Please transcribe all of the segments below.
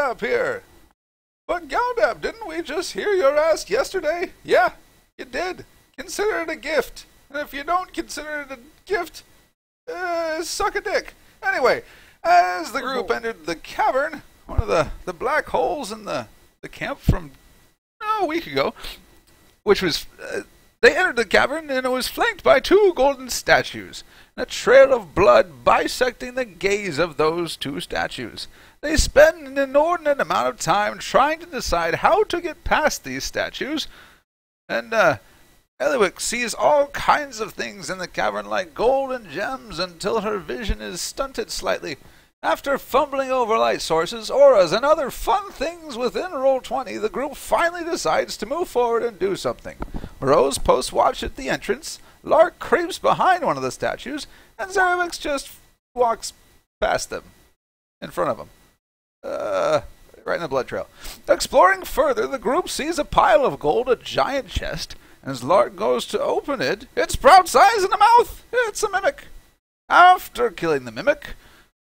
Galdap here. But Galdap, didn't we just hear your ass yesterday? Yeah, you did. Consider it a gift. And if you don't consider it a gift, suck a dick. Anyway, as the group entered the cavern, one of the black holes in the camp from a week ago, which was... they entered the cavern, and it was flanked by 2 golden statues, and a trail of blood bisecting the gaze of those 2 statues. They spend an inordinate amount of time trying to decide how to get past these statues, and Eliwick sees all kinds of things in the cavern like gold and gems until her vision is stunted slightly. After fumbling over light sources, auras, and other fun things within Roll20, the group finally decides to move forward and do something. Rose posts watch at the entrance, Lark creeps behind one of the statues, and Zerevex just walks past them, in front of them. Right in the blood trail. Exploring further, the group sees a pile of gold, a giant chest, and as Lark goes to open it, it sprouts eyes in the mouth! It's a mimic! After killing the mimic,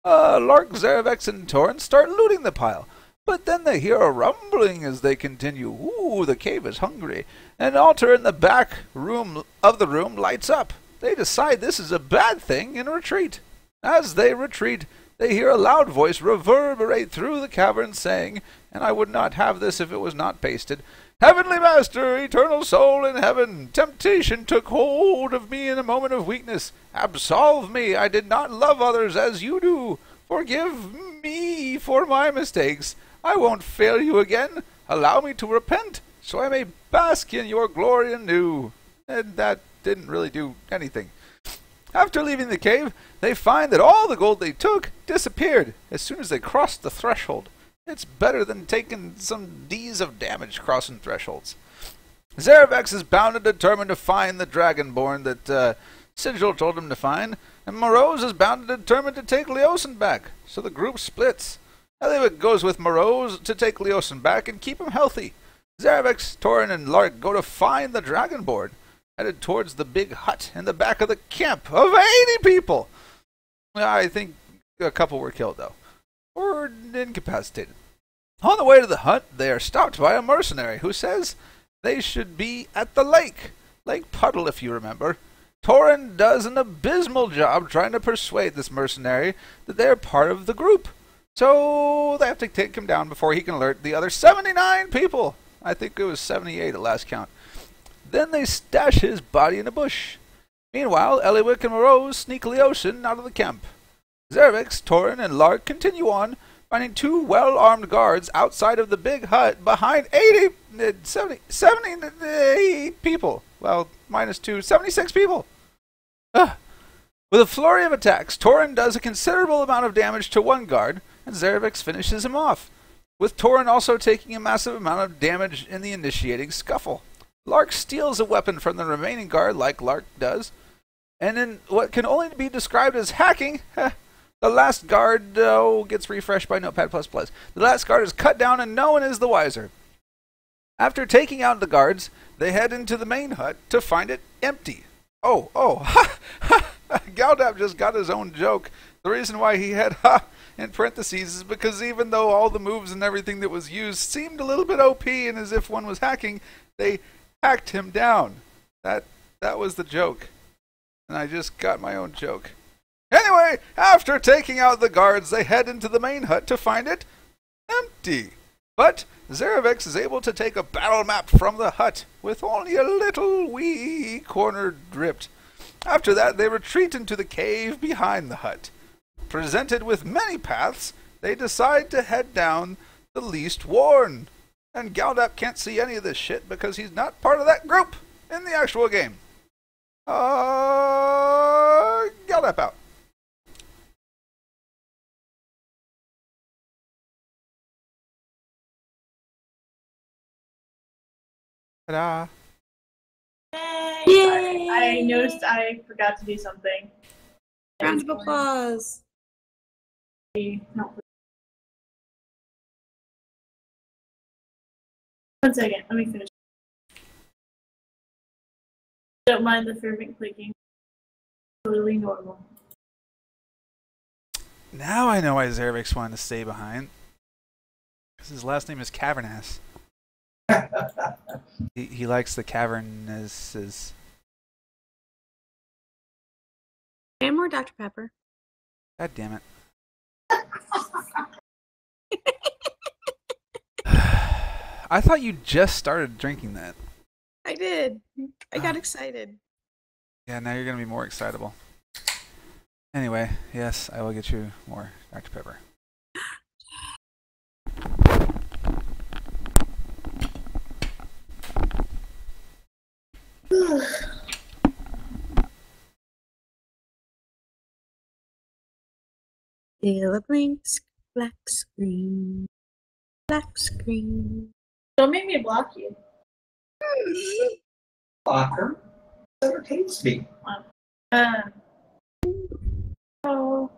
Lark, Zerevex, and Torren start looting the pile, but then they hear a rumbling as they continue. Ooh, the cave is hungry. An altar in the back room of the room lights up. They decide this is a bad thing and retreat. As they retreat, they hear a loud voice reverberate through the cavern saying, and I would not have this if it was not pasted, Heavenly Master, eternal soul in heaven, temptation took hold of me in a moment of weakness. Absolve me, I did not love others as you do. Forgive me for my mistakes. I won't fail you again. Allow me to repent, so I may bask in your glory anew. And that didn't really do anything. After leaving the cave, they find that all the gold they took disappeared as soon as they crossed the threshold. It's better than taking some D's of damage crossing thresholds. Zerevex is bound and determined to find the Dragonborn that Sigil told him to find, and Morose is bound and determined to take Leosin back, so the group splits. Eliwick goes with Morose to take Leosin back and keep him healthy. Zerevex, Torren, and Lark go to find the Dragonborn, headed towards the big hut in the back of the camp of 80 people. I think a couple were killed, though, or incapacitated. On the way to the hut, they are stopped by a mercenary who says they should be at the lake. Lake Puddle, if you remember. Torren does an abysmal job trying to persuade this mercenary that they are part of the group. So they have to take him down before he can alert the other 79 people. I think it was 78 at last count. Then they stash his body in a bush. Meanwhile, Eliwick and Morose sneak Leosin out of the camp. Zerevex, Torren, and Lark continue on, finding 2 well-armed guards outside of the big hut behind 78 people. Well, minus 2, 76 people. With a flurry of attacks, Torren does a considerable amount of damage to one guard, and Zerevex finishes him off, with Torren also taking a massive amount of damage in the initiating scuffle. Lark steals a weapon from the remaining guard like Lark does, and in what can only be described as hacking, the last guard gets refreshed by Notepad++. The last guard is cut down and no one is the wiser. After taking out the guards, they head into the main hut to find it empty. Galdap just got his own joke. The reason why he had ha in parentheses is because even though all the moves and everything that was used seemed a little bit OP and as if one was hacking, they hacked him down. That was the joke. And I just got my own joke. Anyway, after taking out the guards, they head into the main hut to find it empty. But Zerevex is able to take a battle map from the hut, with only a little wee corner dripped. After that, they retreat into the cave behind the hut. Presented with many paths, they decide to head down the least worn. And Galdap can't see any of this shit because he's not part of that group in the actual game. Galdap out. Ta-da. Yay! I noticed I forgot to do something. Round of applause. No. 1 second, let me finish. Don't mind the fervent clicking. Totally normal. Now I know why Zerevex wanted to stay behind. His last name is Cavernass. He likes the cavernesses. And more Dr. Pepper. God damn it. I thought you just started drinking that. I did. I got excited. Yeah, now you're going to be more excitable. Anyway, yes, I will get you more Dr. Pepper. Still a blinks, black screen, black screen. Don't make me block you. Blocker. Entertains me. Oh.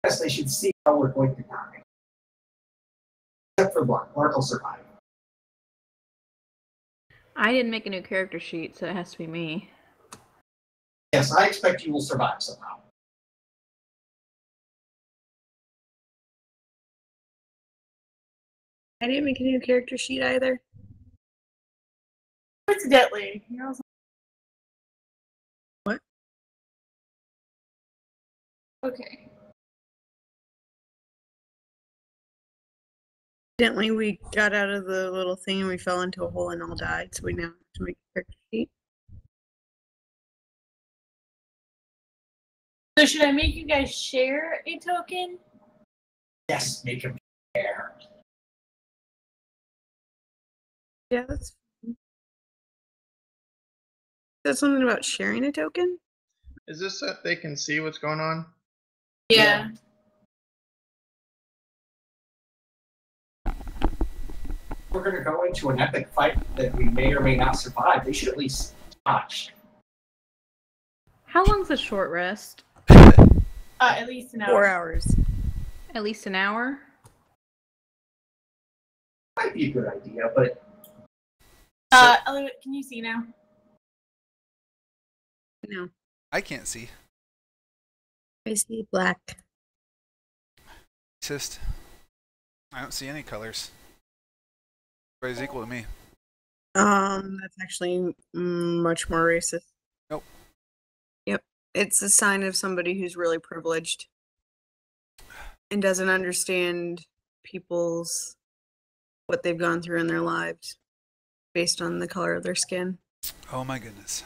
Guess they should see how we're going to die. Except for Lark. Lark will survive. I didn't make a new character sheet, so it has to be me. Yes, I expect you will survive somehow. I didn't make a new character sheet either. Coincidentally. You know, What? okay. Evidently, we got out of the little thing and we fell into a hole and all died, so we now have to make a character sheet. So should I make you guys share a token? Yes, make him care. Yeah, that's. Is that something about sharing a token? Is this so that they can see what's going on? Yeah. We're going to go into an epic fight that we may or may not survive. They should at least watch. How long's a short rest? At least an hour. 4 hours. At least an hour? Might be a good idea, but Elliot, can you see now? No, I can't see. I see black. Racist. I don't see any colors. Everybody's equal to me. That's actually much more racist. Nope. Yep, it's a sign of somebody who's really privileged and doesn't understand what they've gone through in their lives based on the color of their skin. Oh my goodness.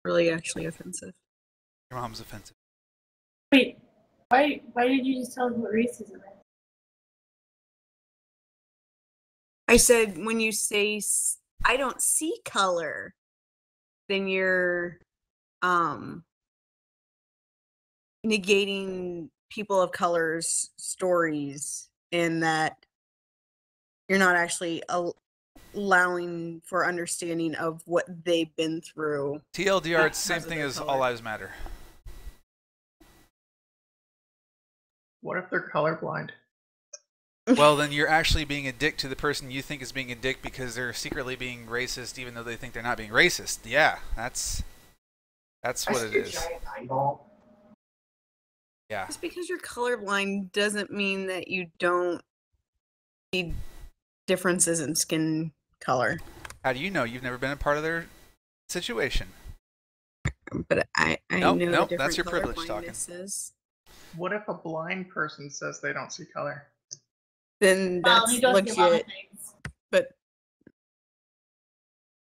Really actually offensive. Your mom's offensive. Wait, why did you just tell us what racism is? I said when you say I don't see color, then you're negating people of color's stories, and that you're not actually allowing for understanding of what they've been through. TLDR, it's the same because of thing their as color. All Lives Matter. What if they're colorblind? Well, then you're actually being a dick to the person you think is being a dick because they're secretly being racist even though they think they're not being racist. Yeah, that's what it is. Giant eyeball. Yeah. Just because you're colorblind doesn't mean that you don't see differences in skin color. How do you know? You've never been a part of their situation. But I Nope, know nope, the that's your different privilege talking. colorblindnesses. What if a blind person says they don't see color? Then Well, that's he does see a lot of legit. things. But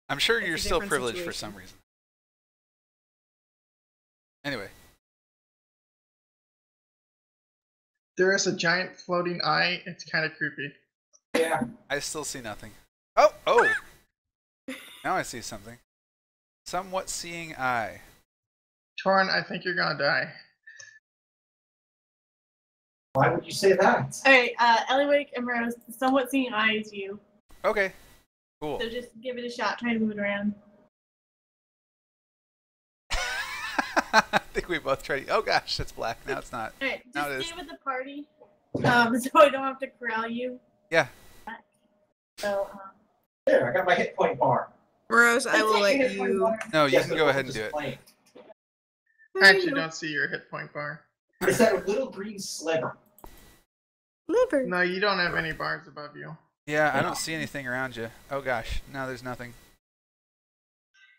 I'm sure It's you're a still different privileged for situation. some reason. Anyway, There is a giant floating eye. It's kind of creepy. Yeah. I still see nothing. Oh! Now I see something. Somewhat seeing eye. Torren, I think you're gonna die. Why would you say that? Alright, Elliot and Rose, somewhat seeing eye is you. Okay. Cool. So just give it a shot, try to move it around. I think we both tried. Oh gosh, it's black. Now it's not. Alright, Now it just is. stay with the party. So I don't have to corral you. Yeah. So, There, I got my hit point bar. Rose, I will let you. No, you Yes, can but go I'll ahead and just do it. play I actually don't see your hit point bar. It's that little green sliver. Liver. No, you don't have any bars above you. Yeah, I don't see anything around you. Oh gosh, now there's nothing.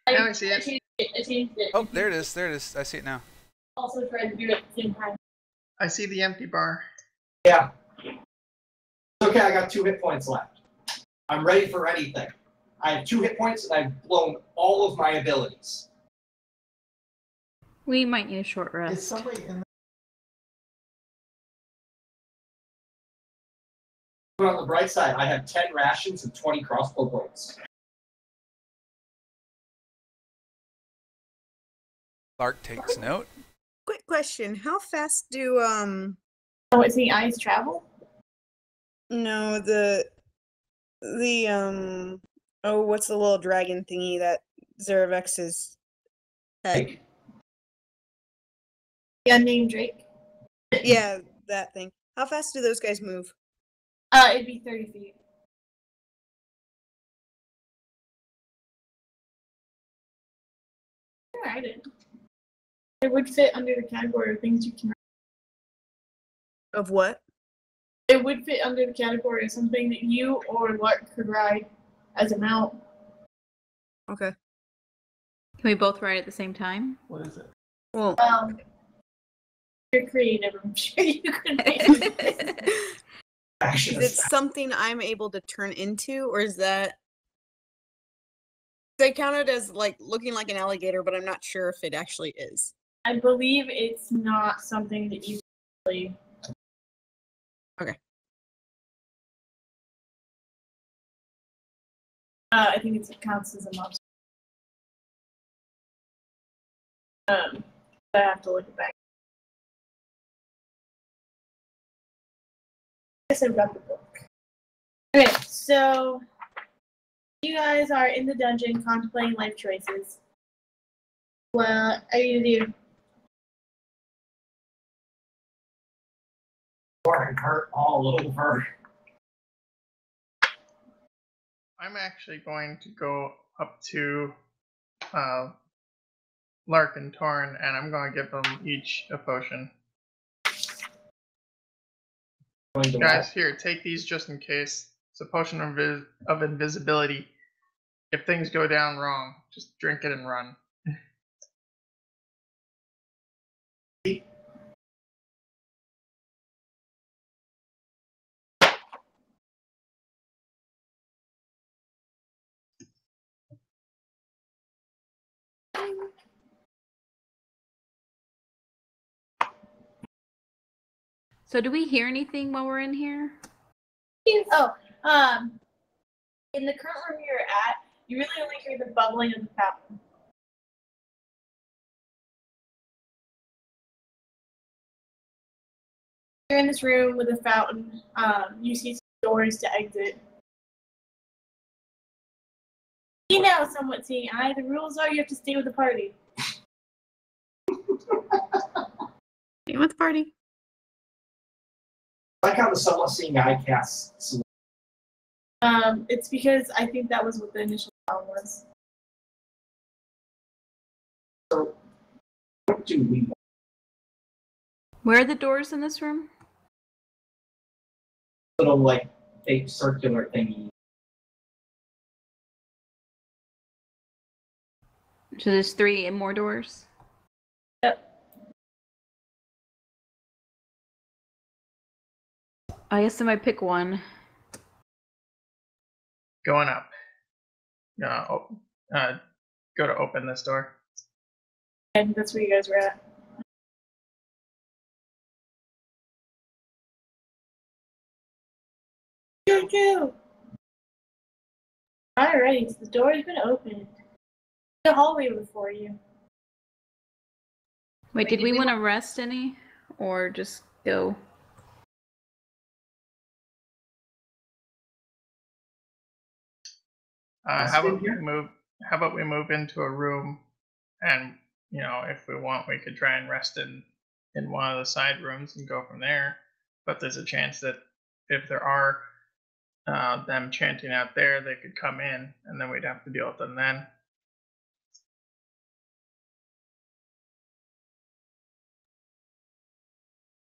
Now I see it. I changed it. Oh, there it is. There it is. I see it now. Also tried to do it at the same time. I see the empty bar. Yeah. Okay, I got 2 hit points left. I'm ready for anything. I have 2 hit points and I've blown all of my abilities. We might need a short Is rest. somebody in But on the bright side, I have 10 rations and 20 crossbow bolts. Lark takes note. Quick question: how fast do Oh, it's the eyes travel? no the oh, what's the little dragon thingy that Zerevex is at? Like, The unnamed Drake? Yeah, that thing. How fast do those guys move? It'd be 30 feet. Alright. It would fit under the category of things you can. Of what? It would fit under the category of something that you or Lark could ride as a mount. Okay. Can we both ride at the same time? What is it? Well, You're creative. I'm sure you could make it. is action it something I'm able to turn into, or is that? They counted as like looking like an alligator, but I'm not sure if it actually is. I believe it's not something that you really. Okay. I think it counts as a monster. I have to look it back. I guess I've got the book. Okay, so you guys are in the dungeon contemplating life choices. What are you gonna do? or hurt all over. I'm actually going to go up to Lark and Torren, and I'm going to give them each a potion. Guys, here, take these just in case. It's a potion of invisibility. If things go down wrong, just drink it and run. So do we hear anything while we're in here? Oh, in the current room you're at, you really only hear the bubbling of the fountain. You're in this room with a fountain. You see some doors to exit. You know, somewhat seeing eye. The rules are you have to stay with the party. Stay with the party. I like how the somewhat seeing eye casts. It's because I think that was what the initial problem was. So, what do we want? Where are the doors in this room? Little, like, big circular thingy. So there's 3 and more doors? Yep. I guess I might pick one. Going up. Go to open this door. And that's where you guys were at. Choo-choo! Alrighty, so the door has been opened. The hallway before you. Wait, did we want to rest any? Or just go? How about we move into a room, and if we want, we could try and rest in one of the side rooms and go from there. But there's a chance that if there are them chanting out there, they could come in, and then we'd have to deal with them then.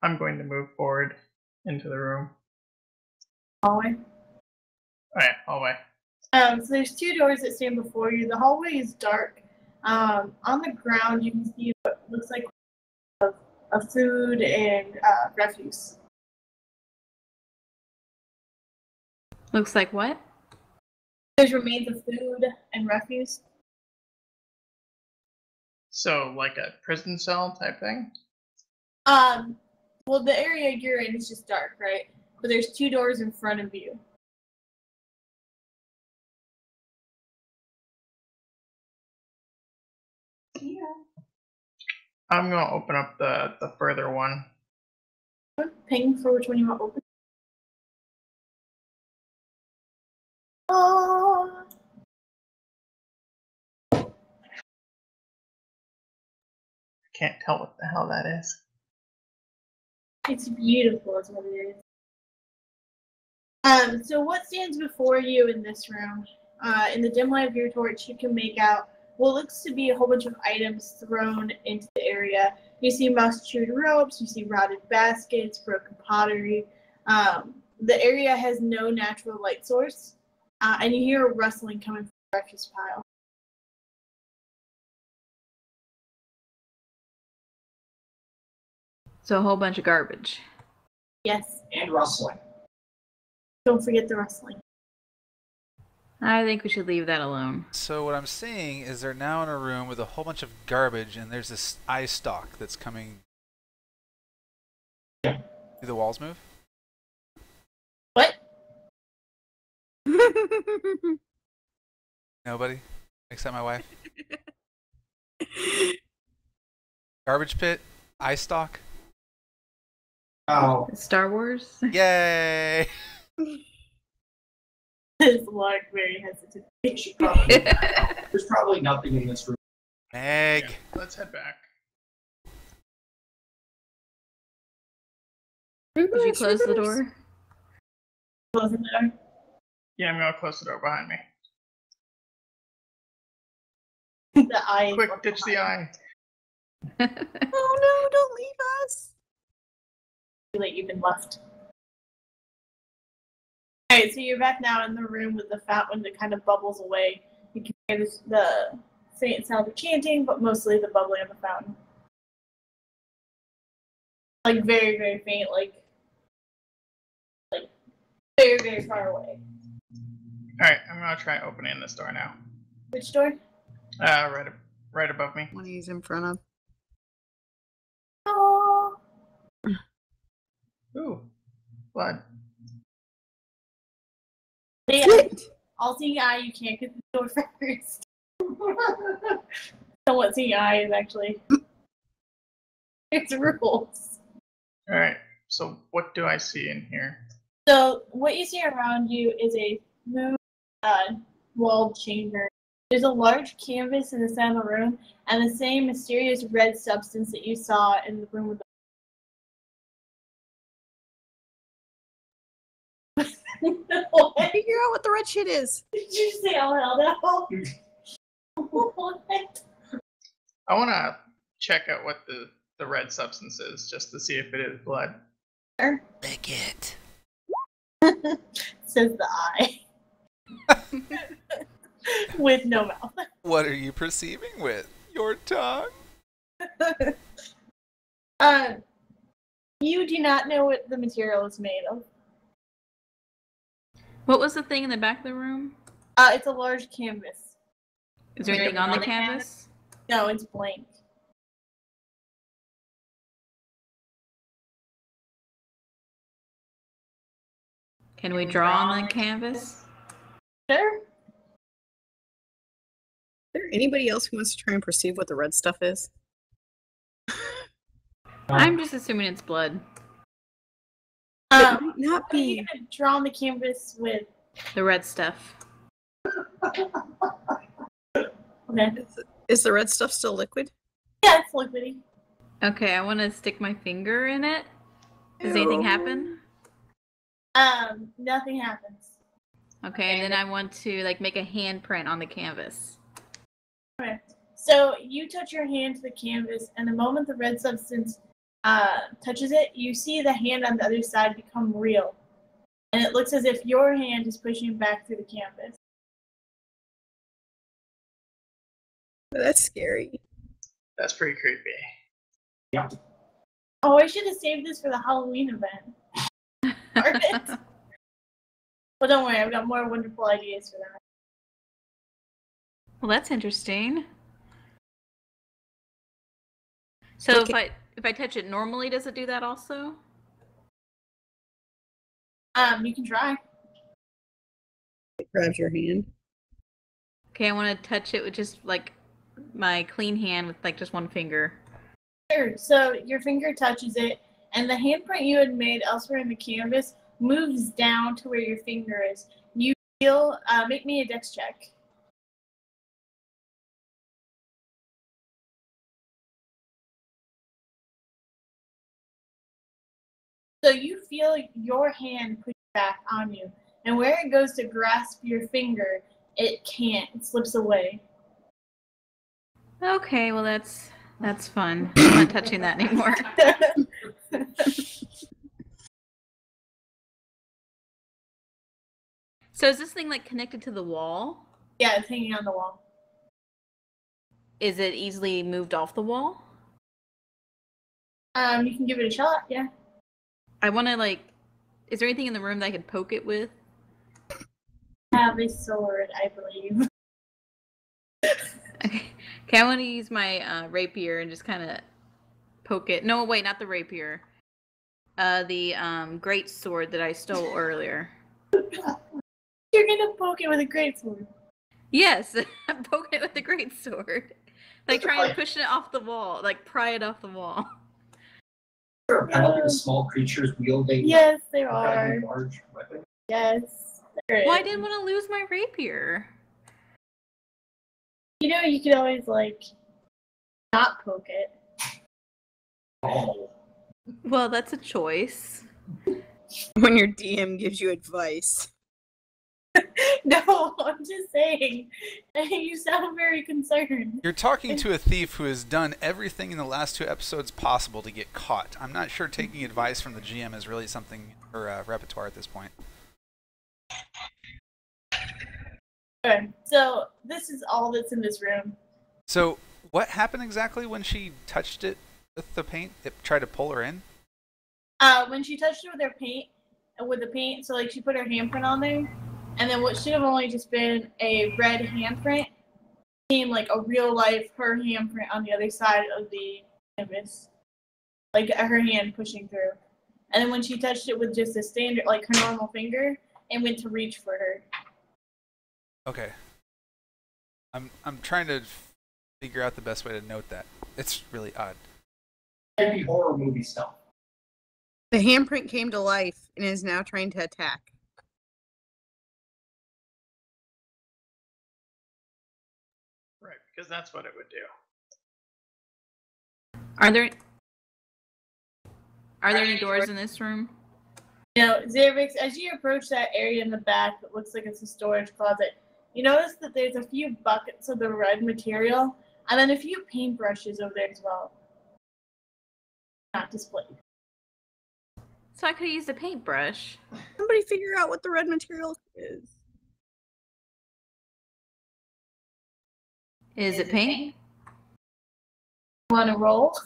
I'm going to move forward into the room. Hallway. Alright, hallway. So there's 2 doors that stand before you. The hallway is dark. On the ground, you can see what looks like a food and refuse. Looks like what? There's remains of food and refuse. So, like a prison cell type thing? Well, the area you're in is just dark, right? But there's 2 doors in front of you. Yeah. I'm going to open up the further one. Ping for which one you want to open. Oh. Can't tell what the hell that is. It's beautiful, is what it is. So what stands before you in this room? In the dim light of your torch, you can make out what looks to be a whole bunch of items thrown into the area. You see mouse-chewed ropes, you see rotted baskets, broken pottery. The area has no natural light source, and you hear a rustling coming from the refuse pile. So a whole bunch of garbage. Yes. And rustling. Don't forget the rustling. I think we should leave that alone. So what I'm seeing is they're now in a room with a whole bunch of garbage, and there's this eye stalk that's coming. Do the walls move? What? Nobody? Except my wife? Garbage pit? Eye stalk? Oh, Star Wars? Yay! Is Lark very hesitant? there's probably nothing in this room. Meg! Yeah, let's head back. Did you close the door? Closing the door. Yeah, I'm going to close the door behind me. The eye. is Quick, left ditch the behind. eye. Oh no, don't leave us. Too late, you've been left. Alright, so you're back now in the room with the fountain that kind of bubbles away. You can hear the faint sound of chanting, but mostly the bubbling of the fountain. Like very, very faint, like very, very far away. Alright, I'm going to try opening this door now. Which door? Right above me. One he's in front of. Oh. Ooh, blood. Yeah. All seeing eye, you can't get the door first. Somewhat seeing eye is actually. It's rules. Alright, so what do I see in here? So what you see around you is a smooth, walled chamber. There's a large canvas in the center of the room, and the same mysterious red substance that you saw in the room with the What? Figure out what the red shit is. Did you say all hell now? What? I want to check out what the red substance is, just to see if it is blood. Lick it. Says the eye. With no mouth. What are you perceiving with? Your tongue? You do not know what the material is made of. What was the thing in the back of the room? It's a large canvas. Is there anything on the canvas? No, it's blank. Can we draw on the canvas? Sure. Is there anybody else who wants to try and perceive what the red stuff is? I'm just assuming it's blood. It might not You be. can draw on the canvas with. The red stuff. Okay. Is the red stuff still liquid? Yeah, it's liquidy. Okay, I want to stick my finger in it. Does anything happen? Nothing happens. Okay, and then I want to make a handprint on the canvas. Okay. So you touch your hand to the canvas, and the moment the red substance touches it, you see the hand on the other side become real. And it looks as if your hand is pushing back through the canvas. That's scary. That's pretty creepy. Yeah. Oh, I should have saved this for the Halloween event. Darn it. Well, don't worry, I've got more wonderful ideas for that. Well, that's interesting. So if I touch it normally, does it do that also? You can try. It grabs your hand. Okay, I want to touch it with just like my clean hand with like just one finger. Sure. So your finger touches it, and the handprint you had made elsewhere in the canvas moves down to where your finger is. You feel. Make me a dex check. So you feel your hand push back on you, and where it goes to grasp your finger, it can't. It slips away. Okay, well that's fun. I'm not touching that anymore. So is this thing like connected to the wall? Yeah, it's hanging on the wall. Is it easily moved off the wall? You can give it a shot. Yeah. I want to like. Is there anything in the room that I could poke it with? I have a sword, I believe. Okay, I want to use my rapier and just kind of poke it. No, wait, not the rapier. The great sword that I stole earlier. You're gonna poke it with a greatsword. Yes, I'm poking it with the great sword. Like trying to push it off the wall, like pry it off the wall. There are penalty to small creatures wielding Yes, there are. incredibly large weapons. Yes, there is. Well, I didn't want to lose my rapier. You know, you could always, like, not poke it. Oh. Well, that's a choice. When your DM gives you advice. No, I'm just saying. You sound very concerned. You're talking to a thief who has done everything in the last 2 episodes possible to get caught. I'm not sure taking advice from the GM is really something for repertoire at this point. Okay, so this is all that's in this room. So, what happened exactly when she touched it with the paint? It tried to pull her in? When she touched it with the paint, so, like, she put her handprint on there, and then what should have only just been a red handprint became, like, a real-life her handprint on the other side of the canvas. Like, her hand pushing through. And then when she touched it with just a standard, like, her normal finger, it went to reach for her. Okay. I'm trying to figure out the best way to note that. It's really odd. Maybe horror movie stuff. The handprint came to life and is now trying to attack. Right, because that's what it would do. Are there any doors in this room? You know, Zerevex, as you approach that area in the back that looks like it's a storage closet, you notice that there's a few buckets of the red material, and then a few paintbrushes over there as well. Not displayed. So I could have used a paintbrush. Somebody figure out what the red material is. Is it paint? Want to roll?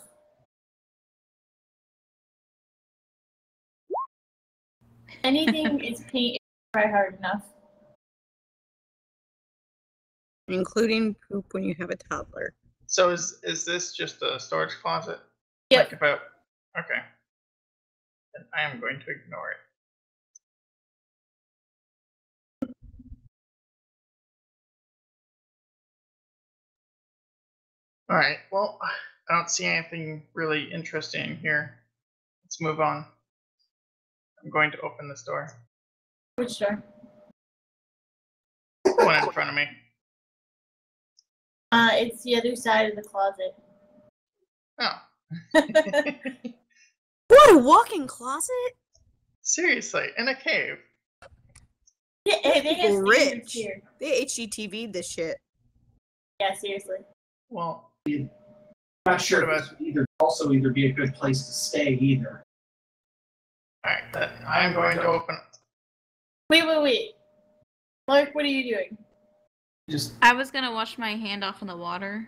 Anything is paint if you try hard enough. Including poop when you have a toddler. So is this just a storage closet? Yep. Okay. Then I am going to ignore it. Alright, well, I don't see anything really interesting here. Let's move on. I'm going to open this door. Which door? One in front of me. It's the other side of the closet. Oh. What, a walk-in closet? Seriously, in a cave. Yeah, hey, they have People standards rich. here. They HGTV'd this shit. Yeah, seriously. Well, I'm not sure What if this would either be a good place to stay either. Alright, then I'm going to open. Wait. Lark, what are you doing? I was gonna wash my hand off in the water.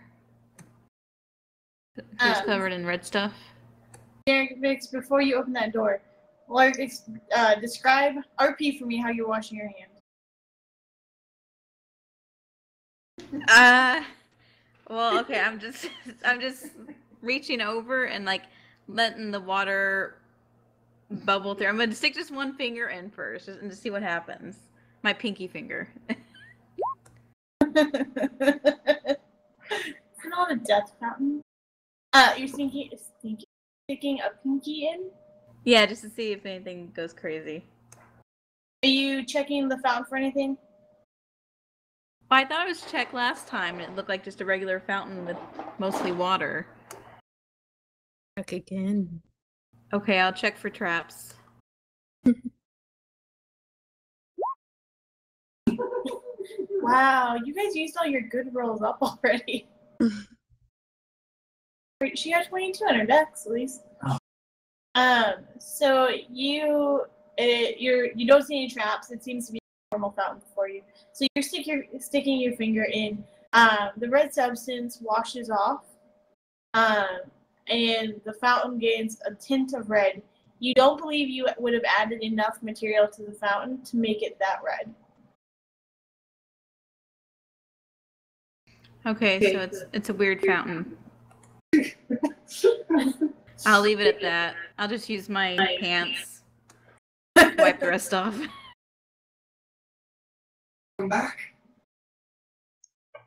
It's covered in red stuff. Zerevex, before you open that door, Lark, describe RP for me how you're washing your hand. Well, okay, I'm just reaching over and like letting the water bubble through. I'm gonna stick just one finger in first and just see what happens. My pinky finger. It's not a death fountain. You're sticking a pinky in? Yeah, just to see if anything goes crazy. Are you checking the fountain for anything? Well, I thought it was checked last time, and it looked like just a regular fountain with mostly water. Check again. Okay, I'll check for traps. Wow, you guys used all your good rolls up already. She got 22 on her dex, at least. So you don't see any traps. It seems to be a normal fountain for you. So you're sticking your finger in. The red substance washes off, and the fountain gains a tint of red. You don't believe you would have added enough material to the fountain to make it that red. Okay, so it's a weird fountain. I'll leave it at that. I'll just use my pants. Wipe the rest off. Come back.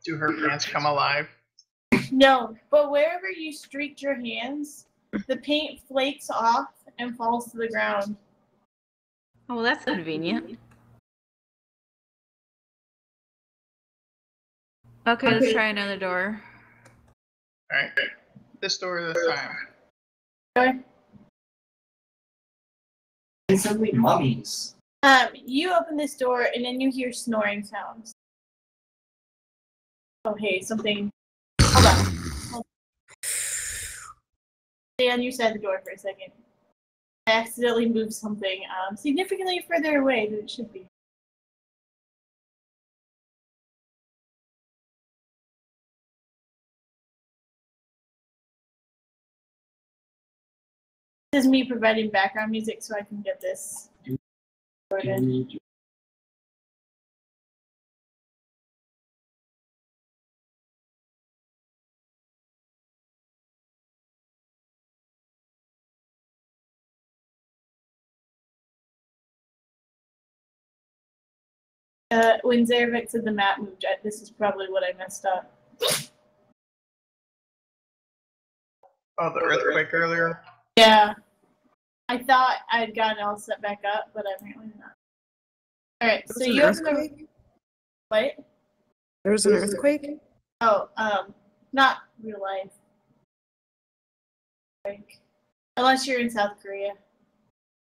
Do her pants come alive? No, but wherever you streaked your hands, the paint flakes off and falls to the ground. Oh, well, that's convenient. Okay, let's try another door. Alright. This door this time. Okay. Instantly mummies. You open this door and then you hear snoring sounds. Oh, hey, something. Hold on. Stay on your side of the door for a second. I accidentally moved something significantly further away than it should be. This is me providing background music so I can get this sorted. When Zerevex said the map moved, this is probably what I messed up. Oh, the earthquake earlier? Yeah. I thought I'd gotten it all set back up, but apparently not. Alright, so you open the... What? There was an earthquake? Oh, not real life. Like, unless you're in South Korea.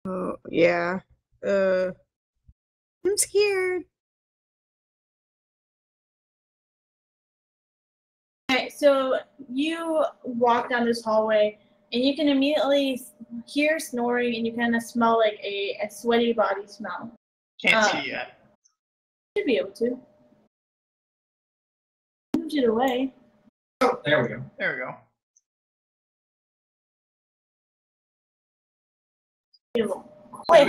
Oh, yeah. I'm scared. Okay, so you walk down this hallway, and you can immediately hear snoring, and you kind of smell like a sweaty body smell. Can't see yet. Should be able to. Moved it away. Oh, there we go. There we go. Quite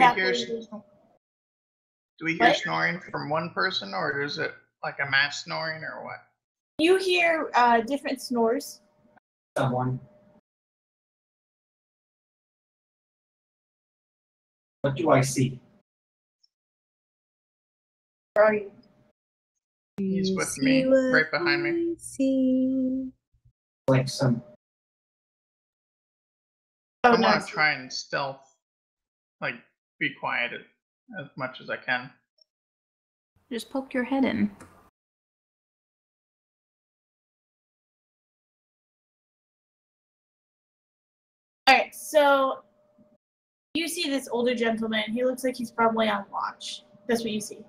Do we hear What? snoring from one person, or is it like a mass snoring, or what? You hear different snores. Someone. What do I see? Where are you? He's with me, right behind me. See. Like some. Oh, I'm no. gonna try and stealth, like be quiet as much as I can. Just poke your head in. Alright, so you see this older gentleman. He looks like he's probably on watch. That's what you see.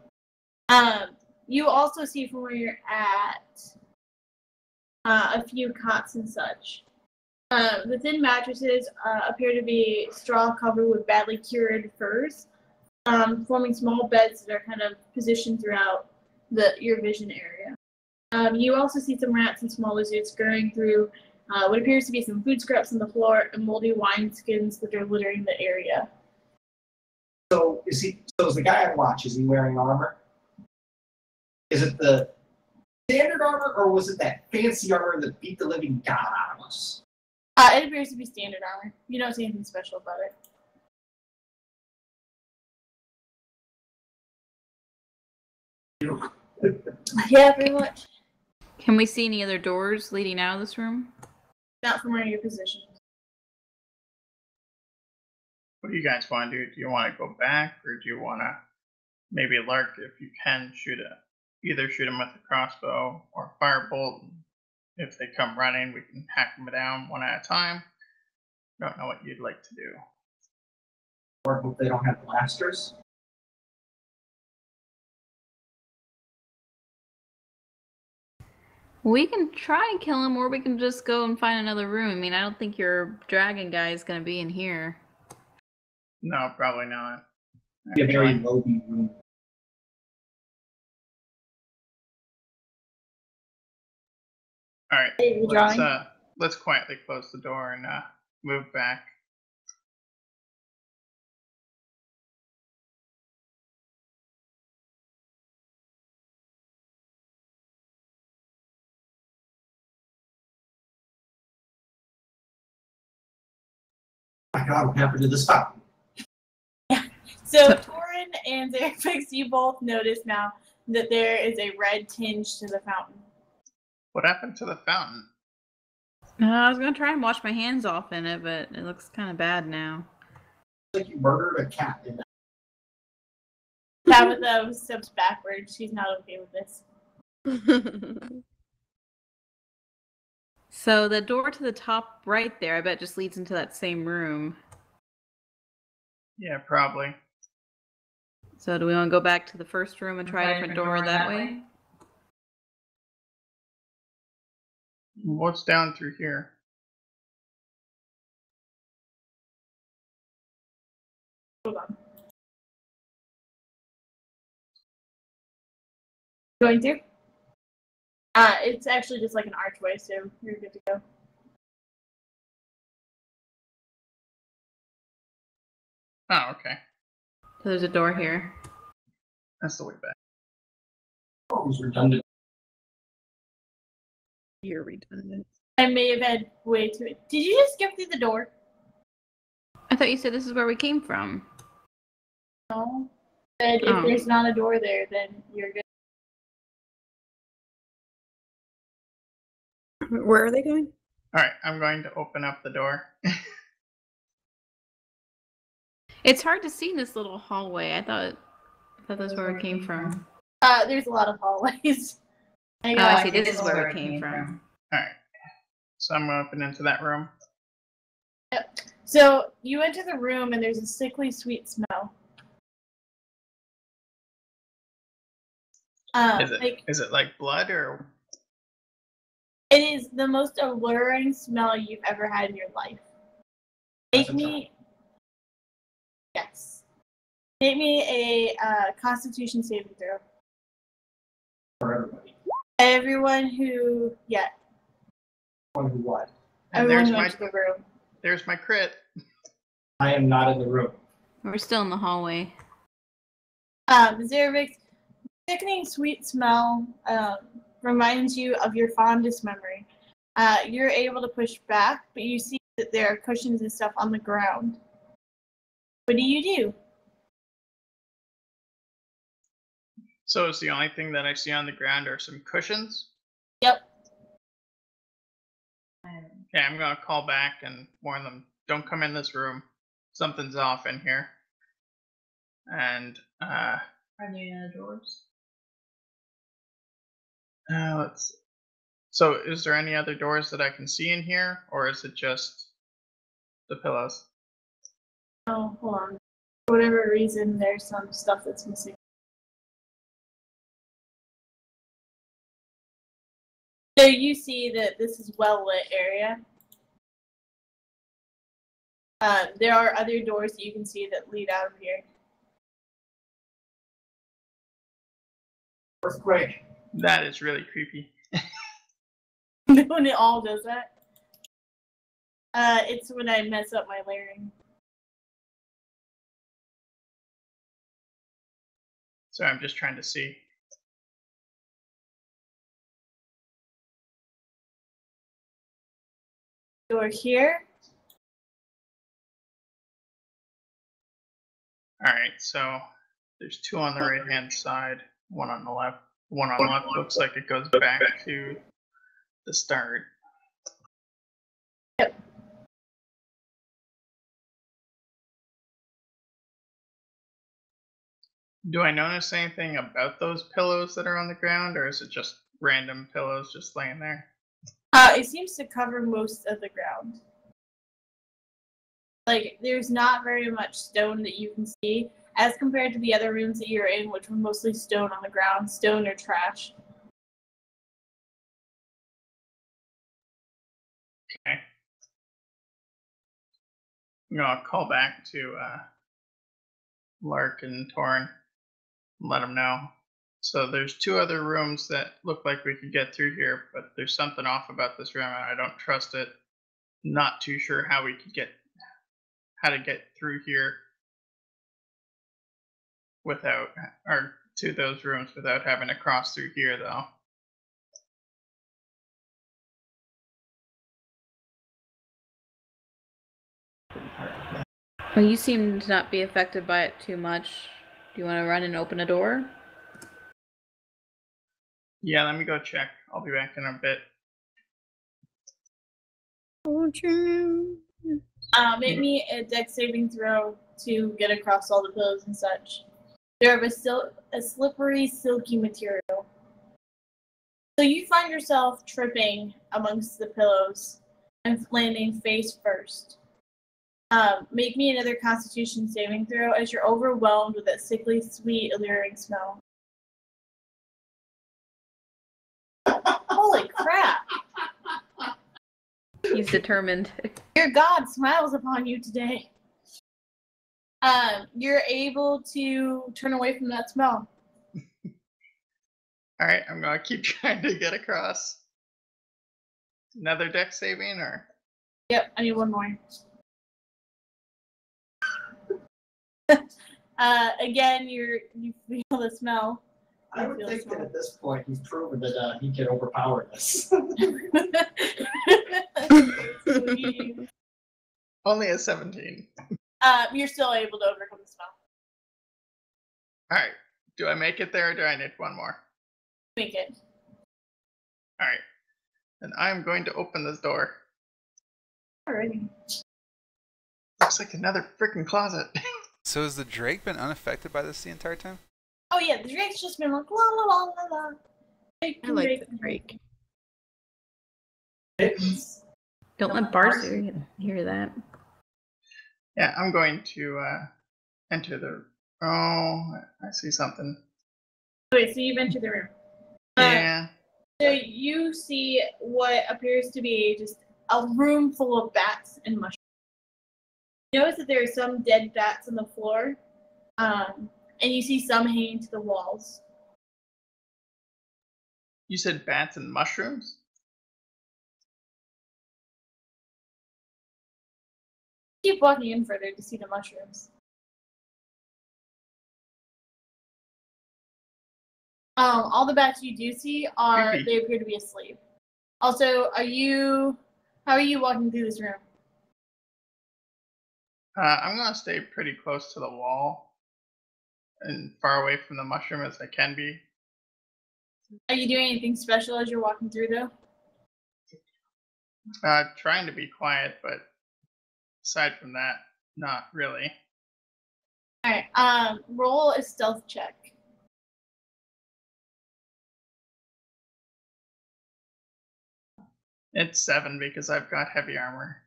You also see from where you're at a few cots and such. The thin mattresses appear to be straw covered with badly cured furs, forming small beds that are kind of positioned throughout your vision area. You also see some rats and small lizards scurrying through what appears to be some food scraps on the floor and moldy wineskins that are littering the area. So is the guy on watch, is he wearing armor? Is it the standard armor, or was it that fancy armor that beat the living god out of us? It appears to be standard armor. You don't see anything special about it. Yeah, pretty much. Can we see any other doors leading out of this room? Not from where you're positioned. What do you guys want to do? Do you want to go back, or do you want to maybe Lark, if you can, either shoot him with a crossbow or firebolt? If they come running, we can hack them down one at a time. Don't know what you'd like to do. Or if they don't have blasters? We can try and kill him, or we can just go and find another room. I mean, I don't think your dragon guy is going to be in here. No, probably not. Be a very low-beat room. All right, let's quietly close the door and move back. My God, what happened to this fountain? Yeah. So Torren and Zerevex, you both notice now that there is a red tinge to the fountain. What happened to the fountain? I was going to try and wash my hands off in it, but it looks kind of bad now. It's like you murdered a cat in that. Tabitha steps backwards. She's not okay with this. So the door to the top right there, I bet just leads into that same room. Yeah, probably. So do we want to go back to the first room and try a different door that way? What's down through here? Hold on. Going to? It's actually just like an archway, so you're good to go. Oh, okay. So there's a door here. That's the way back. Oh, it was redundant. You're redundant. I may have had way too. Did you just skip through the door? I thought you said this is where we came from. No. But if there's not a door there, then you're good. Where are they going? All right, I'm going to open up the door. It's hard to see in this little hallway. I thought that's where we came from. There's a lot of hallways. I see. This is where we came from. All right, so I'm going to open into that room. Yep. So you enter the room, and there's a sickly sweet smell. Is it like blood, or? It is the most alluring smell you've ever had in your life. Make me a Constitution saving throw. For everybody. Everyone who, yeah. Everyone who what? Everyone who entered the room. There's my crit. I am not in the room. We're still in the hallway. Zerevex, sickening sweet smell reminds you of your fondest memory. You're able to push back, but you see that there are cushions and stuff on the ground. What do? So is the only thing that I see on the ground are some cushions? Yep. Okay, I'm going to call back and warn them, don't come in this room. Something's off in here. And, Are there any other doors? let's see. So is there any other doors that I can see in here, or is it just the pillows? Oh, hold on. For whatever reason, there's some stuff that's missing. So you see that this is well-lit area. There are other doors that you can see that lead out of here. Earthquake. That is really creepy. When it all does that. It's when I mess up my layering. So I'm just trying to see. Door here. Alright, so there's two on the right hand side, one on the left. One on the left looks like it goes back to the start. Yep. Do I notice anything about those pillows that are on the ground, or is it just random pillows just laying there? It seems to cover most of the ground. Like, there's not very much stone that you can see, as compared to the other rooms that you're in, which were mostly stone on the ground, stone or trash. Okay. I'll call back to Lark and Torren and let them know. So there's two other rooms that look like we could get through here, but there's something off about this room and I don't trust it. Not too sure how to get through here without, or to those rooms without having to cross through here though. Well, you seem to not be affected by it too much. Do you want to run and open a door? Yeah, let me go check. I'll be back in a bit. Make me a dex saving throw to get across all the pillows and such. They're of a slippery, silky material. So you find yourself tripping amongst the pillows and landing face first. Make me another Constitution saving throw as you're overwhelmed with that sickly, sweet, alluring smell. Holy crap! He's determined. Your God smiles upon you today. You're able to turn away from that smell. Alright, I'm gonna keep trying to get across. Another deck saving, or? Yep, I need one more. Again, you feel the smell. I would think that at this point he's proven that he can overpower this. Only a 17. You're still able to overcome the smell. Alright, do I make it there or do I need one more? Make it. Alright, then I'm going to open this door. Alrighty. Looks like another freaking closet. So has the Drake been unaffected by this the entire time? Oh yeah, the Drake's just been like la la la la la. I like the Drake. Don't let Bart hear that. Yeah, I'm going to enter the... Oh, I see something. Okay, so you've entered the room. Yeah. So you see what appears to be just a room full of bats and mushrooms. You notice that there are some dead bats on the floor, and you see some hanging to the walls. You said bats and mushrooms? Keep walking in further to see the mushrooms. All the bats you do see they appear to be asleep. Also, how are you walking through this room? I'm going to stay pretty close to the wall and far away from the mushroom as I can be. Are you doing anything special as you're walking through, though? Trying to be quiet, but aside from that, not really. Alright, roll a stealth check. It's 7 because I've got heavy armor.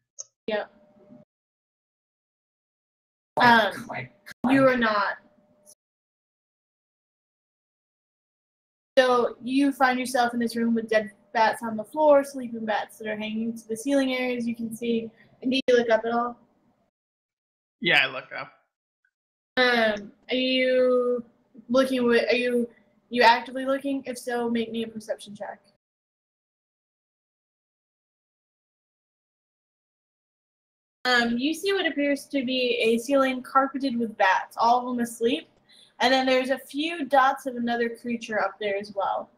Yep. You are not. So you find yourself in this room with dead bats on the floor, sleeping bats that are hanging to the ceiling areas you can see. And do you look up at all? Yeah, I look up. Are you looking with? Are you actively looking? If so, make me a perception check. You see what appears to be a ceiling carpeted with bats, all of them asleep, and then there's a few dots of another creature up there as well.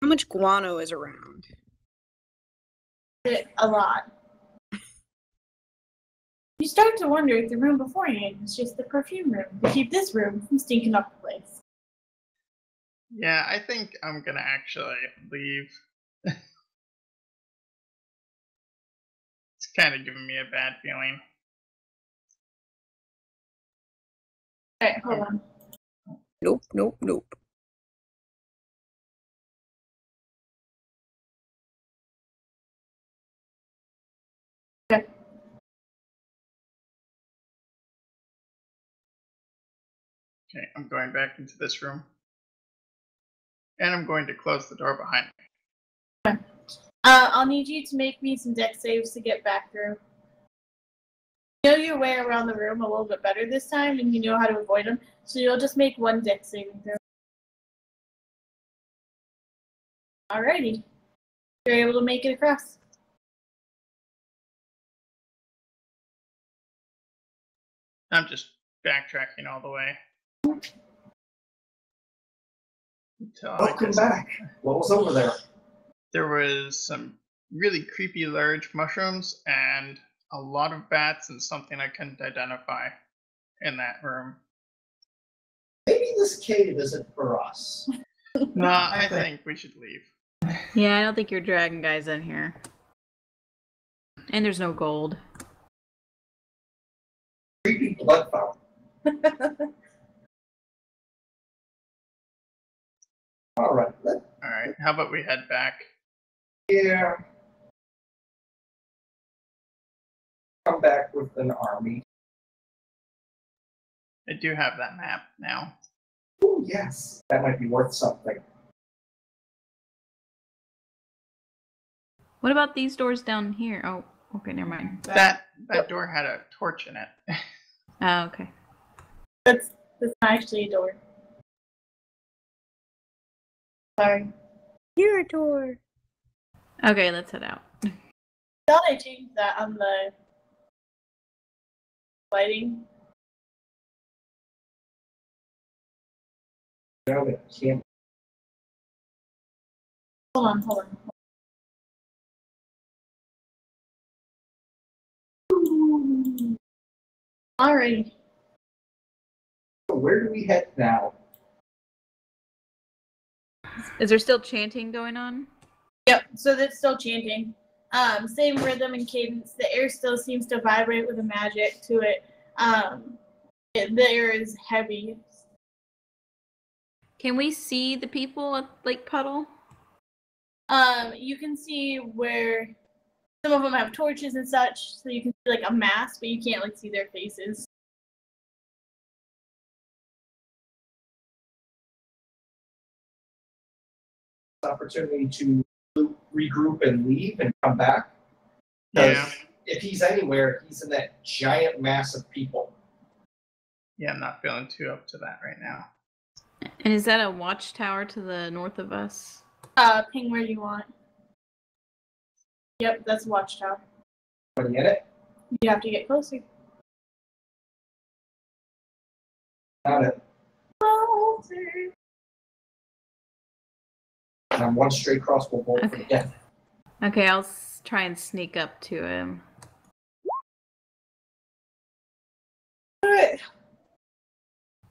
How much guano is around? A lot. You start to wonder if the room beforehand was just the perfume room to keep this room from stinking up the place. Yeah, I think I'm gonna actually leave. It's kind of giving me a bad feeling. Alright, hold on. Nope, nope, nope. Okay. Okay, I'm going back into this room. And I'm going to close the door behind me. I'll need you to make me some dex saves to get back through. You know your way around the room a little bit better this time, and you know how to avoid them, so you'll just make one dex saving throw. Alrighty. You're able to make it across. I'm just backtracking all the way. Until Welcome back. What was over there? There was some really creepy large mushrooms and a lot of bats and something I couldn't identify in that room. Maybe this cave isn't for us. No, I think we should leave. Yeah, I don't think your dragon guy's in here. And there's no gold. Creepy blood fountain. All right. Alright, how about we head back? Yeah. Come back with an army. I do have that map now. Oh, yes. That might be worth something. What about these doors down here? Oh, okay, never mind. That door had a torch in it. Oh, okay. That's not actually a door. Sorry. You're a door. Okay, let's head out. Thought I changed that on the lighting. Hold Hold on. Alrighty. So where do we head now? Is there still chanting going on? Yep, so that's still chanting. Same rhythm and cadence. The air still seems to vibrate with a magic to it. The air is heavy. Can we see the people at Lake Puddle? You can see where some of them have torches and such, so you can see like a mass, but you can't like see their faces. Opportunity to regroup and leave and come back. Because Yeah. if he's anywhere, he's in that giant mass of people. Yeah, I'm not feeling too up to that right now. And is that a watchtower to the north of us? Ping where you want. Yep, that's a watchtower. When you in it, You have to get closer. not it. Closer. And I'm one straight crossbow bolt for Okay. death. Okay, I'll try and sneak up to him. Alright.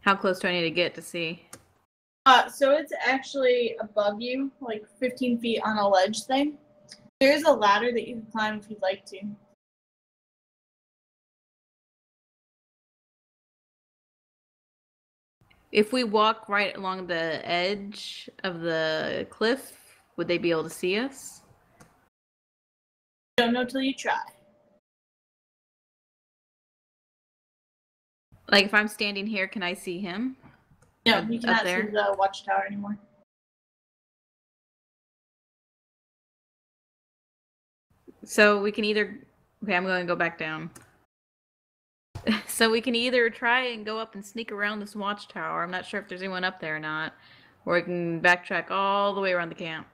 How close do I need to get to see? So it's actually above you, like 15 feet on a ledge thing. There's a ladder that you can climb if you'd like to. If we walk right along the edge of the cliff, would they be able to see us? Don't know till you try. Like if I'm standing here, can I see him? No, Up you cannot there? see the watchtower anymore. So we can either... Okay, I'm going to go back down. So we can either try and go up and sneak around this watchtower. I'm not sure if there's anyone up there or not. Or we can backtrack all the way around the camp.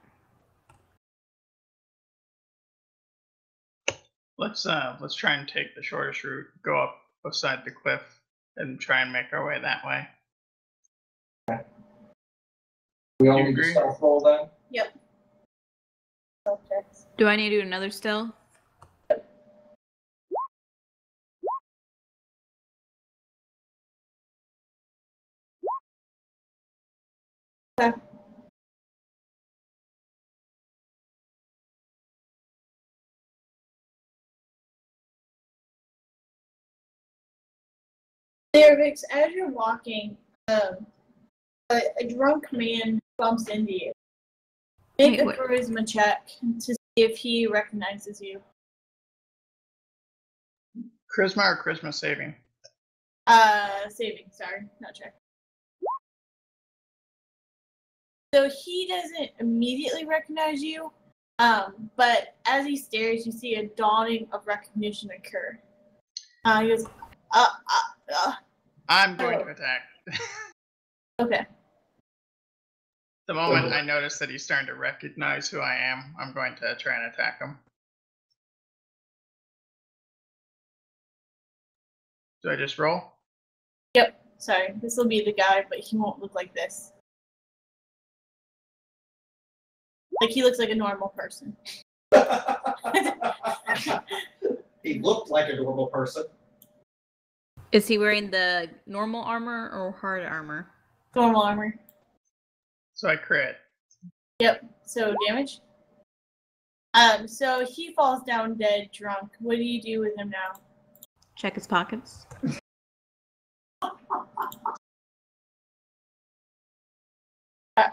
Let's try and take the shortest route, go up beside the cliff, and try and make our way that way. We Do all you need to agree? stealth roll then? Yep. Subjects. Do I need to do another still? Okay. Zerevex, as you're walking, a drunk man bumps into you. Make a Wait, what? charisma check to see if he recognizes you. Charisma or charisma saving? Saving, sorry, not check. So he doesn't immediately recognize you, but as he stares, you see a dawning of recognition occur. He goes, I'm going to attack. okay. The moment I notice that he's starting to recognize who I am, I'm going to try and attack him. Do I just roll? Yep, sorry, this will be the guy, but he won't look like this. Like, he looks like a normal person. He looked like a normal person. Is he wearing the normal armor or hard armor? Normal armor. So I crit. Yep, so damage. So he falls down dead, drunk. What do you do with him now? Check his pockets.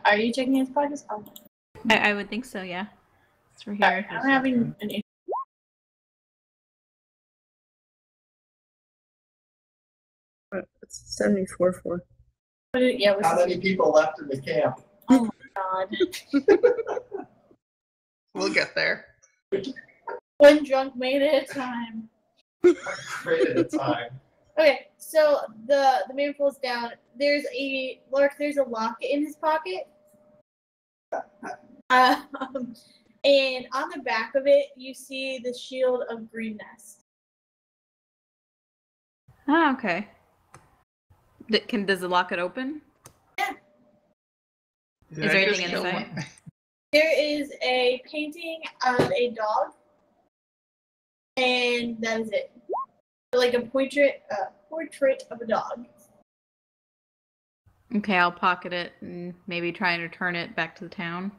Are you checking his pockets? Oh. I would think so, yeah. It's for here. I'm having an issue. It's 74-4. Yeah, How many people left in the camp? oh my god. We'll get there. One drunk made at a time. Crit at a time. Okay, so the man falls down. There's a locket in his pocket. And on the back of it, you see the shield of Green Nest. Ah, okay. Does the locket open? Did Is I there just anything kill inside? one? There is a painting of a dog, and that is it. Like a portrait of a dog. Okay, I'll pocket it and maybe try and return it back to the town.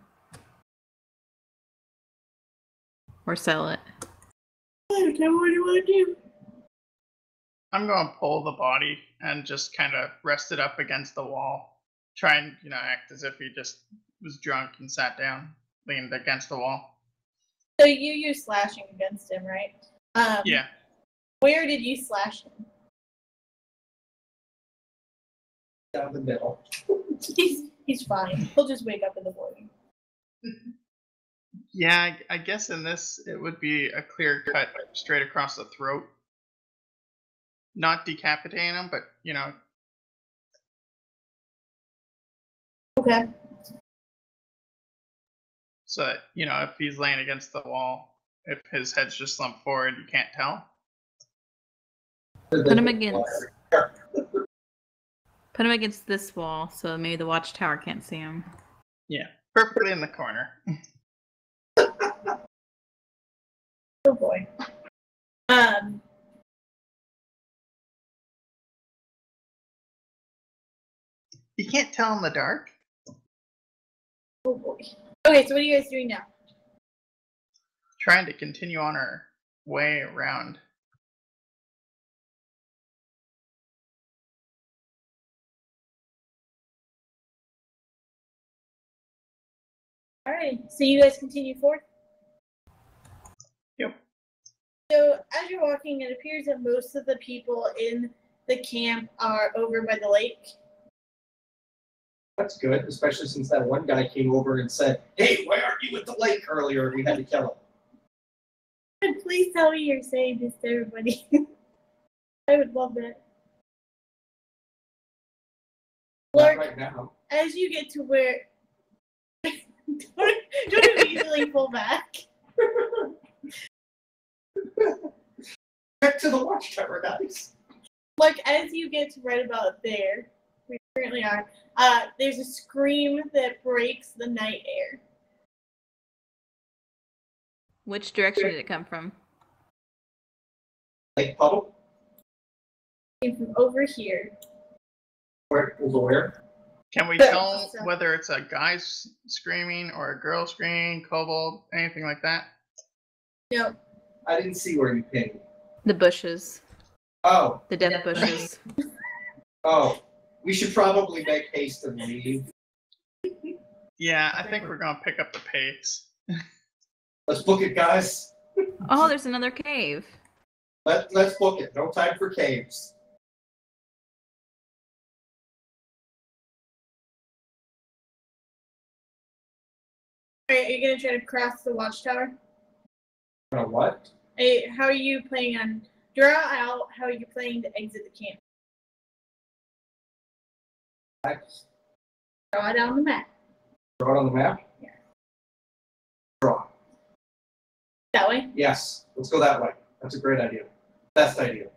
Or sell it. I don't know what you want to do. I'm going to pull the body and just kind of rest it up against the wall. Try and, act as if he just was drunk and sat down, leaned against the wall. So you use slashing against him, right? Yeah. Where did you slash him? Down the middle. He's fine. He'll just wake up in the morning. Yeah, I guess in this, it would be a clear cut straight across the throat. Not decapitating him, but, Okay. so that, if he's laying against the wall, if his head's just slumped forward, you can't tell. Put him against this wall, so maybe the watchtower can't see him. Yeah, perfectly in the corner. Oh boy. You can't tell in the dark. Oh boy. Okay, so what are you guys doing now? Trying to continue on our way around. Alright, so you guys continue forth? Yep. So as you're walking, it appears that most of the people in the camp are over by the lake. That's good, especially since that one guy came over and said, "Hey, why aren't you at the lake earlier?" And we had to kill him. Please tell me you're saying this to everybody. I would love that. Not Lark, right now. as you get to where don't immediately pull back. Back to the watchtower, guys. Like as you get to right about there, we currently are. There's a scream that breaks the night air. Which direction did it come from? Like puddle? Came from over here. Where? Can we Yeah. tell whether it's a guy screaming or a girl screaming, kobold, anything like that? No. I didn't see where you pinned. The bushes. Oh. The death bushes. Oh. We should probably make haste and leave. Yeah, I think we're gonna pick up the pace. Let's book it, guys. Oh, there's another cave. Let's book it. No time for caves. Alright, are you gonna try to cross the watchtower? What? Hey, how are you planning on draw out how are you planning to exit the camp? Draw it on the map. Draw it on the map? Yeah. Draw. That way? Yes. Let's go that way. That's a great idea. Best idea.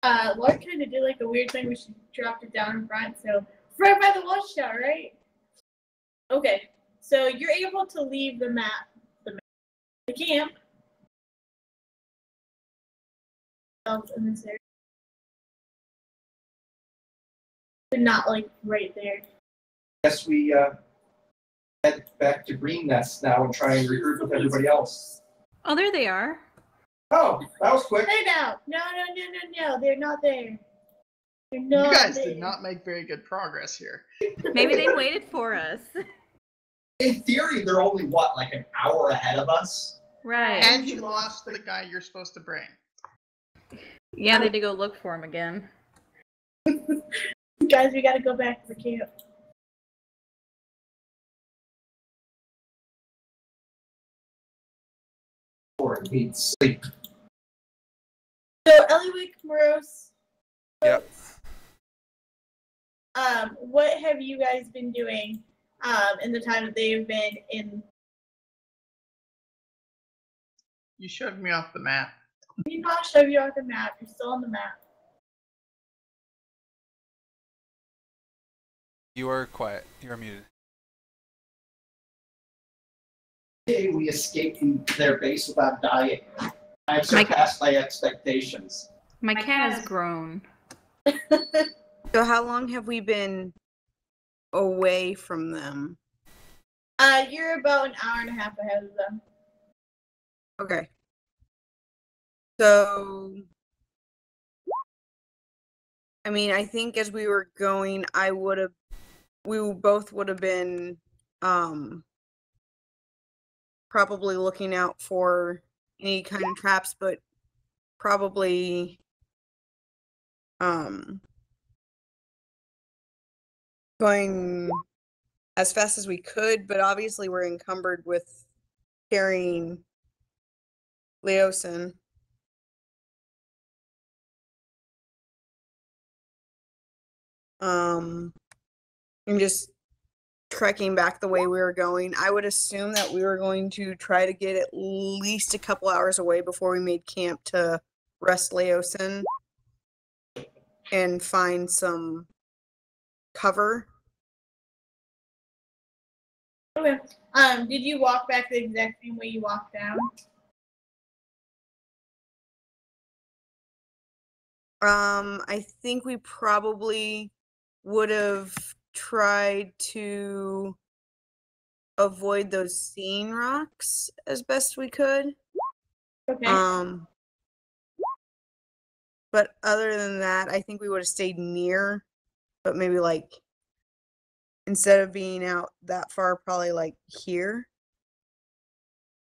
Lark kind of did like a weird thing where she dropped it down in front, so right by the watchtower, right? Okay, so you're able to leave the camp. In this area. But not like right there. Guess we head back to Green Nest now and try and regroup with everybody else. Oh, there they are. Oh, that was quick. Hey now! No, they're not there. They're not You guys there. did not make very good progress here. Maybe they waited for us. In theory, they're only, like an hour ahead of us? Right. And you lost the guy you're supposed to bring. Yeah, they had to go look for him again. Guys, we gotta go back to the camp. Or need sleep. So, Eliwick, Morose. Yep. What have you guys been doing in the time that they've been in? You shoved me off the map. You not show you off the map. You're still on the map. You are quiet. You are muted. Hey, we escaped their base without dying. I have surpassed my expectations. My cat has grown. So how long have we been away from them? You're about an hour and a half ahead of them. Okay. So, I mean, I think as we were going, we both would have been, probably looking out for any kind of traps, but probably, going as fast as we could, but obviously we're encumbered with carrying Leosin. I'm just trekking back the way we were going. I would assume that we were going to try to get at least a couple hours away before we made camp to rest Leosin and find some cover. Okay. Did you walk back the exact same way you walked down? I think we probably would have tried to avoid those scene rocks as best we could. Okay. But other than that, I think we would have stayed near, but maybe like instead of being out that far, probably like here.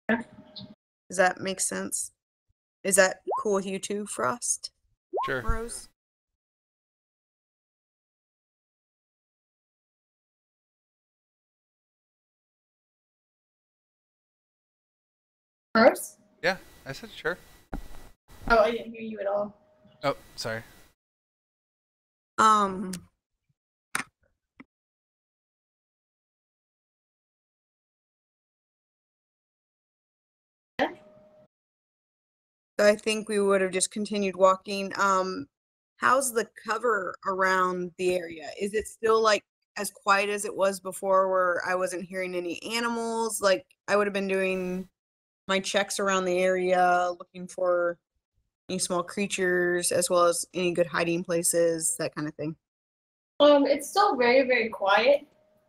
Does that make sense? Is that cool with you too, Frost? Sure. Rose? Morose? Yeah, I said sure. Oh, I didn't hear you at all. Oh, sorry. Um, so I think we would have just continued walking. How's the cover around the area? Is it still like as quiet as it was before where I wasn't hearing any animals? Like I would have been doing my checks around the area, looking for any small creatures as well as any good hiding places, that kind of thing. It's still very, very quiet.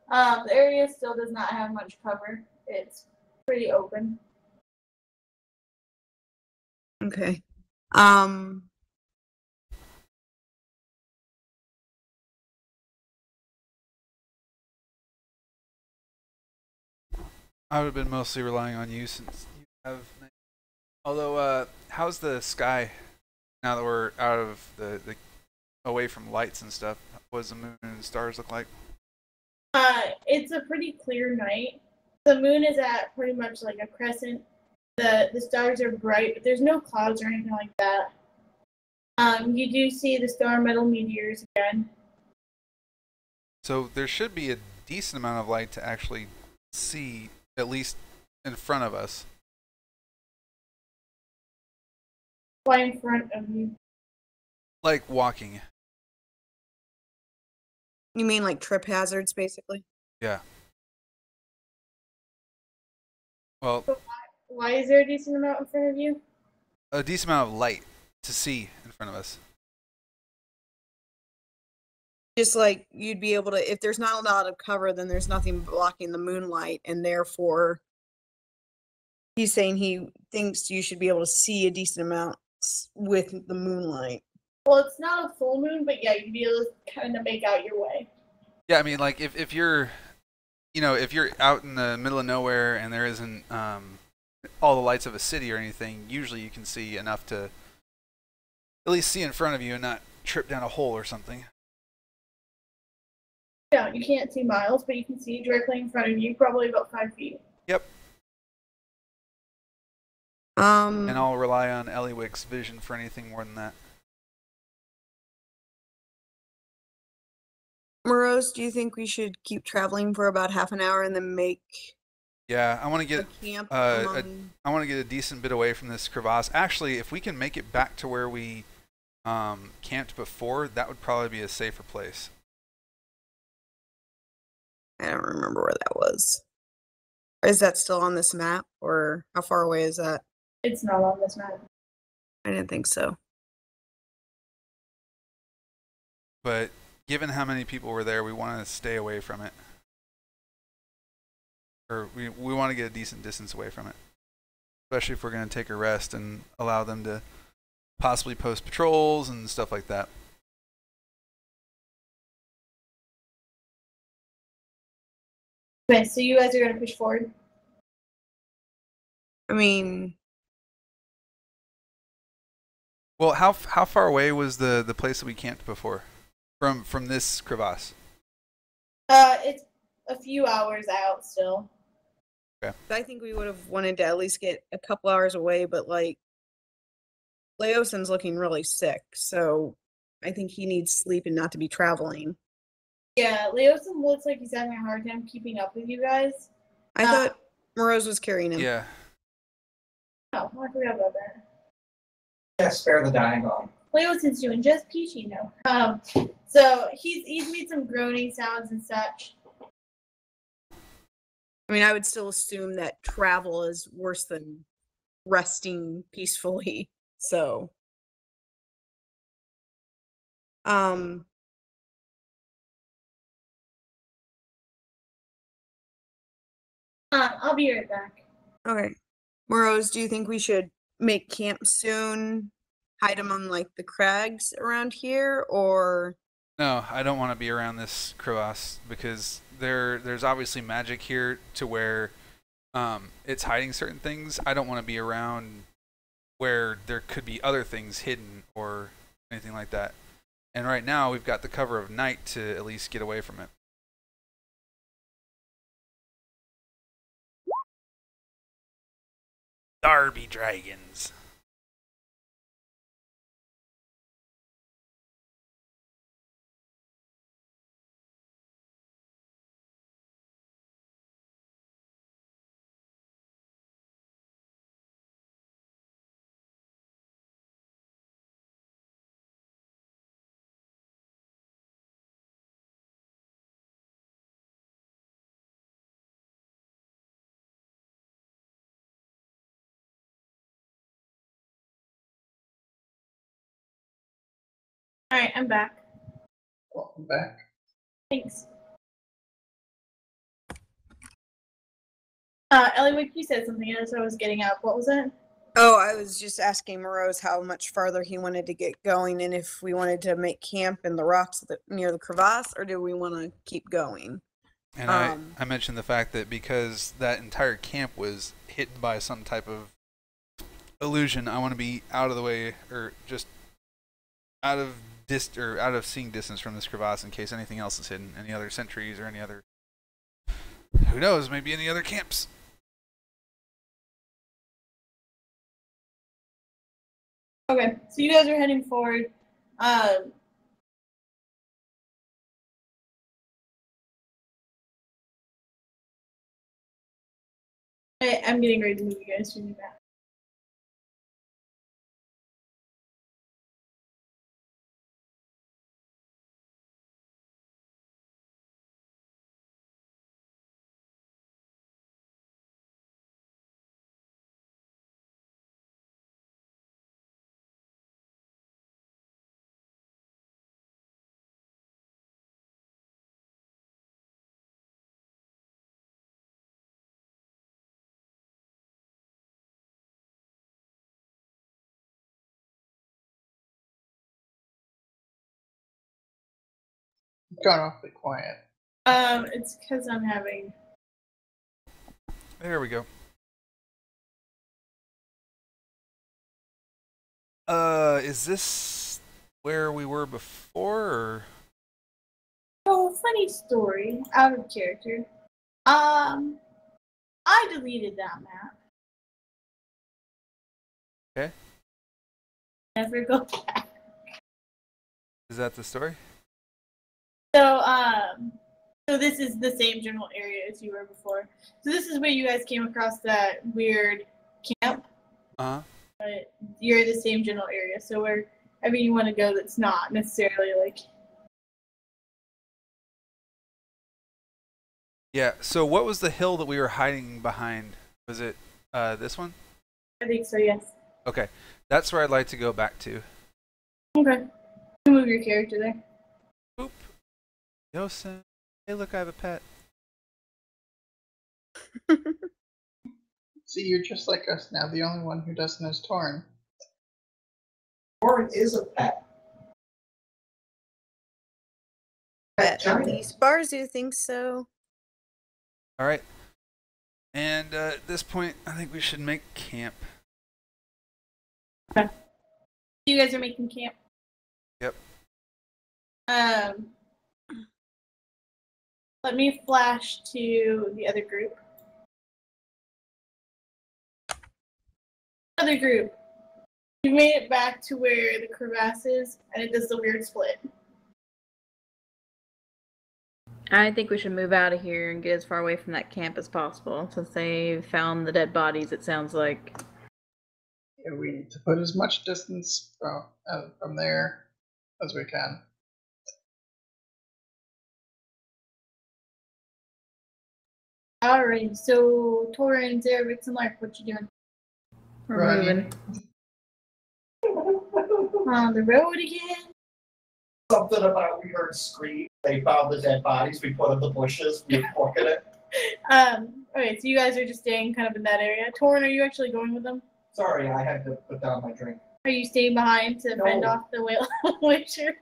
The area still does not have much cover. It's pretty open. Okay. I would have been mostly relying on you since you have. Although, how's the sky now that we're out of the away from lights and stuff? What does the moon and stars look like? It's a pretty clear night. The moon is at pretty much like a crescent. The stars are bright, but there's no clouds or anything like that. You do see the star metal meteors again. So there should be a decent amount of light to actually see, at least in front of us. Why in front of you? Like walking. You mean like trip hazards, basically? Yeah. Well, Why is there a decent amount in front of you? a decent amount of light to see in front of us. Just like you'd be able to, if there's not a lot of cover, then there's nothing blocking the moonlight, and therefore he's saying he thinks you should be able to see a decent amount with the moonlight. Well, it's not a full moon, but yeah, you'd be able to kind of make out your way. Yeah, I mean, like if you're, if you're out in the middle of nowhere and there isn't all the lights of a city or anything, usually you can see enough to at least see in front of you and not trip down a hole or something. Yeah, you can't see miles, but you can see directly in front of you, probably about 5 feet. Yep. And I'll rely on Eliwick's vision for anything more than that. Morose, do you think we should keep traveling for about half an hour and then make Yeah, I want to get camp I want to get a decent bit away from this crevasse. Actually, if we can make it back to where we camped before, that would probably be a safer place. I don't remember where that was. Is that still on this map, or how far away is that? It's not on this map. I didn't think so. But given how many people were there, we want to stay away from it. Or we want to get a decent distance away from it. Especially if we're going to take a rest and allow them to possibly post patrols and stuff like that. Okay, so you guys are going to push forward? I mean, Well, how far away was the place that we camped before from this crevasse? It's a few hours out still. Okay. I think we would have wanted to at least get a couple hours away, but like, Leosin's looking really sick, so I think he needs sleep and not to be traveling. Yeah, Leosin looks like he's having a hard time keeping up with you guys. I thought Morose was carrying him. Yeah. Oh, I forgot about that. Yeah, spare the dying on. Leosin's doing just peachy now. So he's made some groaning sounds and such. I mean, I would still assume that travel is worse than resting peacefully. So, I'll be right back. okay. Morose, do you think we should make camp soon? Hide among like the crags around here, or? No, I don't want to be around this crevasse because there's obviously magic here to where it's hiding certain things. I don't want to be around where there could be other things hidden or anything like that. And right now we've got the cover of night to at least get away from it. Darby dragons. Alright, I'm back. Welcome back. Thanks. Ellie, you said something as I was getting up. What was it? Oh, I was just asking Morose how much farther he wanted to get going and if we wanted to make camp in the rocks near the crevasse or do we want to keep going? And I mentioned the fact that because that entire camp was hit by some type of illusion, I want to be out of the way, or just out of seeing distance from this crevasse in case anything else is hidden, any other sentries or any other, who knows, maybe any other camps. Okay, so you guys are heading forward. I'm getting ready to move you guys to the back. Gone awfully quiet. It's because I'm having. There we go. Is this where we were before, or? Oh, funny story. Out of character. I deleted that map. Okay. Never go back. Is that the story? So, so this is the same general area as you were before. So this is where you guys came across that weird camp. Uh-huh. But you're the same general area. So wherever you want to go that's not necessarily like... Yeah, so what was the hill that we were hiding behind? Was it this one? I think so, yes. Okay, that's where I'd like to go back to. Okay. You move your character there. Boop. Yosin. Hey, look, I have a pet. See, you're just like us now. The only one who doesn't is Torren. Torren is a pet. At least Barzu thinks so. All right. And at this point, I think we should make camp. Okay. You guys are making camp? Yep. Let me flash to the other group. Other group. You made it back to where the crevasse is, and it does the weird split. I think we should move out of here and get as far away from that camp as possible, since they found the dead bodies, it sounds like. Yeah, we need to put as much distance from there as we can. Alright, so Torren, Zerevex, and Lark, what you doing? We're Running. moving. On the road again? Something about we heard scream. They found the dead bodies. We put in the bushes. We pocket it. Okay, so you guys are just staying kind of in that area. Torren, are you actually going with them? Sorry, I had to put down my drink. Are you staying behind to fend No. off the witchers?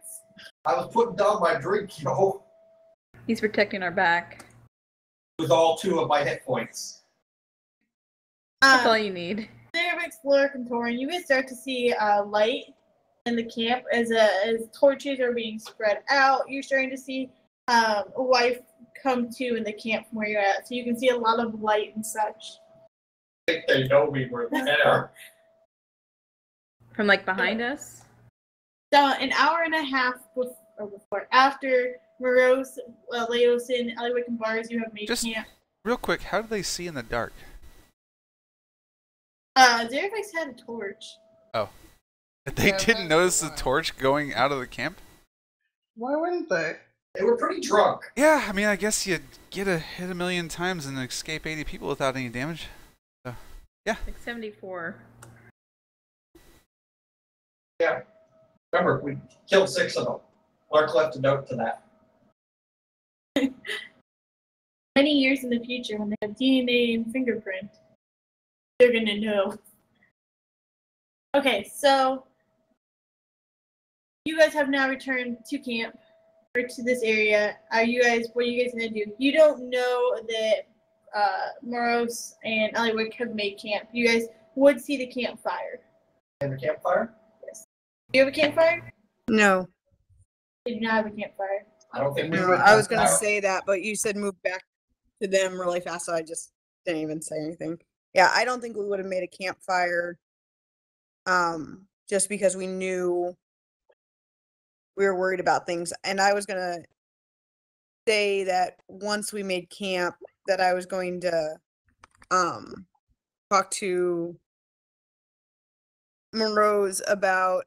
I was putting down my drink, yo, He's protecting our back. with all 2 of my hit points. That's all you need. Zerevex, Lark, and Torren, you guys start to see light in the camp as torches are being spread out. You're starting to see a wife come to in the camp from where you're at, so you can see a lot of light and such. I think they know we were there. From like behind us? So an hour and a half before, after Morose, Leosin, Eliwick, and Bars, you have made Just camp. real quick, how do they see in the dark? Zerevex had a torch. Oh. They Yeah, didn't that's notice the why. torch going out of the camp? Why wouldn't they? They were pretty drunk. Yeah, I mean, I guess you hit a million times and escape 80 people without any damage. So, yeah. Like 74. Yeah. Remember, we killed 6 of them. Lark left a note to that. Many years in the future, when they have DNA and fingerprint, they're gonna know. Okay, so you guys have now returned to camp or to this area. What are you guys gonna do? You don't know that Moros and Elliewick have made camp. You guys would see the campfire. And a campfire? Yes. Do you have a campfire? No. They do not have a campfire. I don't think we No, would. I was gonna say that, but you said move back to them really fast, so I just didn't even say anything. Yeah, I don't think we would have made a campfire. Just because we knew we were worried about things, and I was gonna say that once we made camp, that I was going to talk to Monroe's about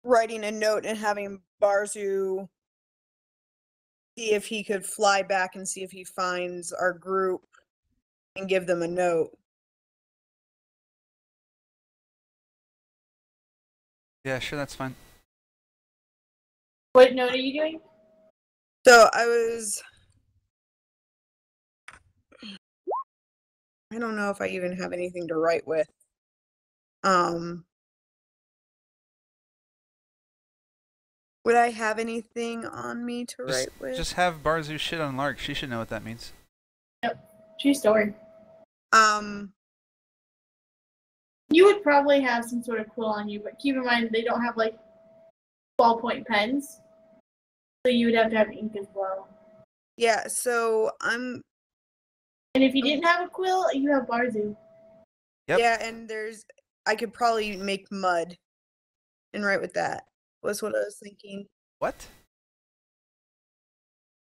writing a note and having Barzu see if he could fly back and see if he finds our group and give them a note. Yeah, sure, that's fine. What note are you doing? So I don't know if I even have anything to write with. Would I have anything on me to write with? Just have Barzu shit on Lark. She should know what that means. Yep. True story. Um, You would probably have some sort of quill on you, but keep in mind they don't have like ballpoint pens. So you would have to have ink as well. yeah, so And if you didn't have a quill, you have Barzu. Yep. yeah, and I could probably make mud and write with that. Was what I was thinking. What?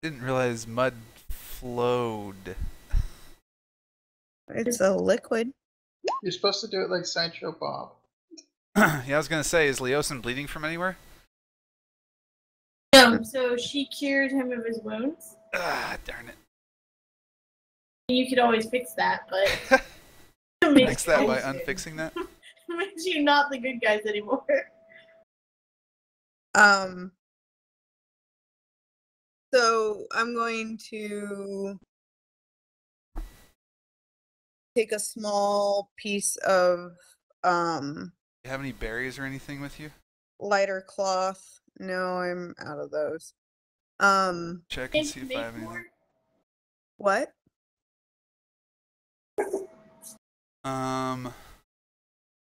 Didn't realize mud flowed. It's a liquid. You're supposed to do it like Sideshow Bob. Yeah, I was gonna say, is Leosin bleeding from anywhere? No, so she cured him of his wounds. Ah, darn it. You could always fix that, but Fix that by unfixing that? makes you not the good guys anymore. So I'm going to take a small piece of You have any berries or anything with you? lighter cloth. No, I'm out of those. Check and see if I have anything. What? Um,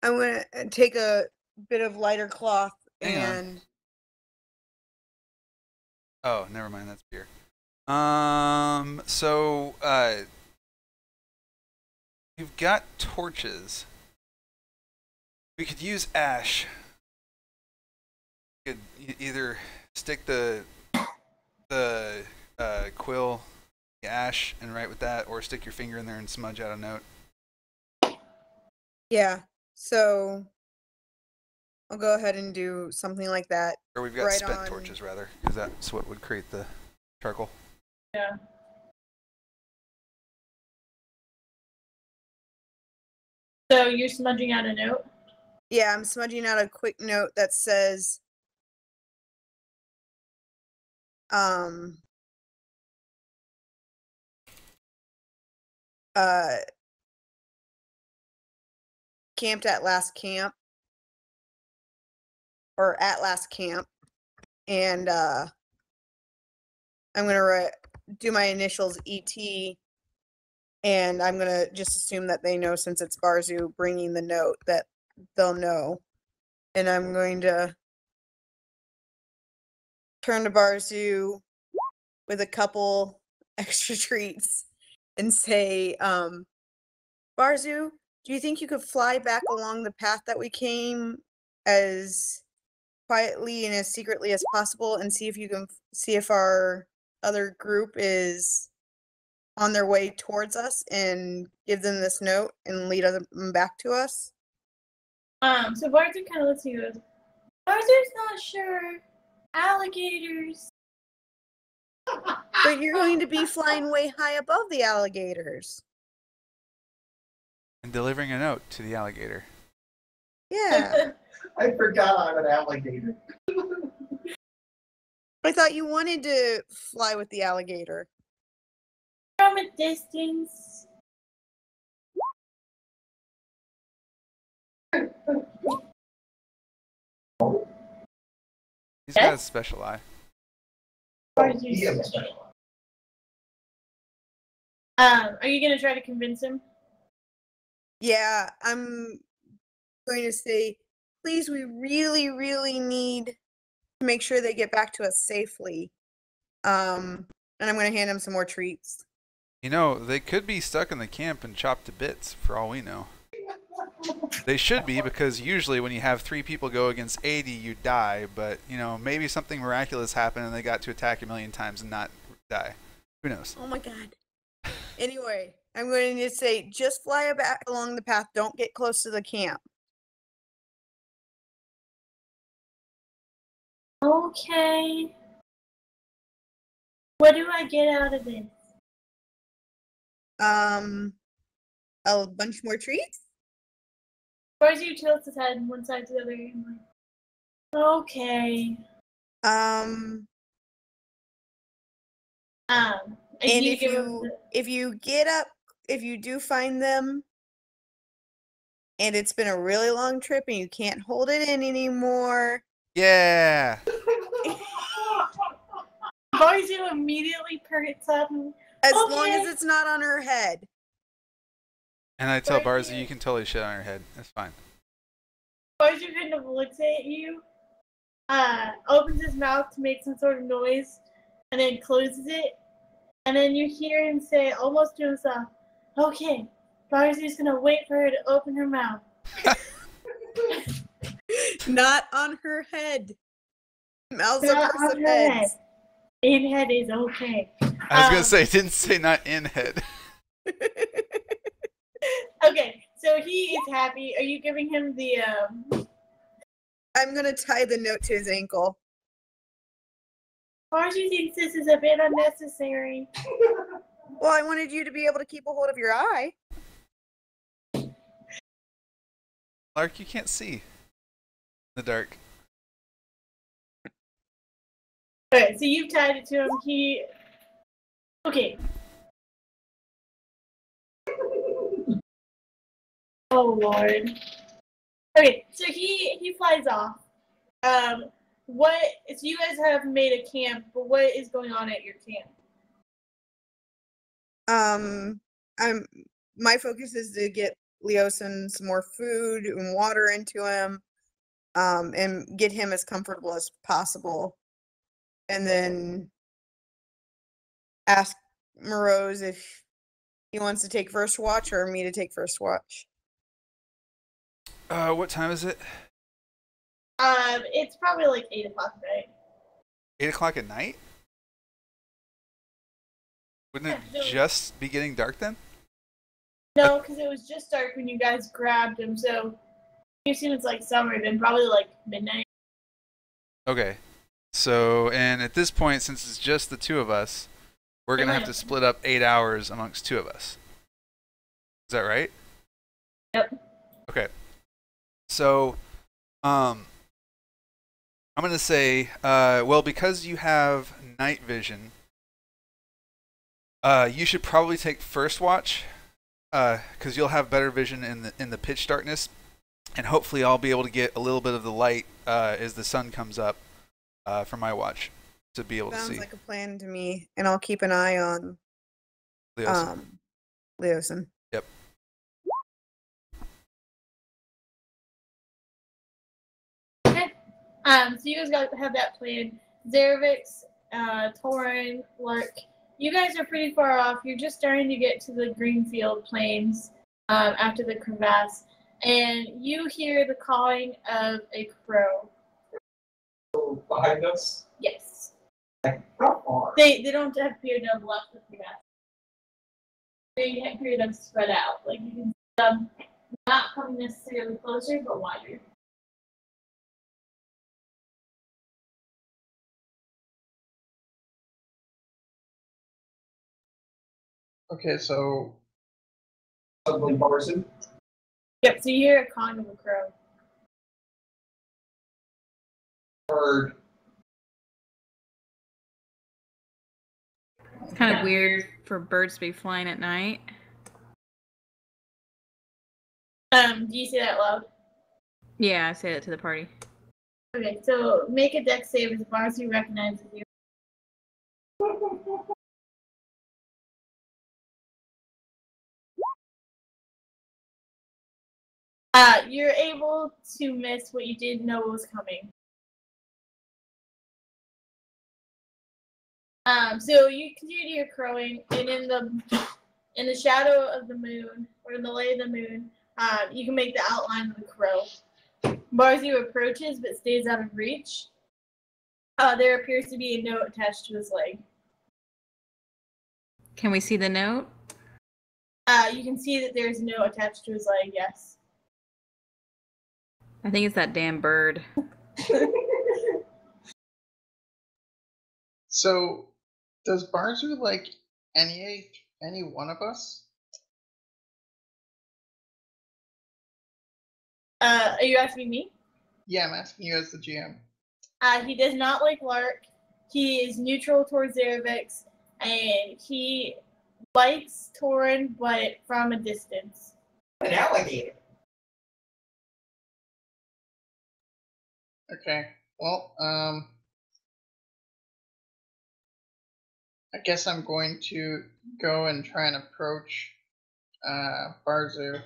I'm gonna take a bit of lighter cloth Hang on. and oh, never mind, that's beer. You've got torches. We could use ash. We could either stick the quill, the ash, and write with that, or stick your finger in there and smudge out a note. yeah. So I'll go ahead and do something like that. Or we've got Right spent on. torches, rather, because that's what would create the charcoal. Yeah. So you're smudging out a note? Yeah, I'm smudging out a quick note that says, camped at last camp, or at last camp, and I'm gonna do my initials ET, and I'm gonna just assume that they know, since it's Barzu bringing the note, that they'll know. And I'm going to turn to Barzu with a couple extra treats and say, Barzu, do you think you could fly back along the path that we came as quietly and as secretly as possible and see if you can see if our other group is on their way towards us, and give them this note and lead them back to us? So Barzu kind of looks at you and goes, Barzu's not sure. Alligators. But you're going to be flying way high above the alligators. And delivering a note to the alligator. Yeah. I forgot I'm an alligator. I thought you wanted to fly with the alligator. From a distance. He's got a special eye. Or is He he is special? Are you gonna try to convince him? Yeah, I'm going to say, please, we really, really need to make sure they get back to us safely. And I'm going to hand him some more treats. You know, they could be stuck in the camp and chopped to bits, for all we know. They should be, because usually when you have 3 people go against 80, you die. But, you know, maybe something miraculous happened and they got to attack a million times and not die. Who knows? Oh my god. Anyway, I'm going to say, just fly back along the path. Don't get close to the camp. Okay. What do I get out of this? A bunch more treats? Barzu tilts his head one side to the other. And like, okay. And you if give him you the- if you get up, if you do find them, and it's been a really long trip and you can't hold it in anymore, Yeah! Barzu immediately perks up. And, as long as Okay. it's not on her head. And I tell Right Barza, here. you can totally shit on her head. That's fine. Barzu kind of looks at you, opens his mouth to make some sort of noise, and then closes it. And then you hear him say, almost to himself, okay, Barzu's gonna wait for her to open her mouth. Not on her head. Mouths Not are on person her head. heads. In head is okay. I was gonna say, it didn't say not in head. Okay, so he is happy. Are you giving him the, I'm gonna tie the note to his ankle. Barzu thinks this is a bit unnecessary. Well, I wanted you to be able to keep a hold of your eye. Lark, you can't see in the dark. Alright, so you've tied it to him. Okay. Oh lord. Okay, so he flies off. So you guys have made a camp, but what is going on at your camp? My focus is to get Leosin some more food and water into him, and get him as comfortable as possible. And then ask Morose if he wants to take first watch or me to take first watch. What time is it? It's probably like 8 o'clock at night. 8 o'clock at night? Wouldn't it Yeah, no. just be getting dark then? No, because it was just dark when you guys grabbed him, so you assume it's like summer, then probably like midnight. Okay. So, and at this point, since it's just the 2 of us, we're gonna have to split up 8 hours amongst 2 of us. Is that right? Yep. Okay. So, I'm gonna say, well, because you have night vision, you should probably take first watch, because you'll have better vision in the pitch darkness, and hopefully I'll be able to get a little bit of the light as the sun comes up for my watch to be able to Sounds see. like a plan to me, and I'll keep an eye on Leosin. Leosin. Yep. Okay. So you guys have that plan. Zerevex, Torren, Lark. You guys are pretty far off. You're just starting to get to the Greenfield Plains after the crevasse, and you hear the cawing of a crow. Behind us? Yes. Like, how far? They don't appear to have left the crevasse. They appear to have spread out. Like you can see them not coming necessarily closer, but wider. Okay, so Suddenly Barson. Yep. So you hear a cawing of a crow. bird. It's kind of weird for birds to be flying at night. Do you say that loud? Yeah, I say that to the party. Okay, so make a dex save as Barcy recognizes you. You're able to miss what you didn't know was coming. So you continue your crowing, and in the shadow of the moon, or in the light of the moon, you can make the outline of the crow. Barzu approaches but stays out of reach. There appears to be a note attached to his leg. Can we see the note? You can see that there's a note attached to his leg, yes. I think it's that damn bird. So, does Barzu like any one of us? Are you asking me? Yeah, I'm asking you as the GM. He does not like Lark. He is neutral towards Zerevex, and he likes Torren, but from a distance. An alligator. Okay. Well, I guess I'm going to go and try and approach Barzu.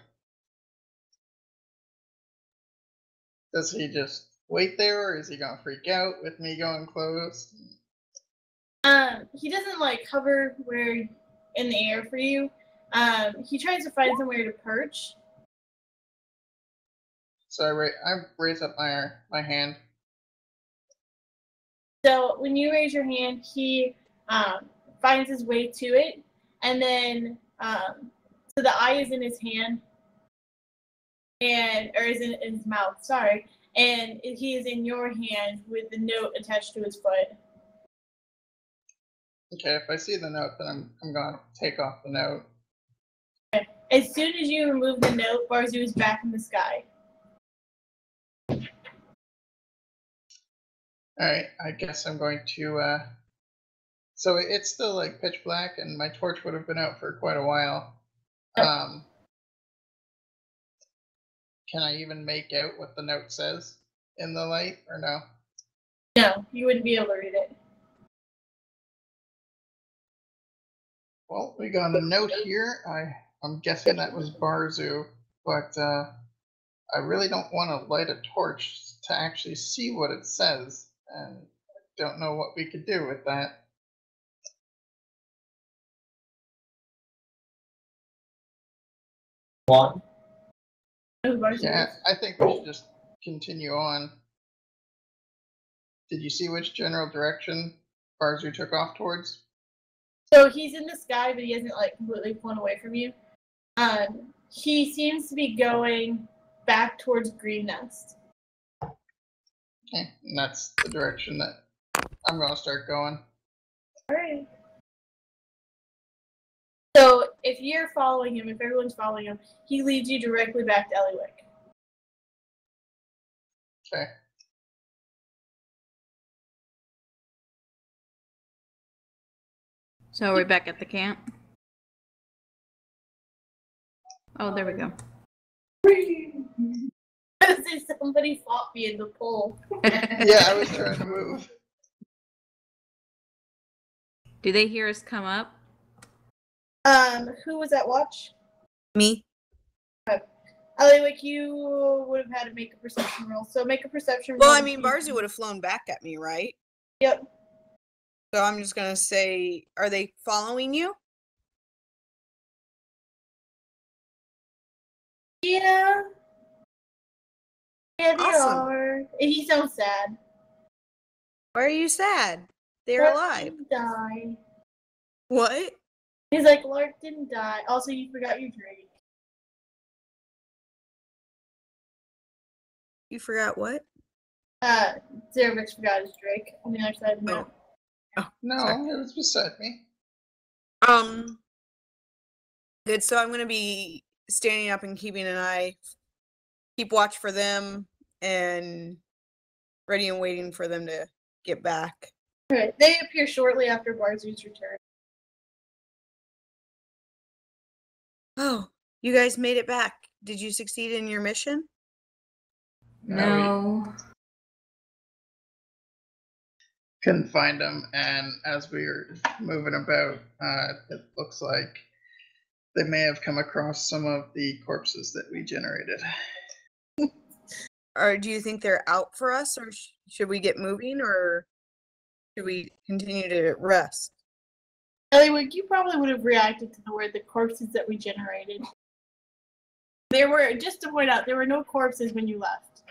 Does he just wait there, or is he gonna freak out with me going close? He doesn't like hover where in the air for you. He tries to find somewhere to perch. So I raise up my hand. So when you raise your hand, he finds his way to it, and then so the eye is in his hand, or is in his mouth. Sorry, and he is in your hand with the note attached to his foot. Okay, if I see the note, then I'm gonna take off the note. Okay. As soon as you remove the note, Barzu is back in the sky. Alright, I guess I'm going to, so it's still like pitch black, and my torch would have been out for quite a while. Can I even make out what the note says in the light, or no? No, you wouldn't be able to read it. Well, we got a note here. I'm guessing that was Barzu, but I really don't want to light a torch to actually see what it says, and I don't know what we could do with that. One. Yeah, I think we should just continue on. Did you see which general direction Barzu took off towards? So he's in the sky, but he hasn't like completely flown away from you. He seems to be going back towards Green Nest. Okay, and that's the direction that I'm going to start going. All right. So if you're following him, if everyone's following him, he leads you directly back to Eliwick. Okay. So we're back at the camp. Oh, there we go. Somebody fought me in the pole. Yeah, I was trying to move. Do they hear us come up? Who was at watch? Me? Eliwick, you would have had to make a perception roll. So make a perception roll. Well, I mean, Barzu would have flown back at me, right? Yep. So I'm just gonna say, are they following you? Yeah. Yeah, they Awesome. are. He sounds sad. Why are you sad? They're Lark alive. didn't die. What? He's like, Lark didn't die. Also, you forgot your drink. You forgot what? Zerevex forgot his drink on the other side of the map. Oh, No, sorry. it was beside me. Good. So I'm gonna be standing up and keeping an eye, keep watch for them, and ready and waiting for them to get back. Okay. They appear shortly after Barzu's return. Oh, you guys made it back. Did you succeed in your mission? No. Couldn't find them, and as we were moving about, it looks like they may have come across some of the corpses that we generated. Or do you think they're out for us, or should we get moving, or should we continue to rest? Elliewood, you probably would have reacted to the corpses that we generated. There were, just to point out, there were no corpses when you left.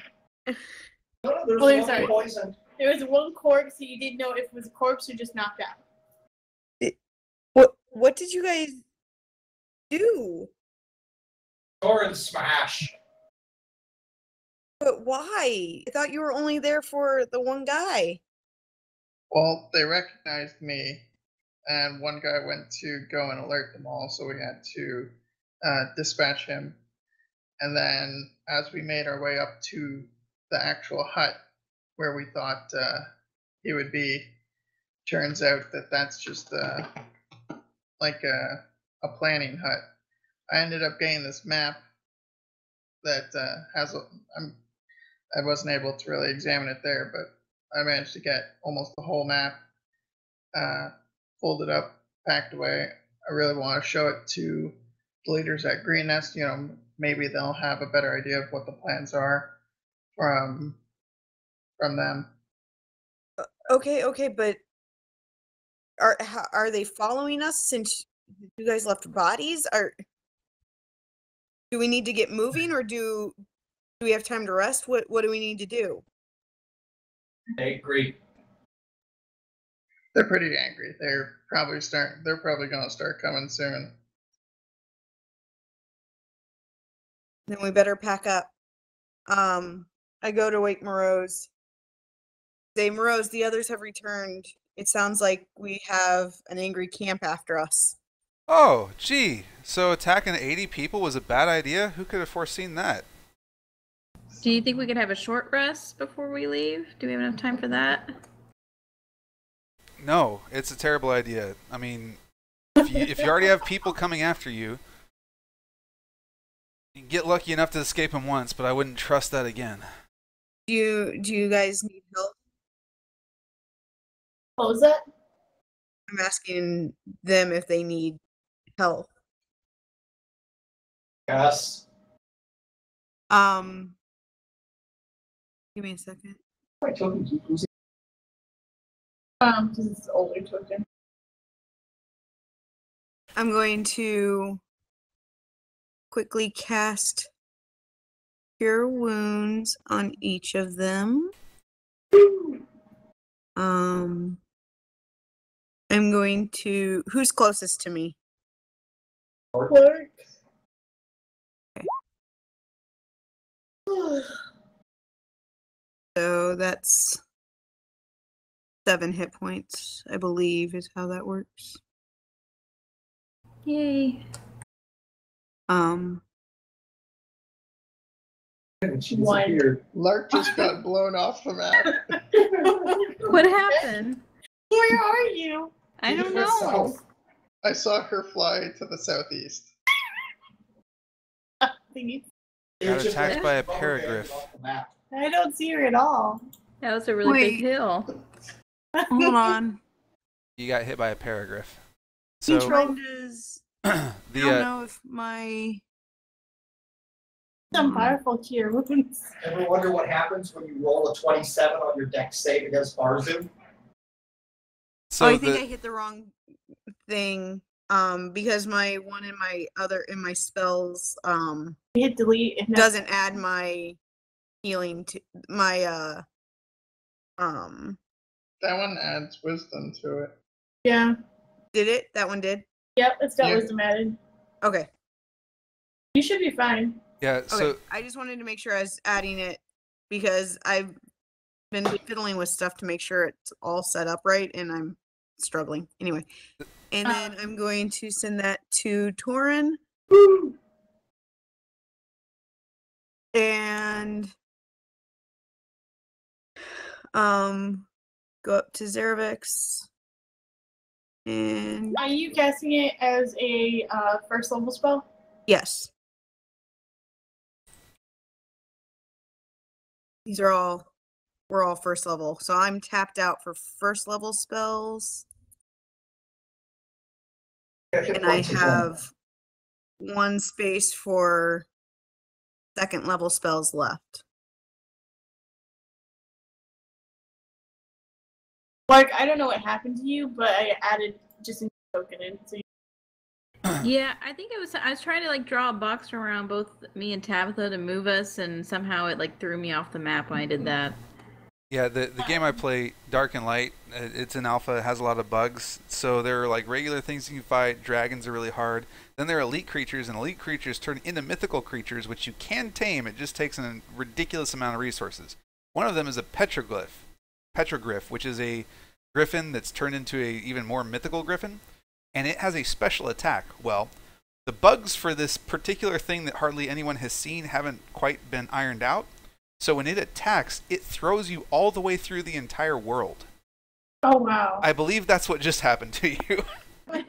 No, there's Oh, one sorry. poison. There was one corpse that you didn't know if it was a corpse or just knocked out. What did you guys do? Torren smash. But why? I thought you were only there for the one guy. Well, they recognized me, and one guy went to go and alert them all, so we had to dispatch him. And then as we made our way up to the actual hut where we thought he would be, turns out that that's just like a planning hut. I ended up getting this map that has I wasn't able to really examine it there, but I managed to get almost the whole map folded up, packed away. I really want to show it to the leaders at Green Nest. You know, maybe they'll have a better idea of what the plans are from them. Okay, but are they following us since you guys left bodies? Do we need to get moving, or do we have time to rest? What do we need to do? They agree. They're pretty angry. They're probably going to start coming soon. Then we better pack up. I go to wake Morose. Say, Morose, the others have returned. It sounds like we have an angry camp after us. Oh, gee. So attacking 80 people was a bad idea? Who could have foreseen that? Do you think we could have a short rest before we leave? Do we have enough time for that? No, it's a terrible idea. I mean, if you already have people coming after you, you can get lucky enough to escape them once, but I wouldn't trust that again. Do you guys need help? What was that? I'm asking them if they need help. Yes. Give me a second. I told you, who's Because it's an older token. I'm going to quickly cast Cure Wounds on each of them. I'm going to... Who's closest to me? Clark. Okay. So that's 7 hit points, I believe, is how that works. Yay. she One. disappeared. Lark just got blown off the map. What happened? Where are you? I don't She went know. south. I saw her fly to the southeast. Thingy. Got Just attacked went by a above paragraph. off the map. I don't see her at all. That was a really big Wait. hill. Hold on. You got hit by a paragraph. Which So one does... I don't the know if my... Some powerful cure wounds. Ever wonder what happens when you roll a 27 on your dex save against Barzu? so I think the I hit the wrong thing. Because my one in my spells You hit delete. And doesn't add my healing to my That one adds wisdom to it. Yeah. did it? That one did? Yep, it's got Yeah. wisdom added. Okay. You should be fine. yeah, Okay. so I just wanted to make sure I was adding it because I've been fiddling with stuff to make sure it's all set up right and I'm struggling. Anyway. And then I'm going to send that to Torren. And Go up to Zerevex. And Are you casting it as a first level spell? yes. We're all first level. So I'm tapped out for first level spells. And I have one space for second level spells left. Like, I don't know what happened to you, but I added just a token in. So Yeah, I think I was trying to like draw a box around both me and Tabitha to move us, and somehow it like threw me off the map when I did that. Yeah, the game I play, Dark and Light, it's an alpha, it has a lot of bugs. So there are like regular things you can fight, dragons are really hard. Then there are elite creatures, and elite creatures turn into mythical creatures, which you can tame. It just takes a ridiculous amount of resources. One of them is a petroglyph, which is a griffin that's turned into a even more mythical griffin, and it has a special attack. Well, the bugs for this particular thing that hardly anyone has seen haven't quite been ironed out. So when it attacks, it throws you all the way through the entire world. oh wow. I believe that's what just happened to you. And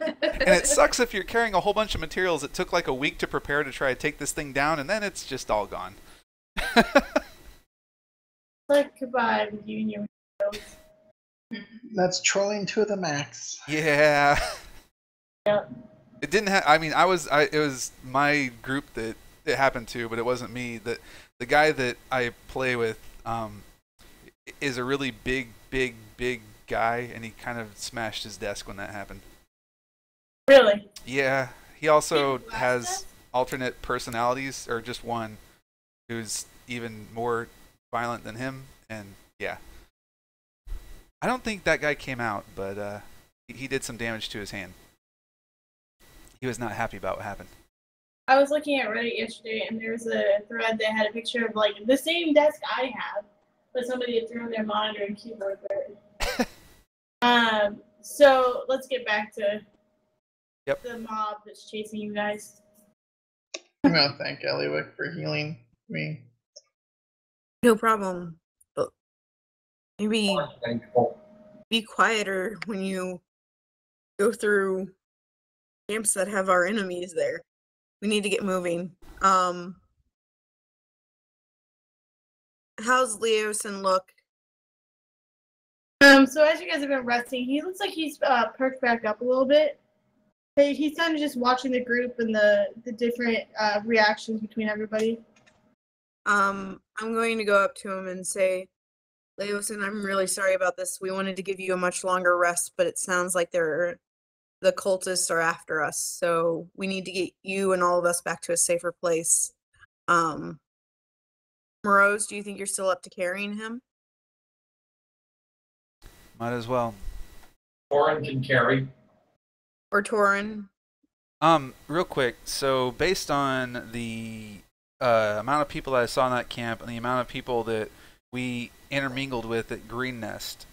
it sucks if you're carrying a whole bunch of materials. It took like a week to prepare to try to take this thing down, and then it's just all gone. Like goodbye with you and your windows. That's trolling to the max. Yeah. Yep. It didn't have. I mean, it was my group that it happened to, but it wasn't me. The guy that I play with is a really big guy, and he kind of smashed his desk when that happened. Really? Yeah. He also Big has blast alternate personalities, or just one, who's even more violent than him, and yeah. I don't think that guy came out, but he did some damage to his hand. He was not happy about what happened. I was looking at Reddit yesterday, and there was a thread that had a picture of like the same desk I have, but somebody had thrown their monitor and keyboard there. So let's get back to the mob that's chasing you guys. I'm gonna thank Eliwick for healing me. No problem. But maybe Thankful. be quieter when you go through camps that have our enemies there. We need to get moving. How's Leosin look? So as you guys have been resting, he looks like he's perked back up a little bit. He's kind of just watching the group and the different reactions between everybody. I'm going to go up to him and say, Leosin, I'm really sorry about this. We wanted to give you a much longer rest, but it sounds like the cultists are after us, so we need to get you and all of us back to a safer place. Morose, do you think you're still up to carrying him? Might as well. Torren can carry. Or Torren? Real quick, so based on the amount of people that I saw in that camp and the amount of people that we intermingled with at Green Nest,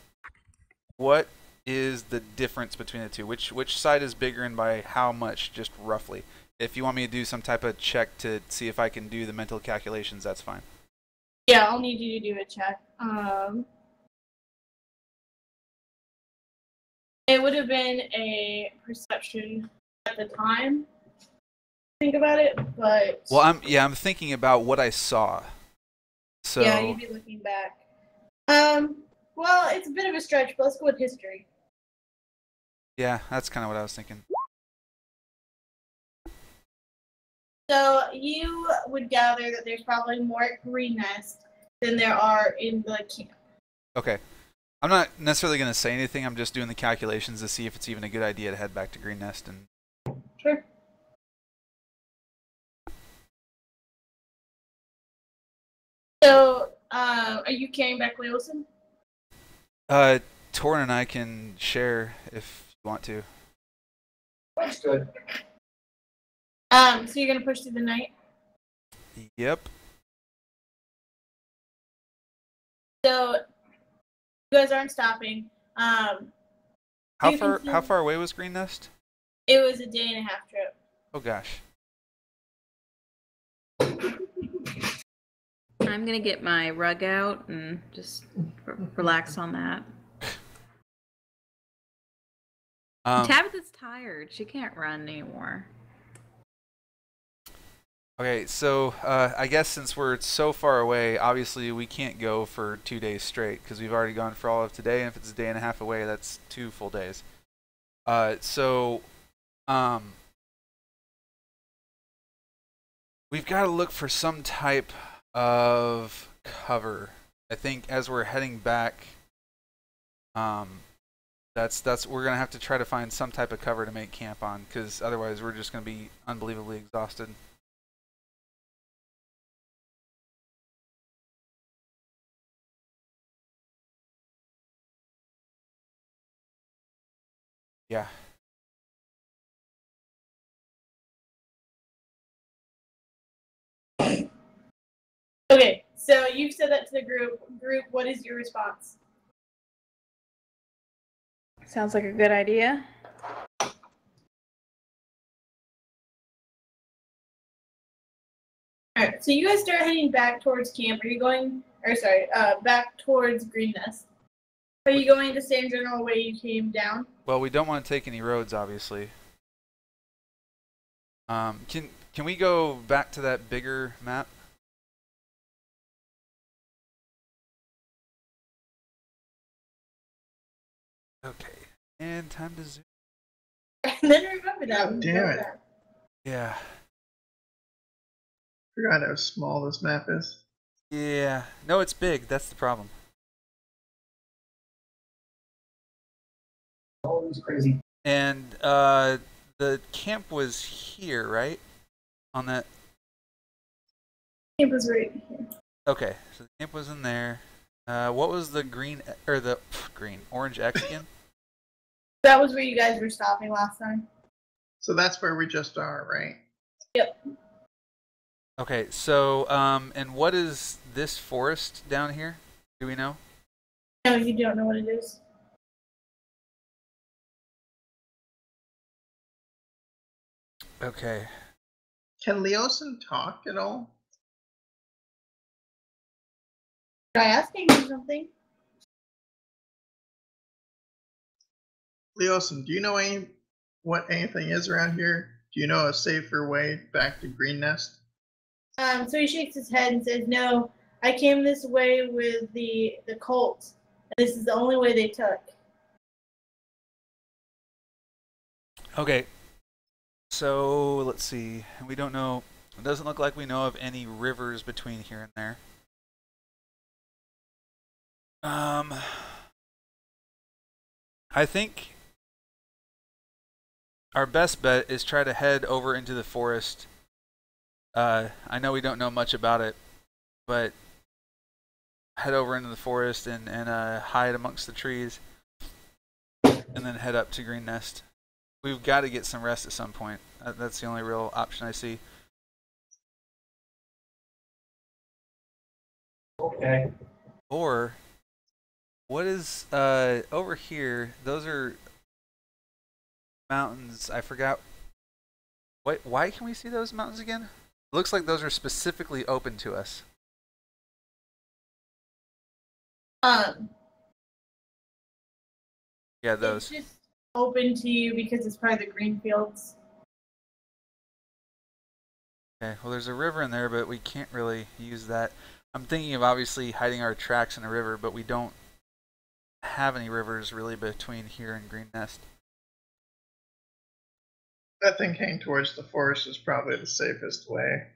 what is the difference between the two? Which side is bigger, and by how much, just roughly? If you want me to do some type of check to see if I can do the mental calculations, that's fine. Yeah, I'll need you to do a check. It would have been a perception at the time. Think about it, but Well, I'm thinking about what I saw. So yeah, you'd be looking back. Well, it's a bit of a stretch, but let's go with history. yeah, that's kind of what I was thinking. So you would gather that there's probably more at Green Nest than there are in the camp. Okay. I'm not necessarily going to say anything. I'm just doing the calculations to see if it's even a good idea to head back to Green Nest. And Sure. So, are you carrying back Leosin? Torren and I can share if you want to. That's good. So you're gonna push through the night? Yep. So you guys aren't stopping. How far away was Green Nest? It was a day and a half trip. Oh gosh. I'm gonna get my rug out and just relax on that. Tabitha's tired. She can't run anymore. Okay, so I guess since we're so far away, obviously we can't go for 2 days straight because we've already gone for all of today, and if it's a day and a half away, that's 2 full days. We've got to look for some type of cover. I think as we're heading back, that's we're gonna have to try to find some type of cover to make camp on, because otherwise we're just gonna be unbelievably exhausted. Yeah. Okay, so you've said that to the group. Group, what is your response? Sounds like a good idea. Alright, so you guys start heading back towards camp. Are you going, back towards Green Nest? Are you going the same general way you came down? Well, we don't want to take any roads, obviously. Can we go back to that bigger map? Okay, and time to zoom. And then remember that. God damn it. Yeah. Forgot how small this map is. Yeah. No, it's big. That's the problem. Oh, it was crazy. And the camp was here, right? On that. Camp was right here. Okay, so the camp was in there. What was the orange X again? That was where you guys were stopping last time. So that's where we just are, right? Yep. Okay, so and what is this forest down here? Do we know? No, you don't know what it is. Okay. Can Leosin talk at all? Try asking him something. Leosin, do you know what anything is around here? Do you know a safer way back to Green Nest? So he shakes his head and says, "No, I came this way with the cult. This is the only way they took." Okay. So let's see. We don't know. It doesn't look like we know of any rivers between here and there. I think our best bet is try to head over into the forest. I know we don't know much about it, but head over into the forest and hide amongst the trees, and then head up to Green Nest. We've got to get some rest at some point. That's the only real option I see. Okay. Or, what is over here? Those are mountains. I forgot. Why can we see those mountains again? It looks like those are specifically open to us. Yeah, those. It's just open to you because it's part of the green fields. Okay, well there's a river in there, but we can't really use that. I'm thinking of obviously hiding our tracks in a river, but we don't have any rivers really between here and Green Nest. I think heading towards the forest is probably the safest way.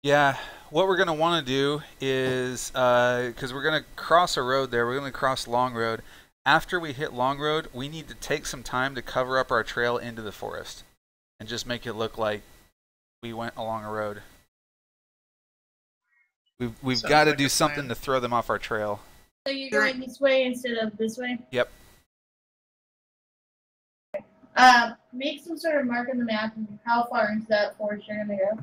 Yeah, what we're going to want to do is, because we're going to cross a road there, we're going to cross Long Road. After we hit Long Road, we need to take some time to cover up our trail into the forest and just make it look like we went along a road. We've got to do something to throw them off our trail. So you're going this way instead of this way? Yep. Make some sort of mark on the map and how far into that forest you're gonna go.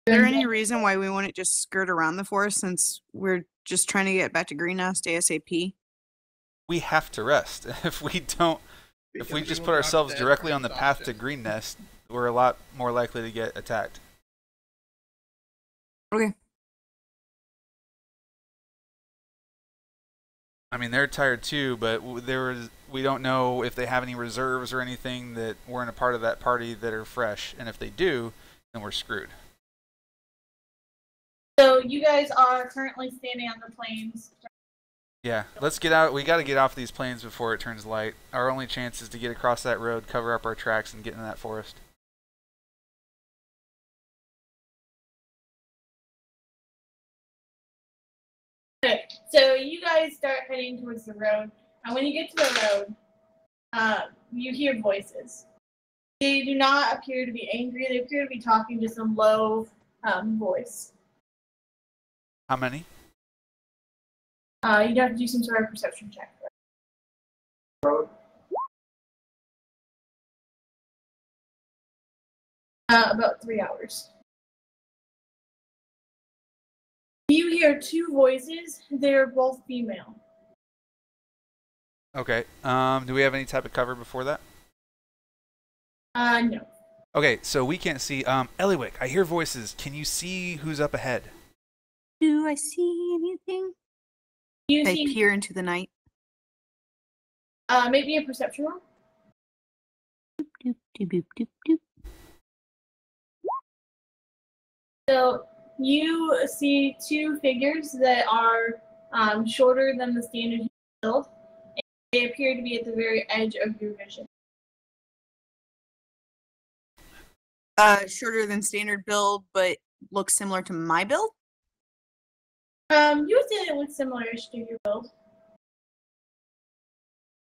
Is there any reason why we wouldn't just skirt around the forest since we're just trying to get back to Green Nest ASAP? We have to rest. If we don't, if we just put ourselves directly on the path to Green Nest, we're a lot more likely to get attacked. Okay. I mean, they're tired too, but we don't know if they have any reserves or anything that weren't a part of that party that are fresh. And if they do, then we're screwed. So you guys are currently standing on the plains. Yeah, let's get out. We got to get off these plains before it turns light. Our only chance is to get across that road, cover up our tracks, and get into that forest. Okay, so you guys start heading towards the road, and when you get to the road, you hear voices. They do not appear to be angry. They appear to be talking to some low voice. How many? You'd have to do some sort of perception check. Road. About 3 hours. You hear two voices. They're both female. Okay. Do we have any type of cover before that? No. Okay, so we can't see. Eliwick, I hear voices. Can you see who's up ahead? Do I see anything? You I see, peer into the night. maybe a perception roll. Doop, doop, doop, doop, doop. So you see two figures that are shorter than the standard build. And they appear to be at the very edge of your vision. Shorter than standard build, but looks similar to my build. You would say it looks similar-ish to your build.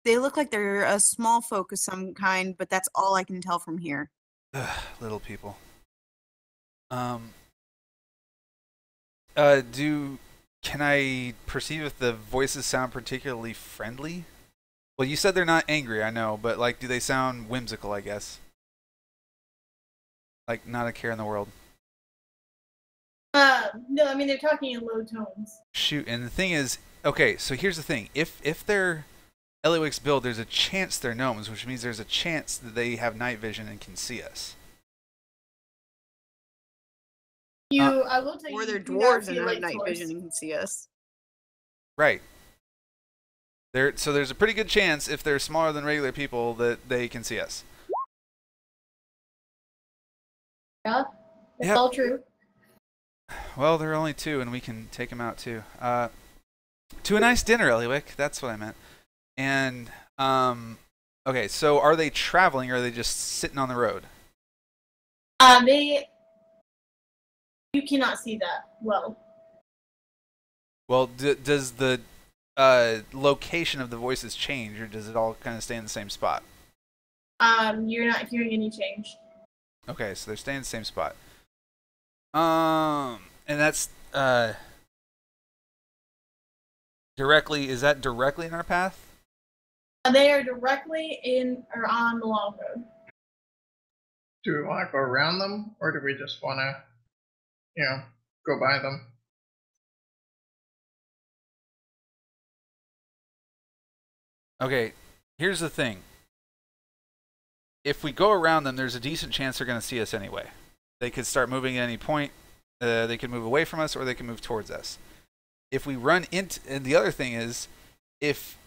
They look like they're a small folk of some kind, but that's all I can tell from here. Ugh, little people. Can I perceive if the voices sound particularly friendly? Well, you said they're not angry, I know, but like, do they sound whimsical, I guess? Like, not a care in the world. No, I mean, they're talking in low tones. Shoot, and the thing is, okay, so here's the thing. If they're Eliwick's build, there's a chance they're gnomes, which means there's a chance that they have night vision and can see us. I will tell you. Or they're you do not dwarves see and a have light night source. vision and can see us. Right. So there's a pretty good chance, if they're smaller than regular people, that they can see us. Yeah, that's Yep. all true. Well, there are only two, and we can take them out too. To a nice dinner, Eliwick. That's what I meant. And okay. So are they traveling, or are they just sitting on the road? You cannot see that well. Well, does the location of the voices change, or does it all kind of stay in the same spot? You're not hearing any change. Okay, so they're staying in the same spot. And that's directly. Is that directly in our path? They are directly in or on the long road. Do we want to go around them, or do we just want to, go by them? Okay, here's the thing. If we go around them, there's a decent chance they're going to see us anyway. They could start moving at any point. They could move away from us, or they can move towards us. If we run into, and the other thing is, if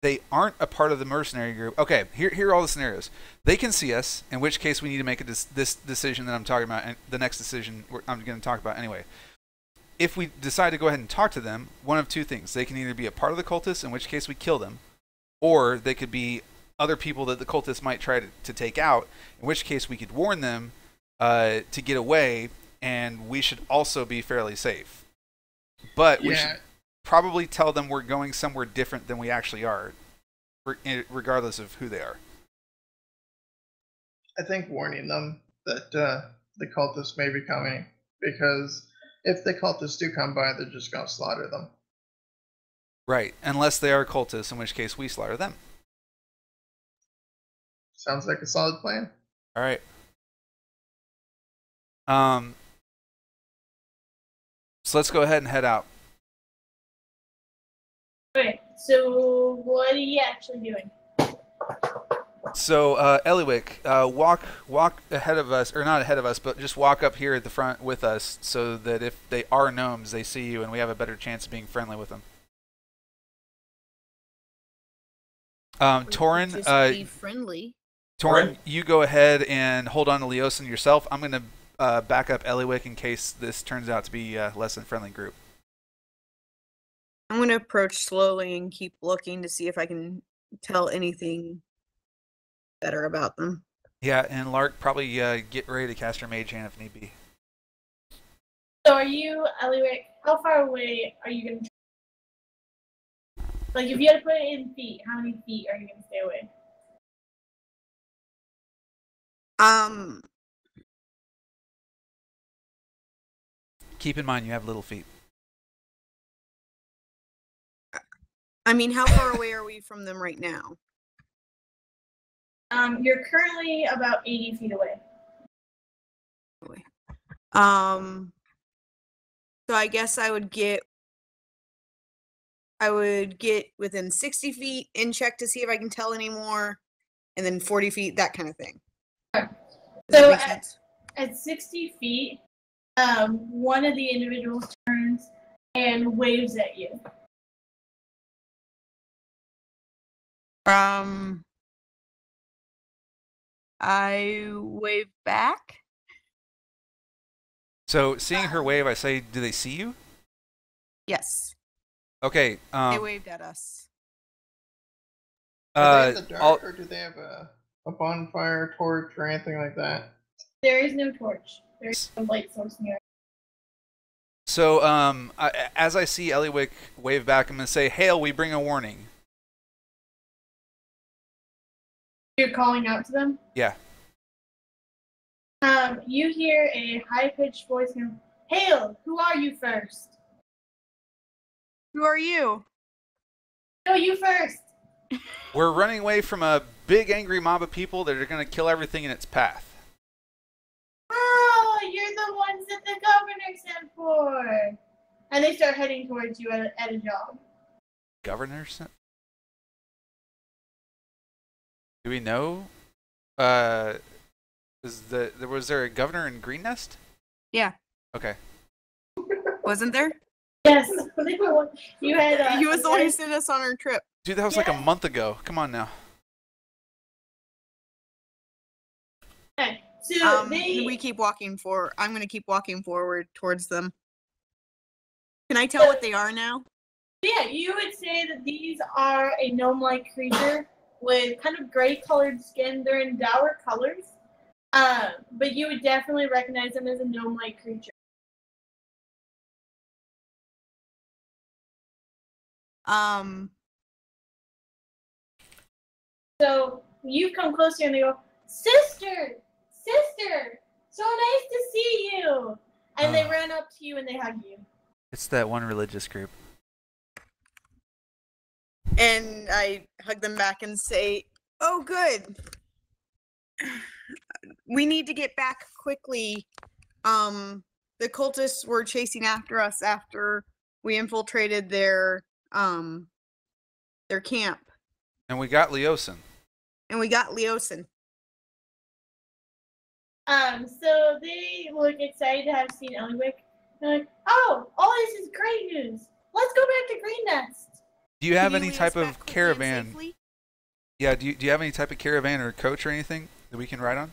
they aren't a part of the mercenary group, okay, here are all the scenarios. They can see us, in which case we need to make this decision that I'm talking about, and the next decision I'm going to talk about anyway. If we decide to go ahead and talk to them, one of two things. They can either be a part of the cultists, in which case we kill them, or they could be other people that the cultists might try to take out, in which case we could warn them to get away, and we should also be fairly safe. But we should probably tell them we're going somewhere different than we actually are, regardless of who they are. I think warning them that the cultists may be coming, because if the cultists do come by, they're just going to slaughter them. Right, unless they are cultists, in which case we slaughter them. Sounds like a solid plan. All right. So let's go ahead and head out. Okay, so what are you actually doing? So, Eliwick, walk ahead of us, or not ahead of us, but just walk up here at the front with us, so that if they are gnomes, they see you, and we have a better chance of being friendly with them. Torren, Just be friendly. Torren, you go ahead and hold on to Leosin yourself. I'm going to back up Eliwick in case this turns out to be a less than friendly group. I'm gonna approach slowly and keep looking to see if I can tell anything better about them. Yeah, and Lark, probably get ready to cast your mage hand if need be. So are you, Eliwick, how far away are you going to... Like, if you had to put it in feet, how many feet are you going to stay away? Keep in mind you have little feet. I mean, how far away are we from them right now? You're currently about 80 feet away. So I guess I would get within 60 feet in check to see if I can tell any more, and then 40 feet, that kind of thing. Okay. Does So that make sense? at 60 feet, one of the individuals turns and waves at you. I wave back. So, seeing her wave, I say, do they see you? Yes. Okay. They waved at us. Are they in the dark, or do they have a bonfire, torch, or anything like that? There is no torch. There is no light source near. So, as I see Eliwick wave back, I'm going to say, "Hail, we bring a warning." You're calling out to them? Yeah. You hear a high-pitched voice go, "Hail, who are you first?" Who are you? No, you first. We're running away from a big angry mob of people that are going to kill everything in its path. Oh, you're the ones that the governor sent for. And they start heading towards you at a jog. Governors? Do we know? Was there a governor in Green Nest? Yeah. Okay. Wasn't there? Yes. You had. He was the one who sent us on our trip. Dude, that was like a month ago. Come on now. Okay. So we keep walking forward. I'm going to keep walking forward towards them. Can I tell what they are now? Yeah, you would say that these are a gnome-like creature with kind of gray-colored skin. They're in dour colors, but you would definitely recognize them as a gnome-like creature. So you come closer and they go, "Sister! Sister! So nice to see you!" And they ran up to you and they hug you. It's that one religious group. And I hug them back and say, "Oh, good. We need to get back quickly. The cultists were chasing after us after we infiltrated their camp. And we got Leosin. So they look excited to have seen Eliwick. They're like, "Oh, all this is great news. Let's go back to Green Nest." Do you have any type of caravan? Yeah, do you have any type of caravan or coach or anything that we can ride on?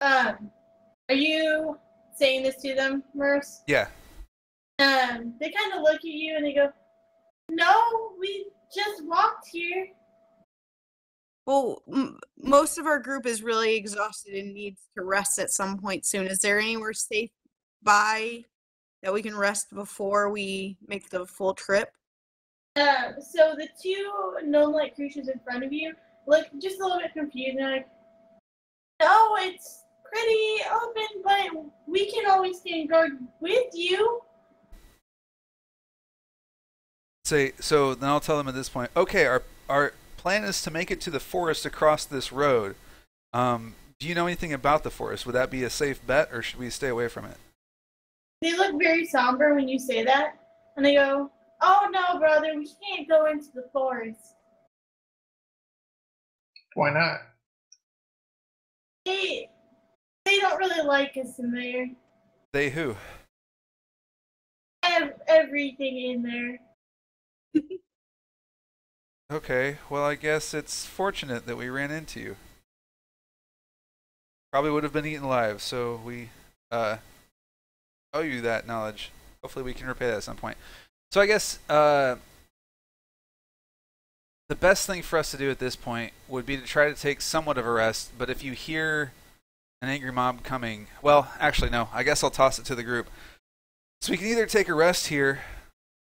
Are you saying this to them, Merce? Yeah. They kind of look at you and they go, "No, we just walked here." Well, most of our group is really exhausted and needs to rest at some point soon. Is there anywhere safe by that we can rest before we make the full trip? So the two gnome-like creatures in front of you look just a little bit confused. They're like, "No, it's pretty open, but we can always stand guard with you." So then I'll tell them at this point, okay, our plan is to make it to the forest across this road. Do you know anything about the forest? Would that be a safe bet, or should we stay away from it? They look very somber when you say that, and they go, "Oh no, brother, we can't go into the forest." Why not? They don't really like us in there. They who? Everything in there. Okay, well, I guess it's fortunate that we ran into you. Probably would have been eaten alive, so we owe you that knowledge. Hopefully we can repay that at some point. So I guess the best thing for us to do at this point would be to try to take somewhat of a rest, but if you hear an angry mob coming, well, actually no, I guess I'll toss it to the group. So we can either take a rest here,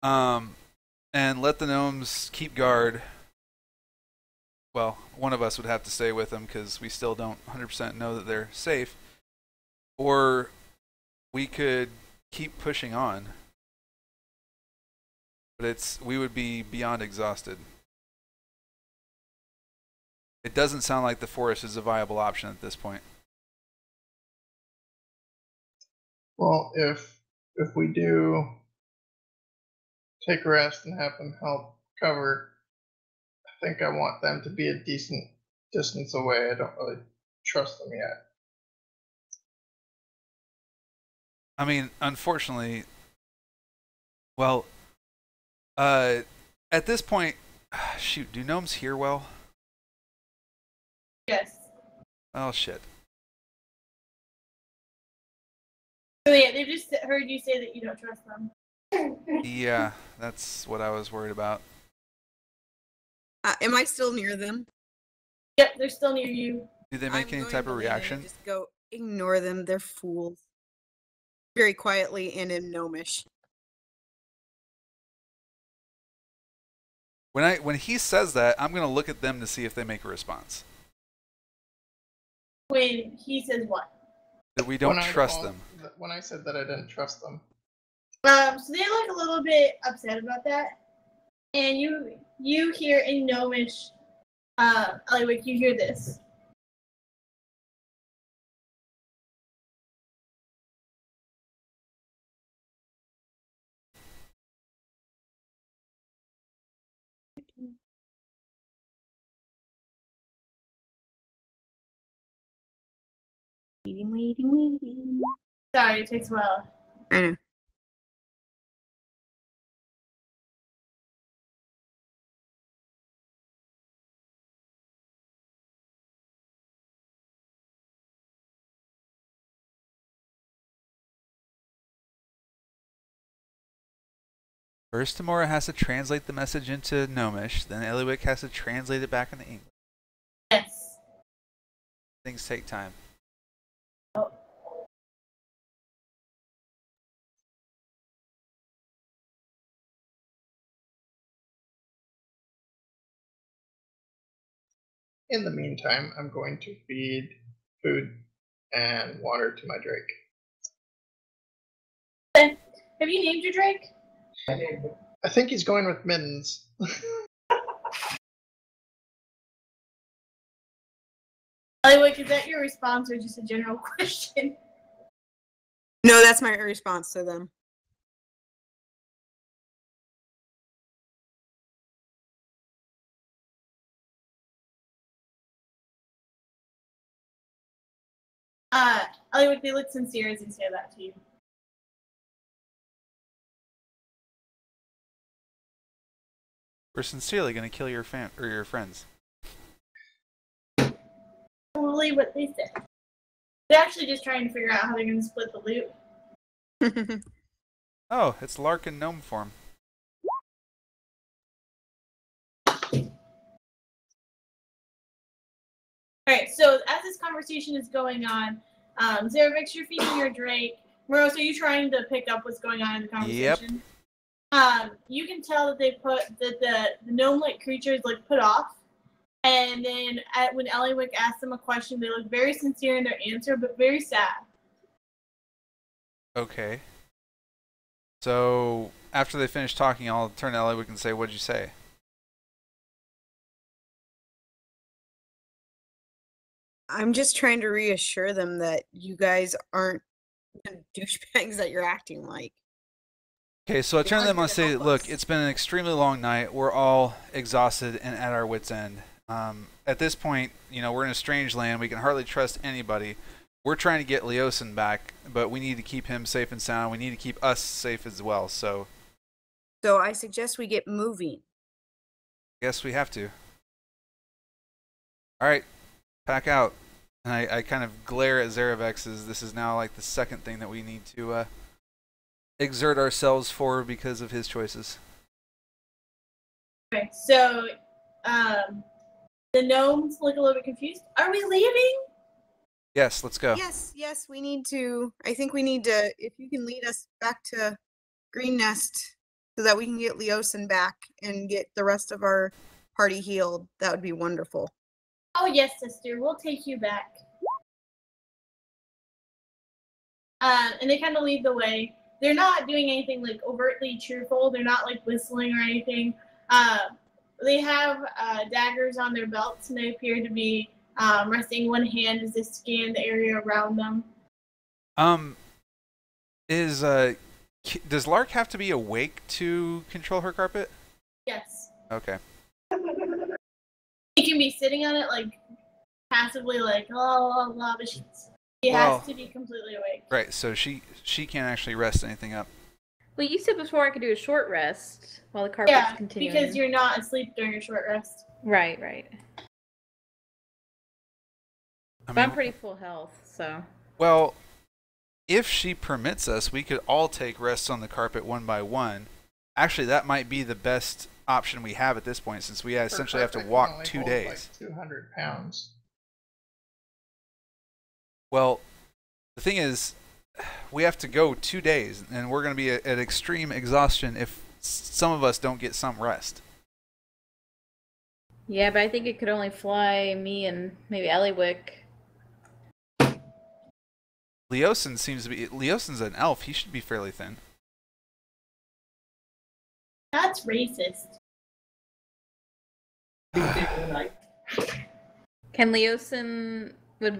and let the gnomes keep guard. Well, one of us would have to stay with them because we still don't 100% know that they're safe. Or we could keep pushing on. But we would be beyond exhausted. It doesn't sound like the forest is a viable option at this point. Well, if we do take a rest and have them help cover, I think I want them to be a decent distance away. I don't really trust them yet. I mean, unfortunately, well, at this point, shoot, do gnomes hear well? Yes. Oh, shit. So yeah, they just heard you say that you don't trust them. Yeah, that's what I was worried about. Am I still near them? Yep, they're still near you. Do they make I'm any going type to of lean in and reaction? Just go ignore them. They're fools. Very quietly and in gnomish. When he says that, I'm gonna look at them to see if they make a response. When he says what? That we don't trust them. When I said that I didn't trust them. So they look a little bit upset about that. And you hear in gnomish, like you hear this. Waiting. Sorry, it takes a while. I know. First, Tamora has to translate the message into Gnomish, then Eliwick has to translate it back into English. Yes. Things take time. Oh. In the meantime, I'm going to feed food and water to my drake. Okay. Have you named your drake? I think he's going with mittens. Like, is that your response or just a general question? No, that's my response to them. Like, they look sincere as they say that to you. We're sincerely going to kill your your friends. Totally what they said. They're actually just trying to figure out how they're going to split the loot. Oh, it's Lark and gnome form. Alright, so as this conversation is going on, Zerevex, you're feeding your drake. Rose, are you trying to pick up what's going on in the conversation? Yep. You can tell that they put that the gnome-like creatures like put off, and then when Eliwick asks them a question, they look very sincere in their answer, but very sad. Okay. So after they finish talking, I'll turn to Eliwick and say, "What'd you say?" I'm just trying to reassure them that you guys aren't the douchebags that you're acting like. Okay, so I turn to them and I to say, help "Look, us. it's been an extremely long night. We're all exhausted and at our wits' end. At this point, we're in a strange land. We can hardly trust anybody. We're trying to get Leosin back, but we need to keep him safe and sound. We need to keep us safe as well. So So I suggest we get moving. Guess we have to. Alright, pack out. And I kind of glare at Zerevex as this is now like the second thing that we need to exert ourselves for because of his choices. Okay, so the gnomes look a little bit confused. Are we leaving? Yes, let's go. Yes, we need to. I think we need to. If you can lead us back to Green Nest so that we can get Leosin back and get the rest of our party healed, that would be wonderful. Oh yes, sister, we'll take you back. And they kind of lead the way. They're not doing anything like overtly cheerful. They're not like whistling or anything. They have daggers on their belts, and they appear to be resting one hand as they scan the area around them. Does Lark have to be awake to control her carpet? Yes. Okay. He can be sitting on it like passively, like la la la, but he has to be completely awake. Right. So she can't actually rest anything up. Well, you said before I could do a short rest while the carpet's continuing. Because you're not asleep during a short rest. Right. I But I'm pretty full health, so. Well, if she permits us, we could all take rests on the carpet one by one. Actually, that might be the best option we have at this point, since we essentially have to walk 2 days. Like 200 pounds. Well, the thing is, we have to go 2 days, and we're going to be at extreme exhaustion if some of us don't get some rest. Yeah, but I think it could only fly me and maybe Eliwick. Leosin's an elf. He should be fairly thin. That's racist. Would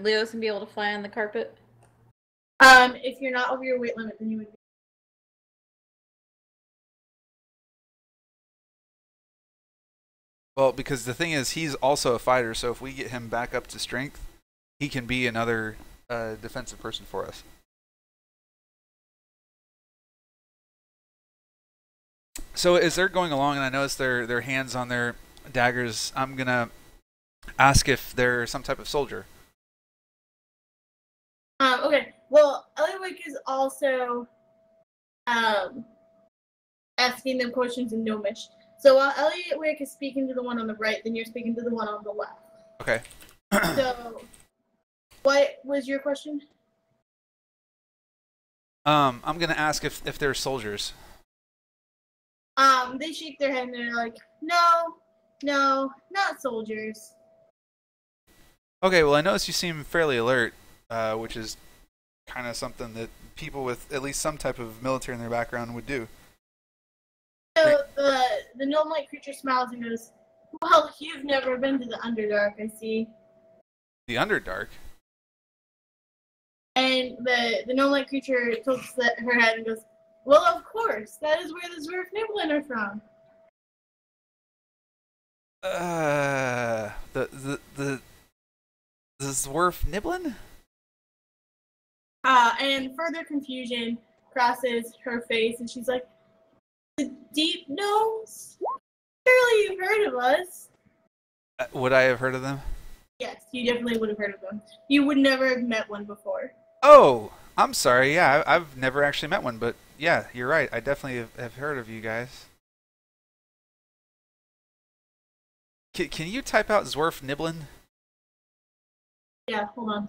Leosin be able to fly on the carpet? If you're not over your weight limit, then you would be. Well, because the thing is, he's also a fighter, so if we get him back up to strength, he can be another defensive person for us. So as they're going along, and I notice their hands on their daggers, I'm going to ask if they're some type of soldier. Okay. Well, Eliwick is also asking them questions in Gnomish. So while Eliwick is speaking to the one on the right, then you're speaking to the one on the left. Okay. So, what was your question? I'm going to ask if they're soldiers. They shake their head and they're like, no, not soldiers. Okay, well, I notice you seem fairly alert, which is kind of something that people with at least some type of military in their background would do. So the gnome-like creature smiles and goes, well, you've never been to the Underdark, I see. The Underdark? And the gnome-like creature tilts her head and goes, well, of course, that is where the Zwerfniblin are from. The Zwerfniblin? And further confusion crosses her face, and she's like, the deep gnomes? Surely you've heard of us. Would I have heard of them? Yes, you definitely would have heard of them. You would never have met one before. Oh, I'm sorry. Yeah, I've never actually met one, but yeah, you're right. I definitely have heard of you guys. Can you type out Zwerfniblin? Yeah, hold on.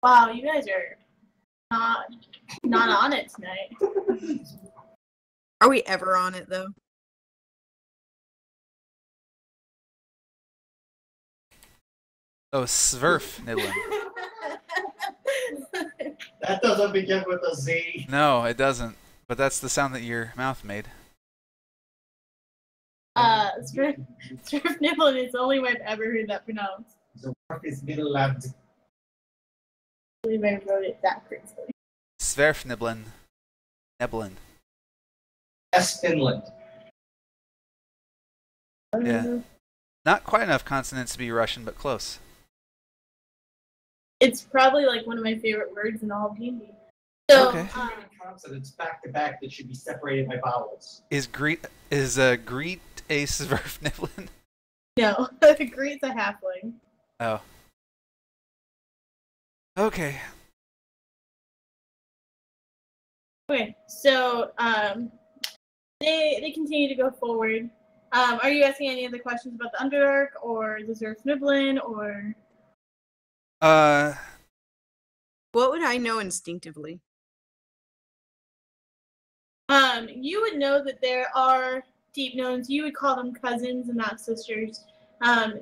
Wow, you guys are not on it tonight. Are we ever on it, though? Oh, Zwerfniblin. That doesn't begin with a Z. No, it doesn't. But that's the sound that your mouth made. Zwerfniblin is the only way I've ever heard that pronounced. The work is middle land. I believe I wrote it that crazily. Zwerfniblin. Neblin. S. Finland. Yeah. Not quite enough consonants to be Russian, but close. It's probably like one of my favorite words in all of D&D. So, Okay. Too many consonants back to back that should be separated by vowels. Is greet a Zwerfniblin? no, Greet's a halfling. Oh. Okay. Okay, so they continue to go forward. Are you asking any other questions about the Underdark or the Zwerfniblin or? What would I know instinctively? You would know that there are deep gnomes. You would call them cousins and not sisters.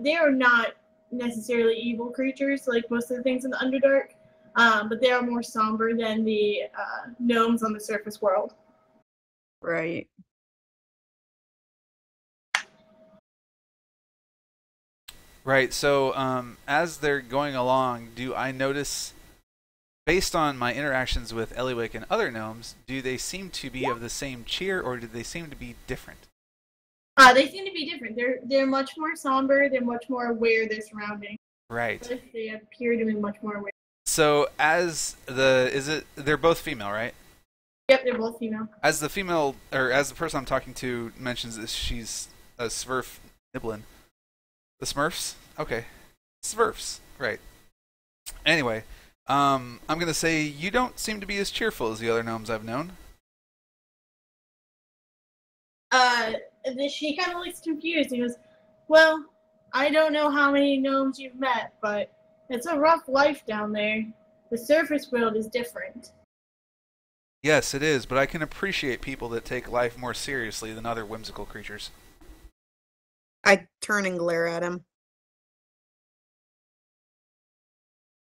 They are not necessarily evil creatures like most of the things in the Underdark, but they are more somber than the gnomes on the surface world. Right. Right. So, as they're going along, do I notice, based on my interactions with Eliwick and other gnomes, do they seem to be of the same cheer, or do they seem to be different? They seem to be different. They're much more somber. They're much more aware of their surroundings. Right. They appear to be much more aware. So, they're both female, right? Yep, they're both female. As the female, or as the person I'm talking to mentions that she's a Zwerfniblin. The Smurfs? Okay. Zwerfs. Right. Anyway, I'm going to say you don't seem to be as cheerful as the other gnomes I've known. She kind of looks confused and goes, well, I don't know how many gnomes you've met, but it's a rough life down there. The surface world is different. Yes, it is, but I can appreciate people that take life more seriously than other whimsical creatures. I turn and glare at him.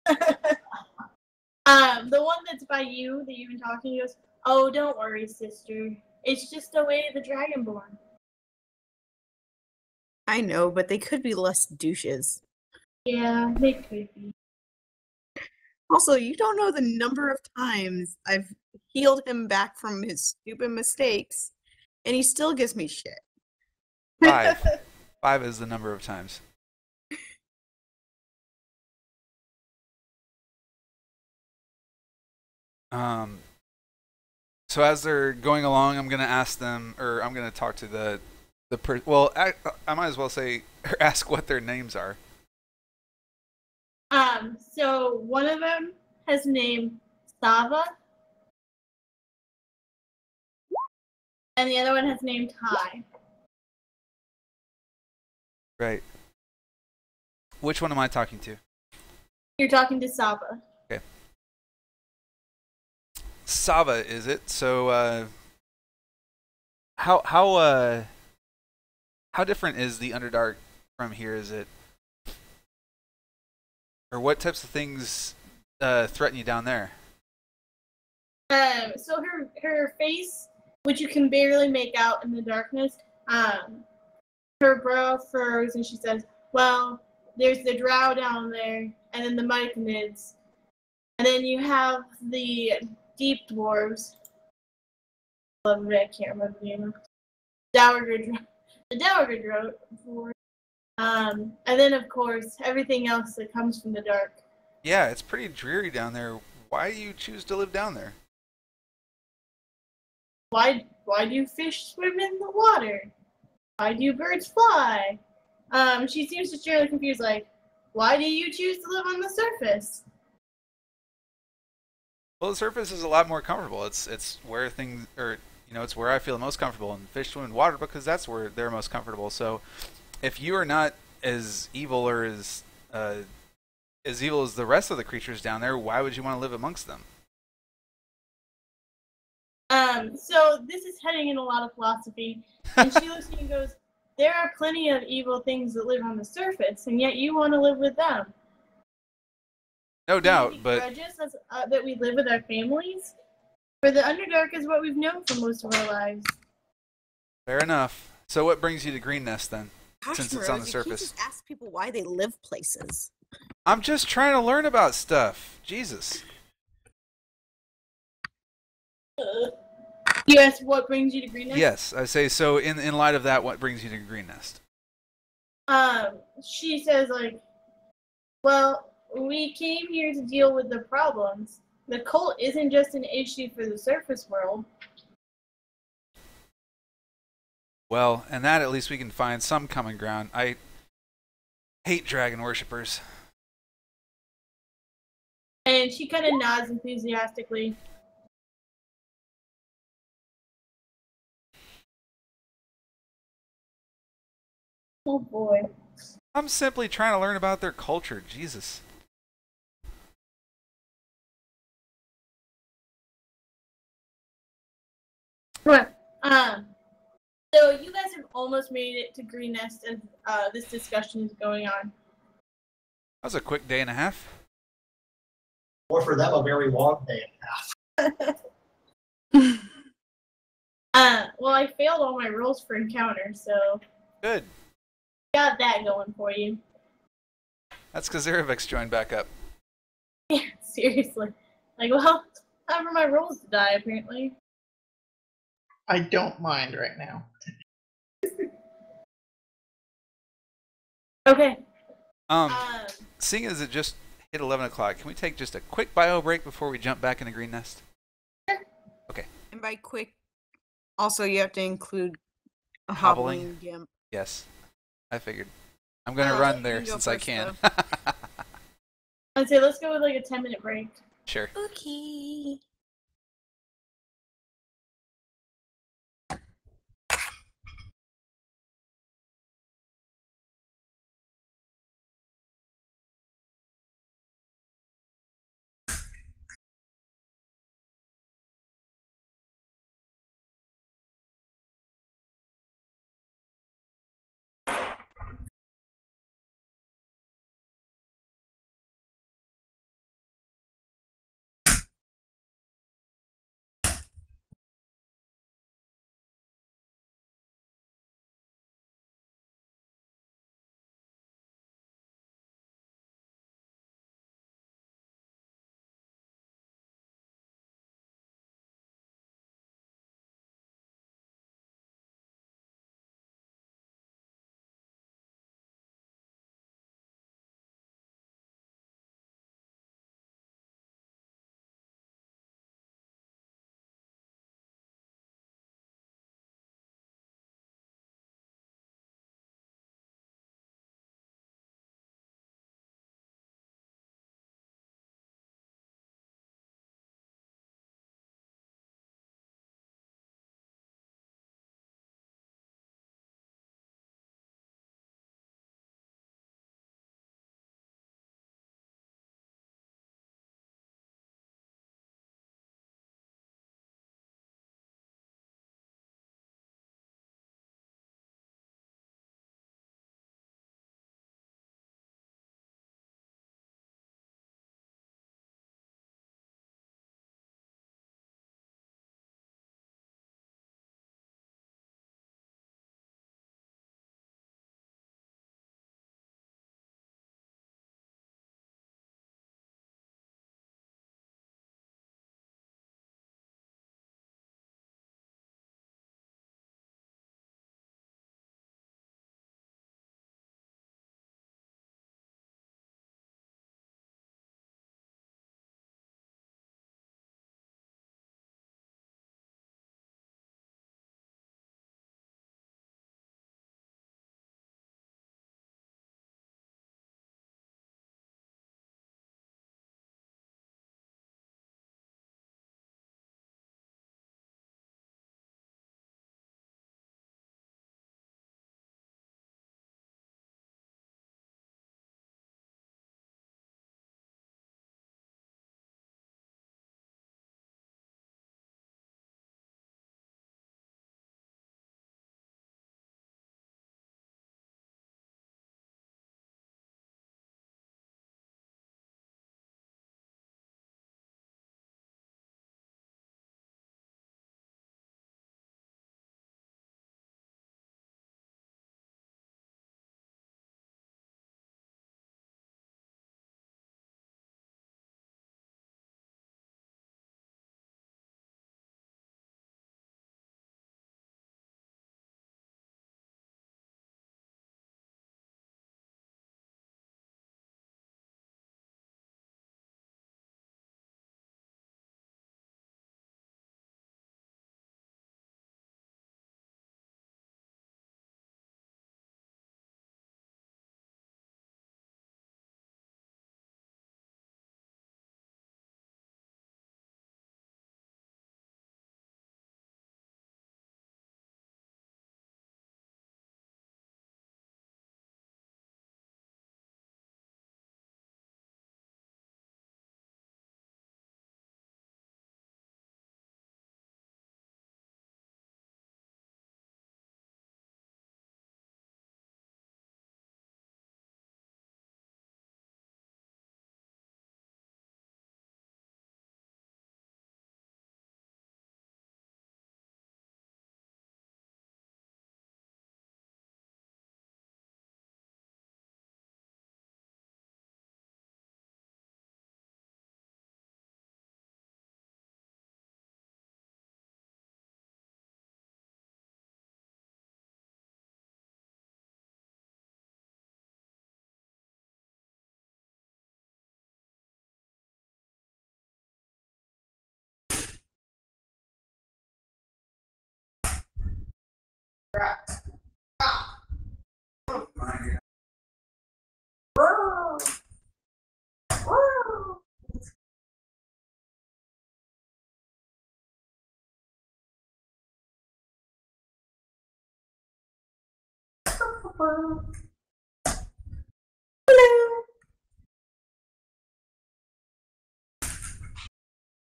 The one that's by you that you've been talking to goes, oh, don't worry, sister. It's just a way of the Dragonborn. I know, but they could be less douches. Yeah, they could be. Also, you don't know the number of times I've healed him back from his stupid mistakes, and he still gives me shit. 5. 5 is the number of times. So as they're going along, I'm going to ask them, or I'm going to talk to the well, I might as well say, or ask what their names are. So one of them has name Sava, and the other one has name Ty. Right. Which one am I talking to? You're talking to Sava. Okay. Sava, is it? So, how different is the Underdark from here? Is it, or what types of things threaten you down there? So her face, which you can barely make out in the darkness, her brow furrows and she says, well, there's the drow down there, and then the myconids, and then you have the deep dwarves. I can't remember the name. The Dowager dwarves. And then, of course, everything else that comes from the dark. Yeah, it's pretty dreary down there. Why do you choose to live down there? Why do fish swim in the water? Why do birds fly? She seems just really confused, like, why do you choose to live on the surface? Well, the surface is a lot more comfortable. It's where things, or it's where I feel most comfortable. And fish swim in water because that's where they're most comfortable. So, if you are not as evil or as evil as the rest of the creatures down there, why would you want to live amongst them? So this is heading in a lot of philosophy, and she looks at you and goes, there are plenty of evil things that live on the surface, and yet you want to live with them. No doubt, but that we live with our families? For the Underdark is what we've known for most of our lives. Fair enough. So what brings you to Green Nest then? Gosh, Since it's on the you surface. can't just ask people why they live places. I'm just trying to learn about stuff. Jesus. You asked what brings you to Green Nest? Yes, I say so. In light of that, what brings you to Green Nest? She says, like, well, we came here to deal with the problems. The cult isn't just an issue for the surface world. Well, and that at least we can find some common ground. I hate dragon worshippers. And she kind of nods enthusiastically. Oh boy. I'm simply trying to learn about their culture. Jesus. Right. So you guys have almost made it to Green Nest as this discussion is going on. That was a quick day and a half. Or for them, a very long day and a half. Well, I failed all my rolls for encounter, so Good. got that going for you. That's because Zerevex joined back up. Yeah, seriously. Like, well, it's time for my rolls to die, apparently. I don't mind right now. Okay. Seeing as it just hit 11 o'clock, can we take just a quick bio break before we jump back into Green Nest? Okay. And by quick, also you have to include a Hobbling. hobbling gimp. Yes. I figured. I'm going to Oh, run you there can go since I first, can. I'd say let's go with like a 10-minute break. Sure. Okay. Hello.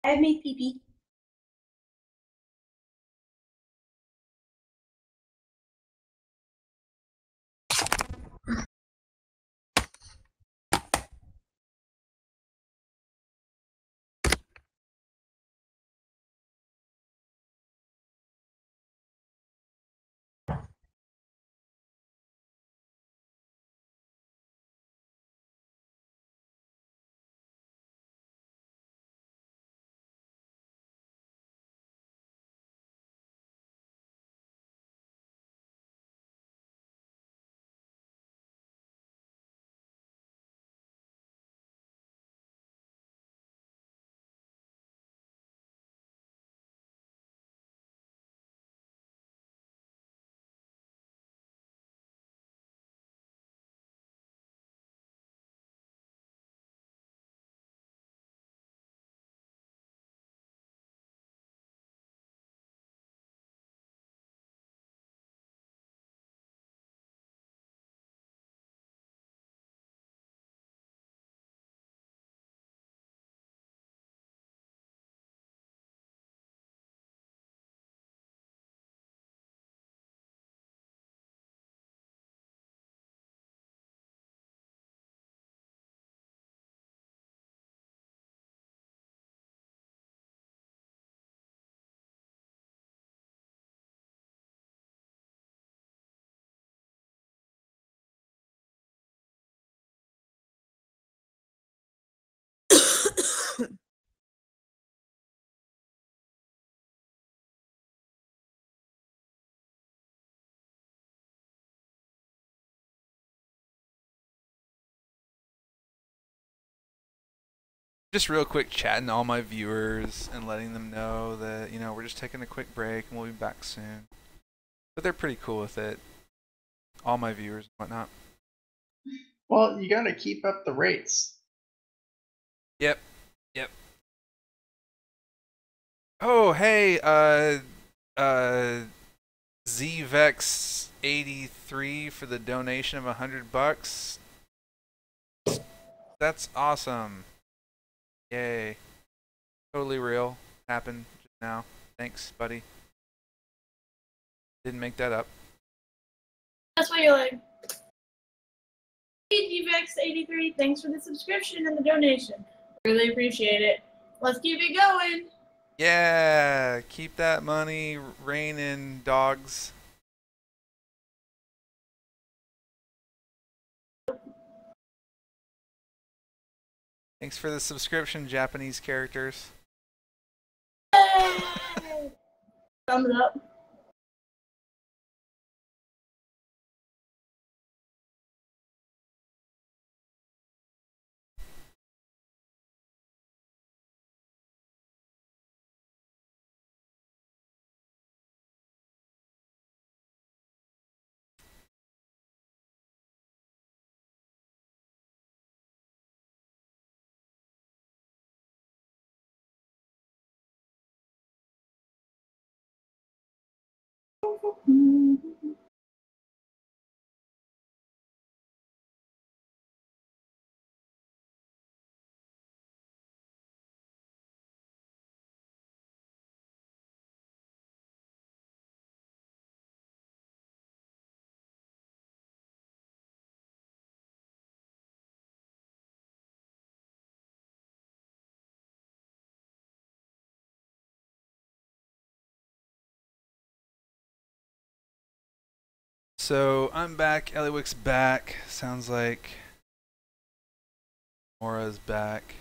I made pee pee. Just real quick, chatting to all my viewers and letting them know that, we're just taking a quick break and we'll be back soon. But they're pretty cool with it. All my viewers and whatnot. Well, you gotta keep up the rates. Yep. Oh, hey, Zerevex 83 for the donation of $100. That's awesome. Yay. Totally real. Happened just now. Thanks, buddy. Didn't make that up. That's why you're like, hey, GVX83, thanks for the subscription and the donation. Really appreciate it. Let's keep it going. Yeah, keep that money raining, dogs. Thanks for the subscription, Japanese characters. Yay! Thumbs up. So I'm back. Eliwick's back. Sounds like Mora's back.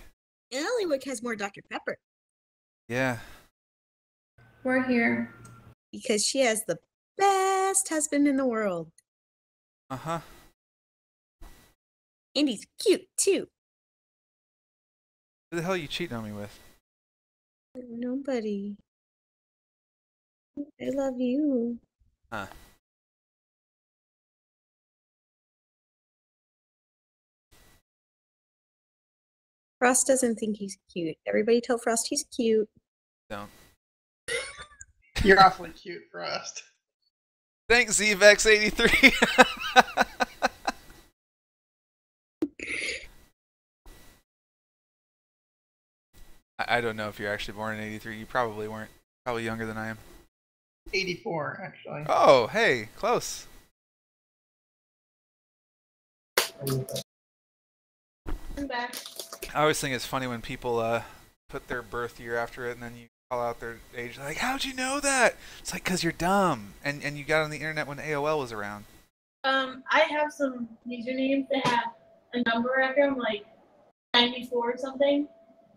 Allywick has more Dr. Pepper Yeah. We're here. because she has the best husband in the world. Uh-huh. And he's cute too. Who the hell are you cheating on me with? Nobody. I love you. Huh. Frost doesn't think he's cute. Everybody tell Frost he's cute. Don't. You're awfully cute, Frost. Thanks, Zerevex83. I don't know if you're actually born in 83. You probably weren't. Probably younger than I am. 84, actually. Oh, hey, close. I'm back. I always think it's funny when people put their birth year after it and then you call out their age. Like, how'd you know that? It's like, because you're dumb. And you got on the internet when AOL was around. I have some usernames that have a number after them, like 94 or something.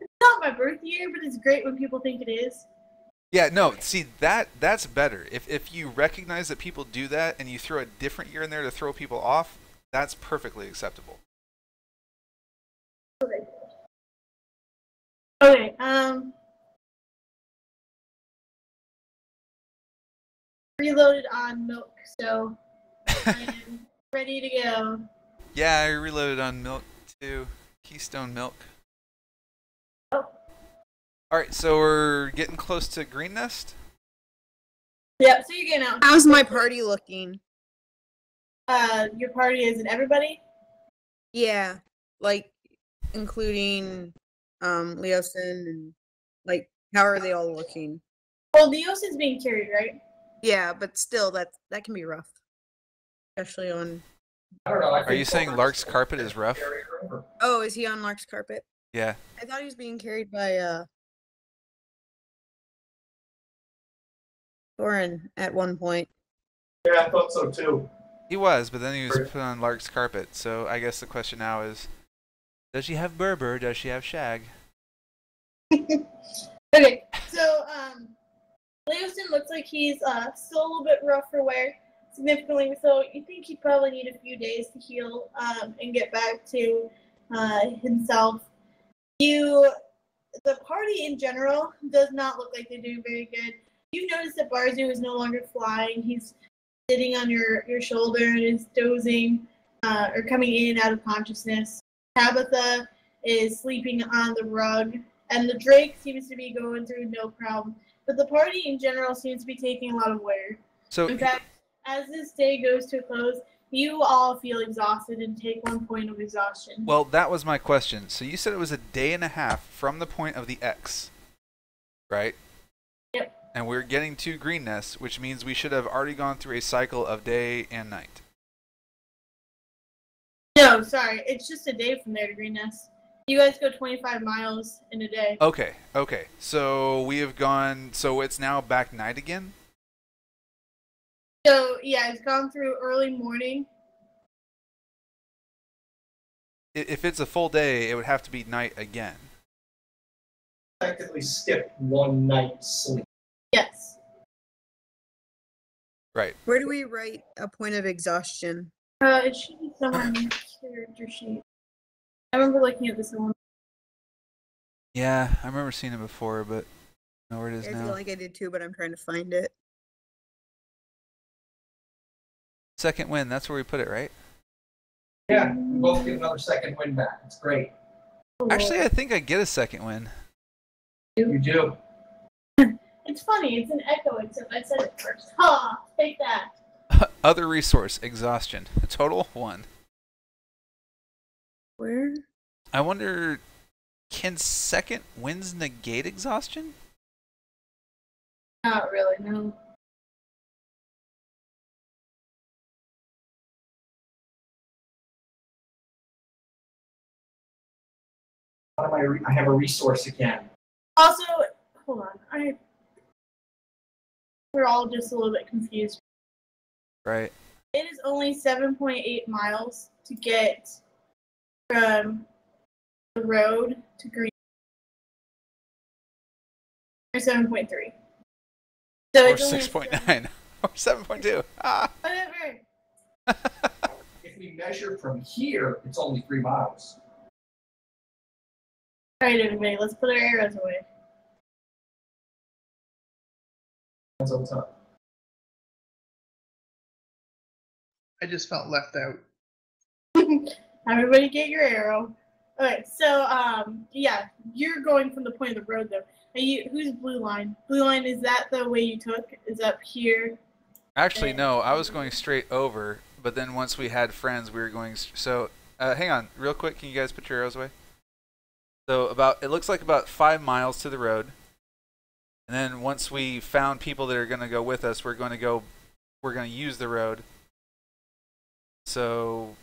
It's not my birth year, but it's great when people think it is. Yeah, no, see, that's better. If you recognize that people do that and you throw a different year in there to throw people off, that's perfectly acceptable. Okay, reloaded on milk, so I am ready to go. Yeah, I reloaded on milk too. Keystone milk. Oh. Alright, so we're getting close to Green Nest? Yeah, so you're getting out. How's my party looking? Your party isn't everybody? Yeah, like including Leosin and like how are they all looking? Well, Neosyn's being carried, right? Yeah, but still that can be rough. Especially on I don't know. Are you saying Lark's carpet is rough? Oh, is he on Lark's carpet? Yeah. I thought he was being carried by Torren at one point. Yeah, I thought so too. He was, but then he was put on Lark's carpet. So I guess the question now is, does she have Berber? Does she have Shag? Okay, so Leosin looks like he's still a little bit rough for wear, significantly so. You think he'd probably need a few days to heal and get back to himself. The party in general does not look like they're doing very good. You've noticed that Barzu is no longer flying. He's sitting on your shoulder and is dozing or coming in and out of consciousness. Tabitha is sleeping on the rug, and the Drake seems to be going through no problem. But the party in general seems to be taking a lot of wear. So In fact, as this day goes to a close, you all feel exhausted and take 1 point of exhaustion. well, that was my question. So you said it was a day and a half from the point of the X, right? Yep. And we're getting to Green Nest, which means we should have already gone through a cycle of day and night. No, sorry. It's just a day from there to Green Nest. You guys go 25 miles in a day. Okay. So we have gone. So it's now back night again. So, yeah, it's gone through early morning. If it's a full day, it would have to be night again. Effectively skip one night's sleep. Yes. Right. Where do we write a point of exhaustion? It should be somewhere in the character sheet. I remember looking at this one. Yeah, I remember seeing it before, but I don't know where it is I feel now. like I did too, but I'm trying to find it. Second wind. That's where we put it, right? Yeah, we both get another second win back. It's great. Actually, I think I get a second win. You do. It's funny. It's an echo, except I said it first. Ha! Take that. Other resource, exhaustion. A total 1. Where? I wonder, can second winds negate exhaustion? Not really, no. I have a resource again. Also, hold on. We're all just a little bit confused. Right. It is only 7.8 miles to get from the road to Green. Or 7.3. So Or it's only 6.9. Or 7.2. Ah. Whatever. If we measure from here, it's only 3 miles. Alright, everybody, let's put our arrows away. That's on top. I just felt left out. Everybody get your arrow. Okay, so yeah, you're going from the point of the road though. Who's blue line? Blue line, is that the way you took? Is up here? Actually, no. I was going straight over, but then once we had friends, we were going. So, hang on, real quick. Can you guys put your arrows away? So it looks like about 5 miles to the road, and then once we found people that are going to go with us, we're going to use the road. So,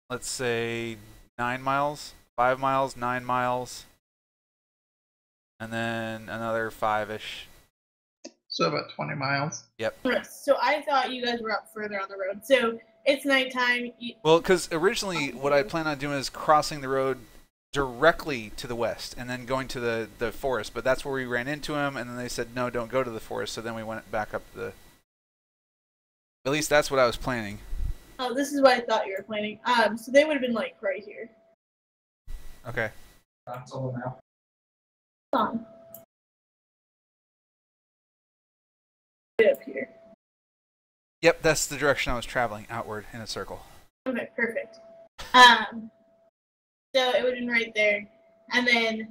let's say 9 miles, 5 miles, 9 miles, and then another 5-ish. So about 20 miles. Yep. Okay, so I thought you guys were up further on the road. So it's nighttime. Well, because originally what I planned on doing is crossing the road directly to the west and then going to the forest, but that's where we ran into them, and then they said, no, don't go to the forest, so then we went back up the... At least that's what I was planning. Oh, this is what I thought you were planning. So they would have been like right here. Okay. That's all now. Hold on. Right up here. Yep, that's the direction I was traveling, outward in a circle. Okay, perfect. So it would have been right there. And then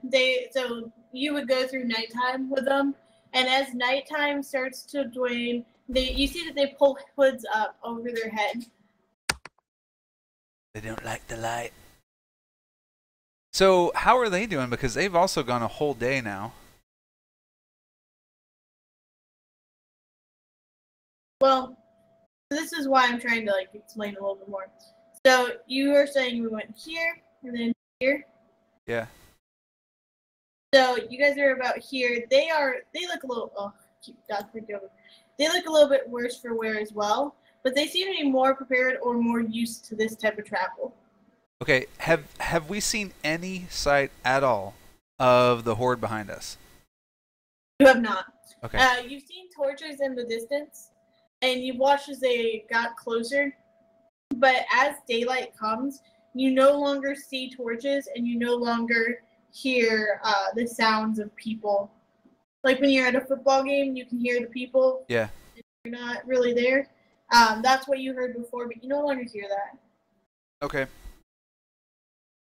so you would go through nighttime with them, and as nighttime starts to wane, you see that they pull hoods up over their head. They don't like the light. So how are they doing? Because they've also gone a whole day now. Well, this is why I'm trying to like explain a little bit more. So you were saying we went here and then here. Yeah. So you guys are about here. They look a little. Oh, God, forgive me. They look a little bit worse for wear as well, but they seem to be more prepared or more used to this type of travel. Okay. Have we seen any sight at all of the horde behind us? You have not. Okay. You've seen torches in the distance, and you've watched as they got closer. But as daylight comes, you no longer see torches, and you no longer hear the sounds of people. Like when you're at a football game, you can hear the people. Yeah. You're not really there. That's what you heard before, but you no longer hear that. Okay.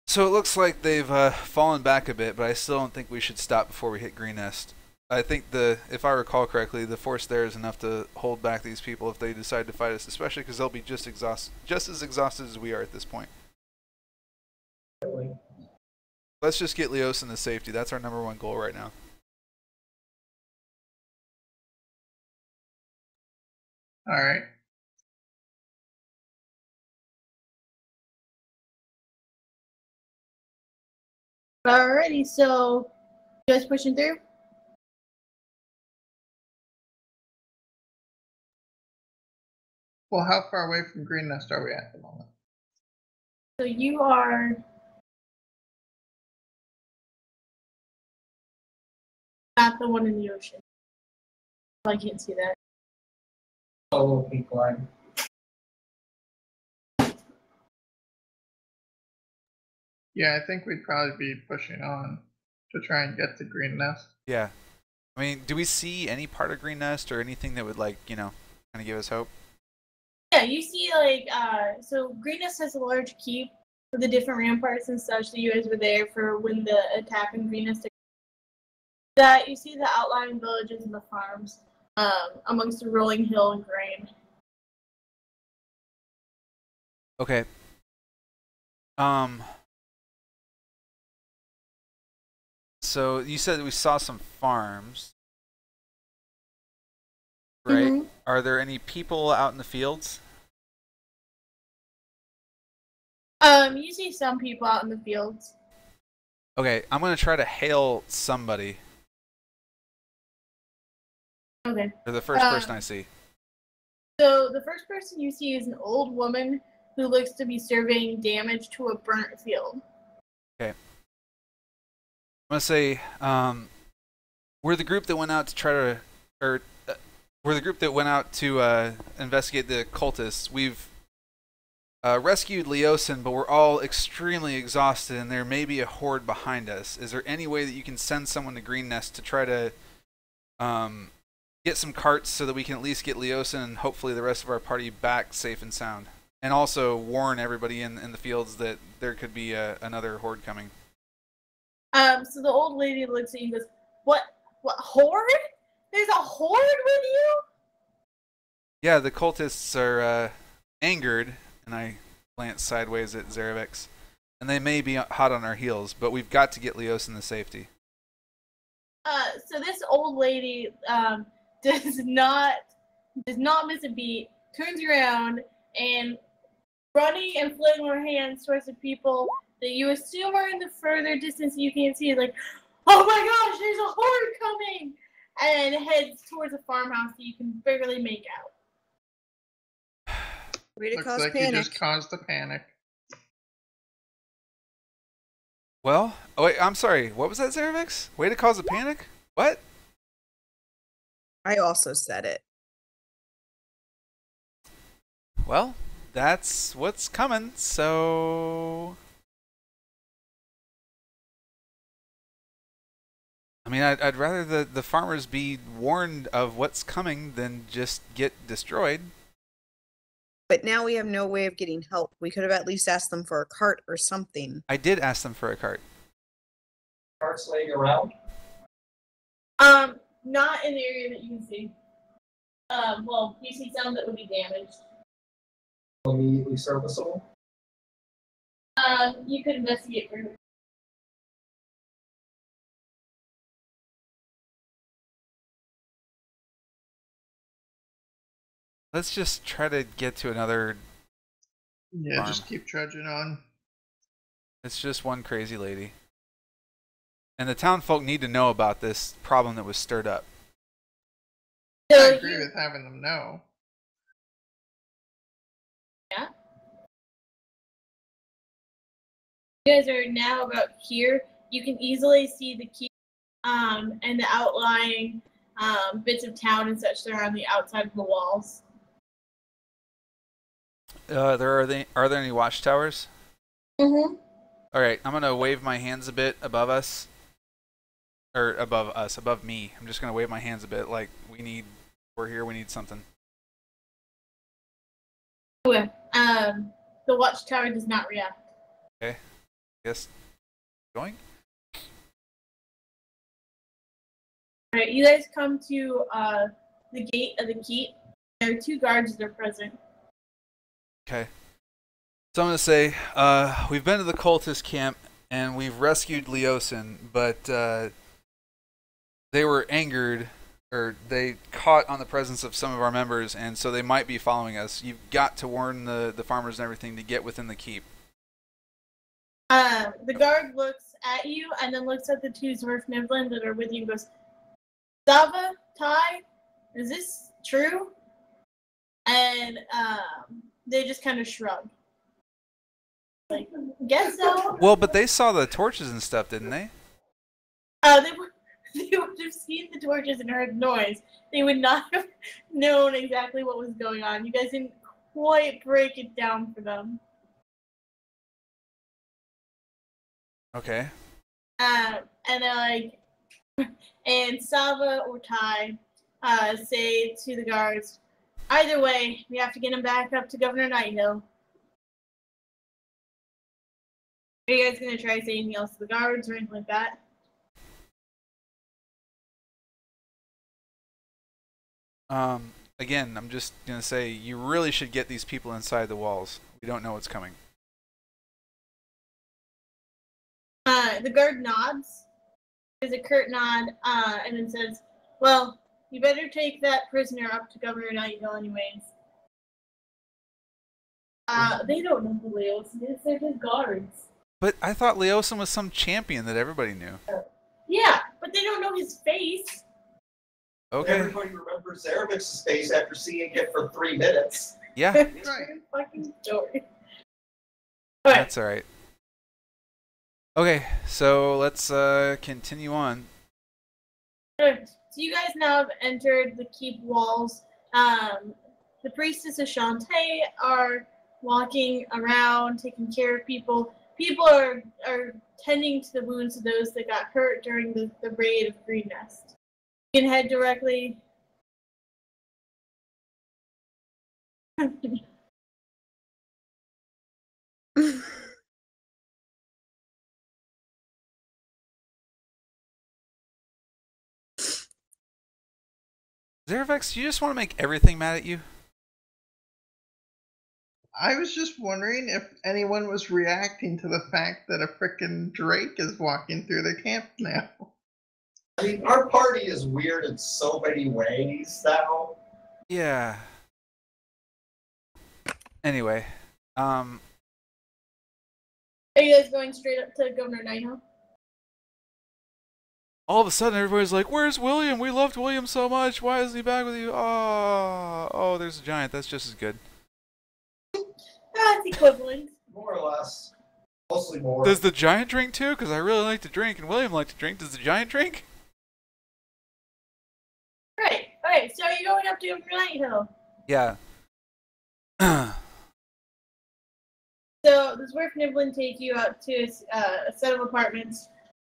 So it looks like they've fallen back a bit, but I still don't think we should stop before we hit Green Nest. I think if I recall correctly, the force there is enough to hold back these people if they decide to fight us, especially because they'll be just as exhausted as we are at this point. Let's just get Leosin to safety. That's our #1 goal right now. All right. Alrighty, so you guys pushing through? Well, how far away from Green Nest are we at the moment? So you are not the one in the ocean. I can't see that. A little pink line. Yeah, I think we'd probably be pushing on to try and get to Green Nest. Yeah. I mean, do we see any part of Green Nest or anything that would, like, kind of give us hope? Yeah, you see, like, so Green Nest has a large keep with the different ramparts and such that you guys were there for when the attack on Green Nest. That you see the outlying villages and the farms amongst the rolling hill and grain. Okay. So you said that we saw some farms, right? Mhm. Are there any people out in the fields? You see some people out in the fields. Okay, I'm gonna try to hail somebody. Okay. Or the first person I see. So the first person you see is an old woman who looks to be surveying damage to a burnt field. Okay. I'm gonna say, we're the group that went out to try to, we're the group that went out to investigate the cultists. We've rescued Leosin, but we're all extremely exhausted, and there may be a horde behind us. Is there any way that you can send someone to Green Nest to try to get some carts so that we can at least get Leosin and hopefully the rest of our party back safe and sound? and also warn everybody in the fields that there could be another horde coming. So the old lady looks at you and goes, What horde? There's a horde with you? Yeah, the cultists are angered, and I glance sideways at Zerevex, and they may be hot on our heels, but we've got to get Leosin to safety. So this old lady does not miss a beat, turns around, and running and flailing her hands towards the people that you assume are in the further distance you can't see, like, oh my gosh, there's a horde coming! And heads towards a farmhouse that you can barely make out. Way to Looks cause like panic. you just caused a panic. Well, oh wait, I'm sorry. What was that, Zerevex? Way to cause a panic? What? I also said it. Well, that's what's coming, so... I mean, I'd rather the farmers be warned of what's coming than just get destroyed. But now we have no way of getting help. We could have at least asked them for a cart or something. I did ask them for a cart. Carts laying around. Not in the area that you can see. Well, you see some that would be damaged. Immediately serviceable. You could investigate further. Let's just try to get to another... Yeah, farm. just keep trudging on. It's just one crazy lady. And the town folk need to know about this problem that was stirred up. I So agree with having them know. Yeah. You guys are now about here. You can easily see the keep and the outlying bits of town and such that are on the outside of the walls. Are there any watchtowers? Mm-hmm. All right, I'm gonna wave my hands a bit above us, or above us, above me. I'm just gonna wave my hands a bit, like we're here. We need something. Okay. The watchtower does not react. Okay, guess going. All right, you guys come to the gate of the keep. There are 2 guards that are present. Okay. So I'm gonna say, we've been to the cultist camp and we've rescued Leosin, but they were angered, or they caught on the presence of some of our members, and so they might be following us. You've got to warn the farmers and everything to get within the keep. The guard looks at you and then looks at the 2 Zwerfnivlin that are with you and goes, Sava, Ty, is this true? And they just kind of shrug. Like, guess so. Well, but they saw the torches and stuff, didn't they? They would have seen the torches and heard noise. They would not have known exactly what was going on. You guys didn't quite break it down for them. Okay. And they're like, and Sava or Ty say to the guards, either way, we have to get him back up to Governor Nighthill. Are you guys going to try to say anything else to the guards or anything like that? Again, I'm just gonna say you really should get these people inside the walls. We don't know what's coming. The guard nods. There's a curt nod, and then says, well, you better take that prisoner up to Governor Nighthill anyways. They don't know who Leosin is. They're just guards. But I thought Leosin was some champion that everybody knew. Yeah, but they don't know his face. Okay. Everybody remembers Zerevex's face after seeing it for 3 minutes. Yeah, It's a true fucking story. Alright, that's all right. Okay, so let's continue on. so you guys now have entered the keep walls. The priestess of Shantae are walking around, taking care of people. People are tending to the wounds of those that got hurt during the raid of Green Nest. You can head directly. Zerevex, do you just want to make everything mad at you? I was just wondering if anyone was reacting to the fact that a frickin' Drake is walking through the camp now. I mean, our party is weird in so many ways now. Yeah. Anyway, Are you guys going straight up to Governor Nighthawk? all of a sudden everybody's like, "Where's William? We loved William so much. Why isn't he back with you?" Oh, there's a giant. That's just as good. It's equivalent. More or less. Mostly more. Does the giant drink too? Because I really like to drink, and William liked to drink. Does the giant drink? Right. Alright, so you're going up to Governor Nighthawk. Yeah. So does Worf Niblin take you out to a set of apartments,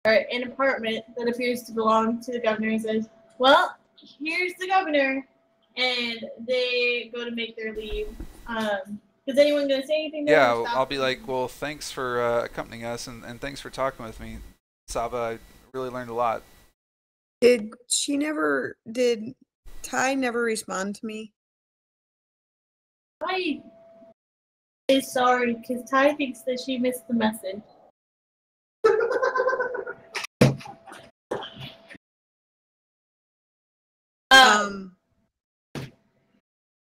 or an apartment that appears to belong to the governor, and says, "Well, here's the governor," and they go to make their leave. Is anyone going to say anything? Yeah, I'll be like, "Well, thanks for accompanying us, and thanks for talking with me, Saba. I really learned a lot." Did Ty never respond to me? Ty is sorry because Ty thinks that she missed the message.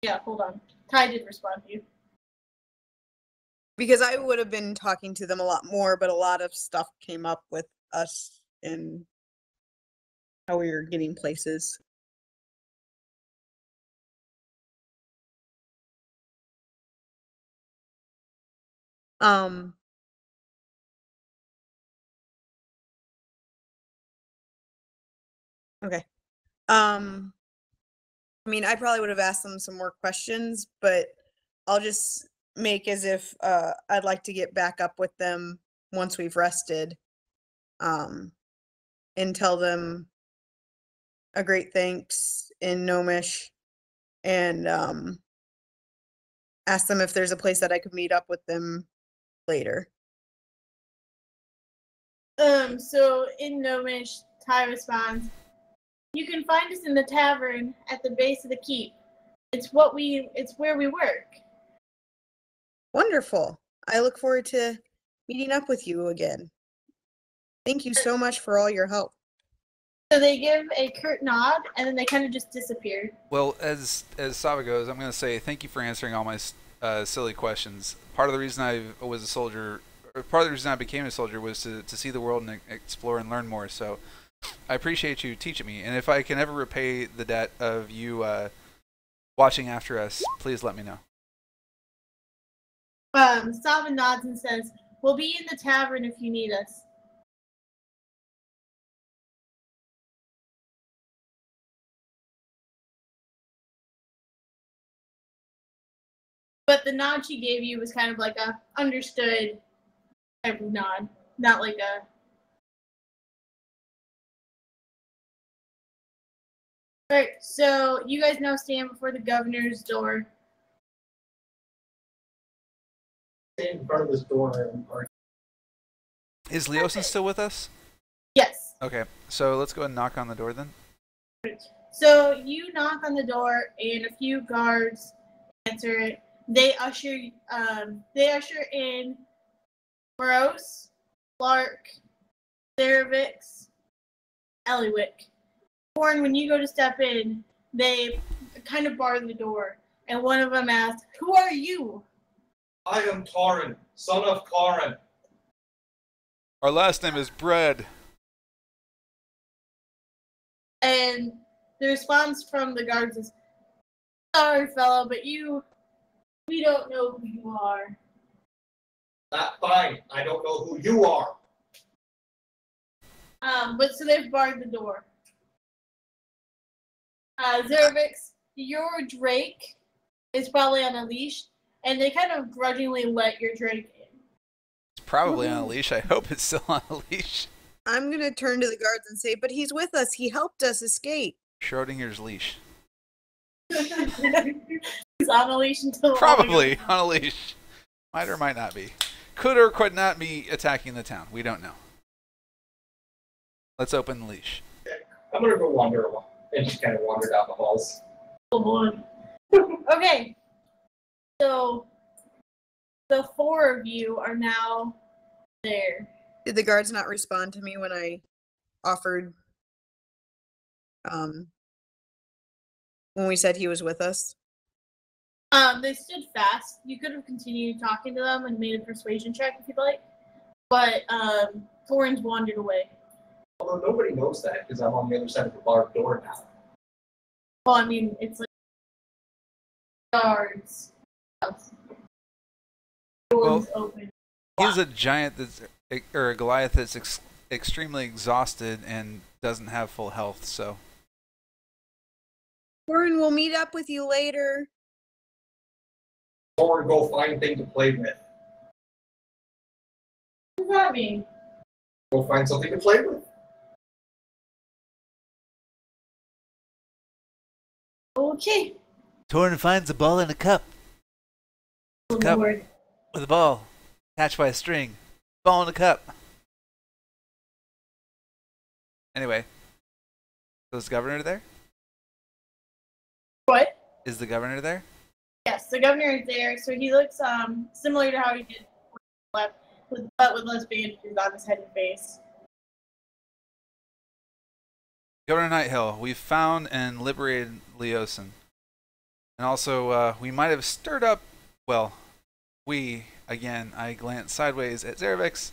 Yeah, hold on. Ty did respond to you. Because I would have been talking to them a lot more, but a lot of stuff came up with us and how we were getting places. Okay. I mean, I probably would have asked them some more questions, but I'll just make as if I'd like to get back up with them once we've rested, and tell them a great thanks in Gnomish, and ask them if there's a place that I could meet up with them later. So in Gnomish, Ty responds, "You can find us in the tavern at the base of the keep. It's where we work." Wonderful. I look forward to meeting up with you again. Thank you so much for all your help. So they give a curt nod, and then they kind of just disappear. Well, as Saba goes, I'm going to say thank you for answering all my silly questions. Part of the reason I was a soldier, or part of the reason I became a soldier, was to see the world and explore and learn more. So I appreciate you teaching me. And if I can ever repay the debt of you watching after us, please let me know. Saba nods and says, "We'll be in the tavern if you need us." But the nod she gave you was kind of like a understood type of nod, not like a. Alright, so you guys now stand before the governor's door. In front of this door. Is Leosin still with us? Yes. Okay, so let's go ahead and knock on the door then. So you knock on the door, and a few guards answer it. They usher in Morose, Lark, Zerevex, Eliwick. Torren, when you go to step in, they kind of bar the door, and one of them asks, "Who are you?" "I am Torren, son of Torren." Our last name is Bread. And the response from the guards is, "Sorry, fellow, but we don't know who you are." "Not fine. I don't know who you are." But so they've barred the door. Zerevex, your Drake is probably on a leash, and they kind of grudgingly let your Drake in. It's probably on a leash. I hope it's still on a leash. I'm going to turn to the guards and say, "But he's with us. He helped us escape." Schrodinger's leash. He's on a leash until Probably on a leash. Might or might not be. Could or could not be attacking the town. We don't know. Let's open the leash. Okay. I'm gonna go wander And just kind of wander down the halls. Oh boy. Okay. So the four of you are now there. Did the guards not respond to me when I offered when we said he was with us? They stood fast. You could have continued talking to them and made a persuasion check if you'd like. But Torren's wandered away. Although nobody knows that because I'm on the other side of the bar door now. Well, I mean, it's like guards. Doors open. He's a giant or a Goliath that's extremely exhausted and doesn't have full health, so. Torren, we'll meet up with you later. Or go find things to play with. What does that mean? Go find something to play with. Okay. Torren finds a ball in a cup. Oh, Cup Lord. with a ball attached by a string. Ball in a cup. Anyway, so is the governor there? What? Is the governor there? Yes, the governor is there. So he looks similar to how he did left, but with less bandages on his head and face. Governor Nighthill, we found and liberated Leosin. And also, we might have stirred up, well, I glanced sideways at Zerevex,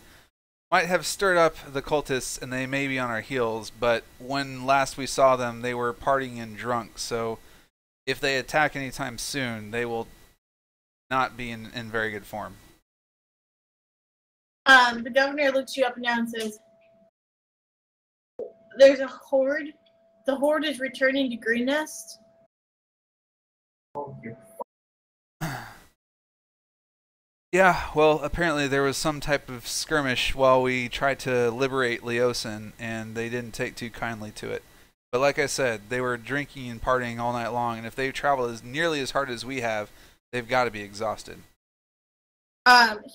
might have stirred up the cultists and they may be on our heels, but when last we saw them, they were partying and drunk, so if they attack anytime soon, they will not be in very good form. The governor looks you up and down and says, there's a horde. The horde is returning to Green Nest. Oh, dear. Yeah, well, apparently there was some type of skirmish while we tried to liberate Leosin, and they didn't take too kindly to it. But like I said, they were drinking and partying all night long, and if they've traveled nearly as hard as we have, they've got to be exhausted.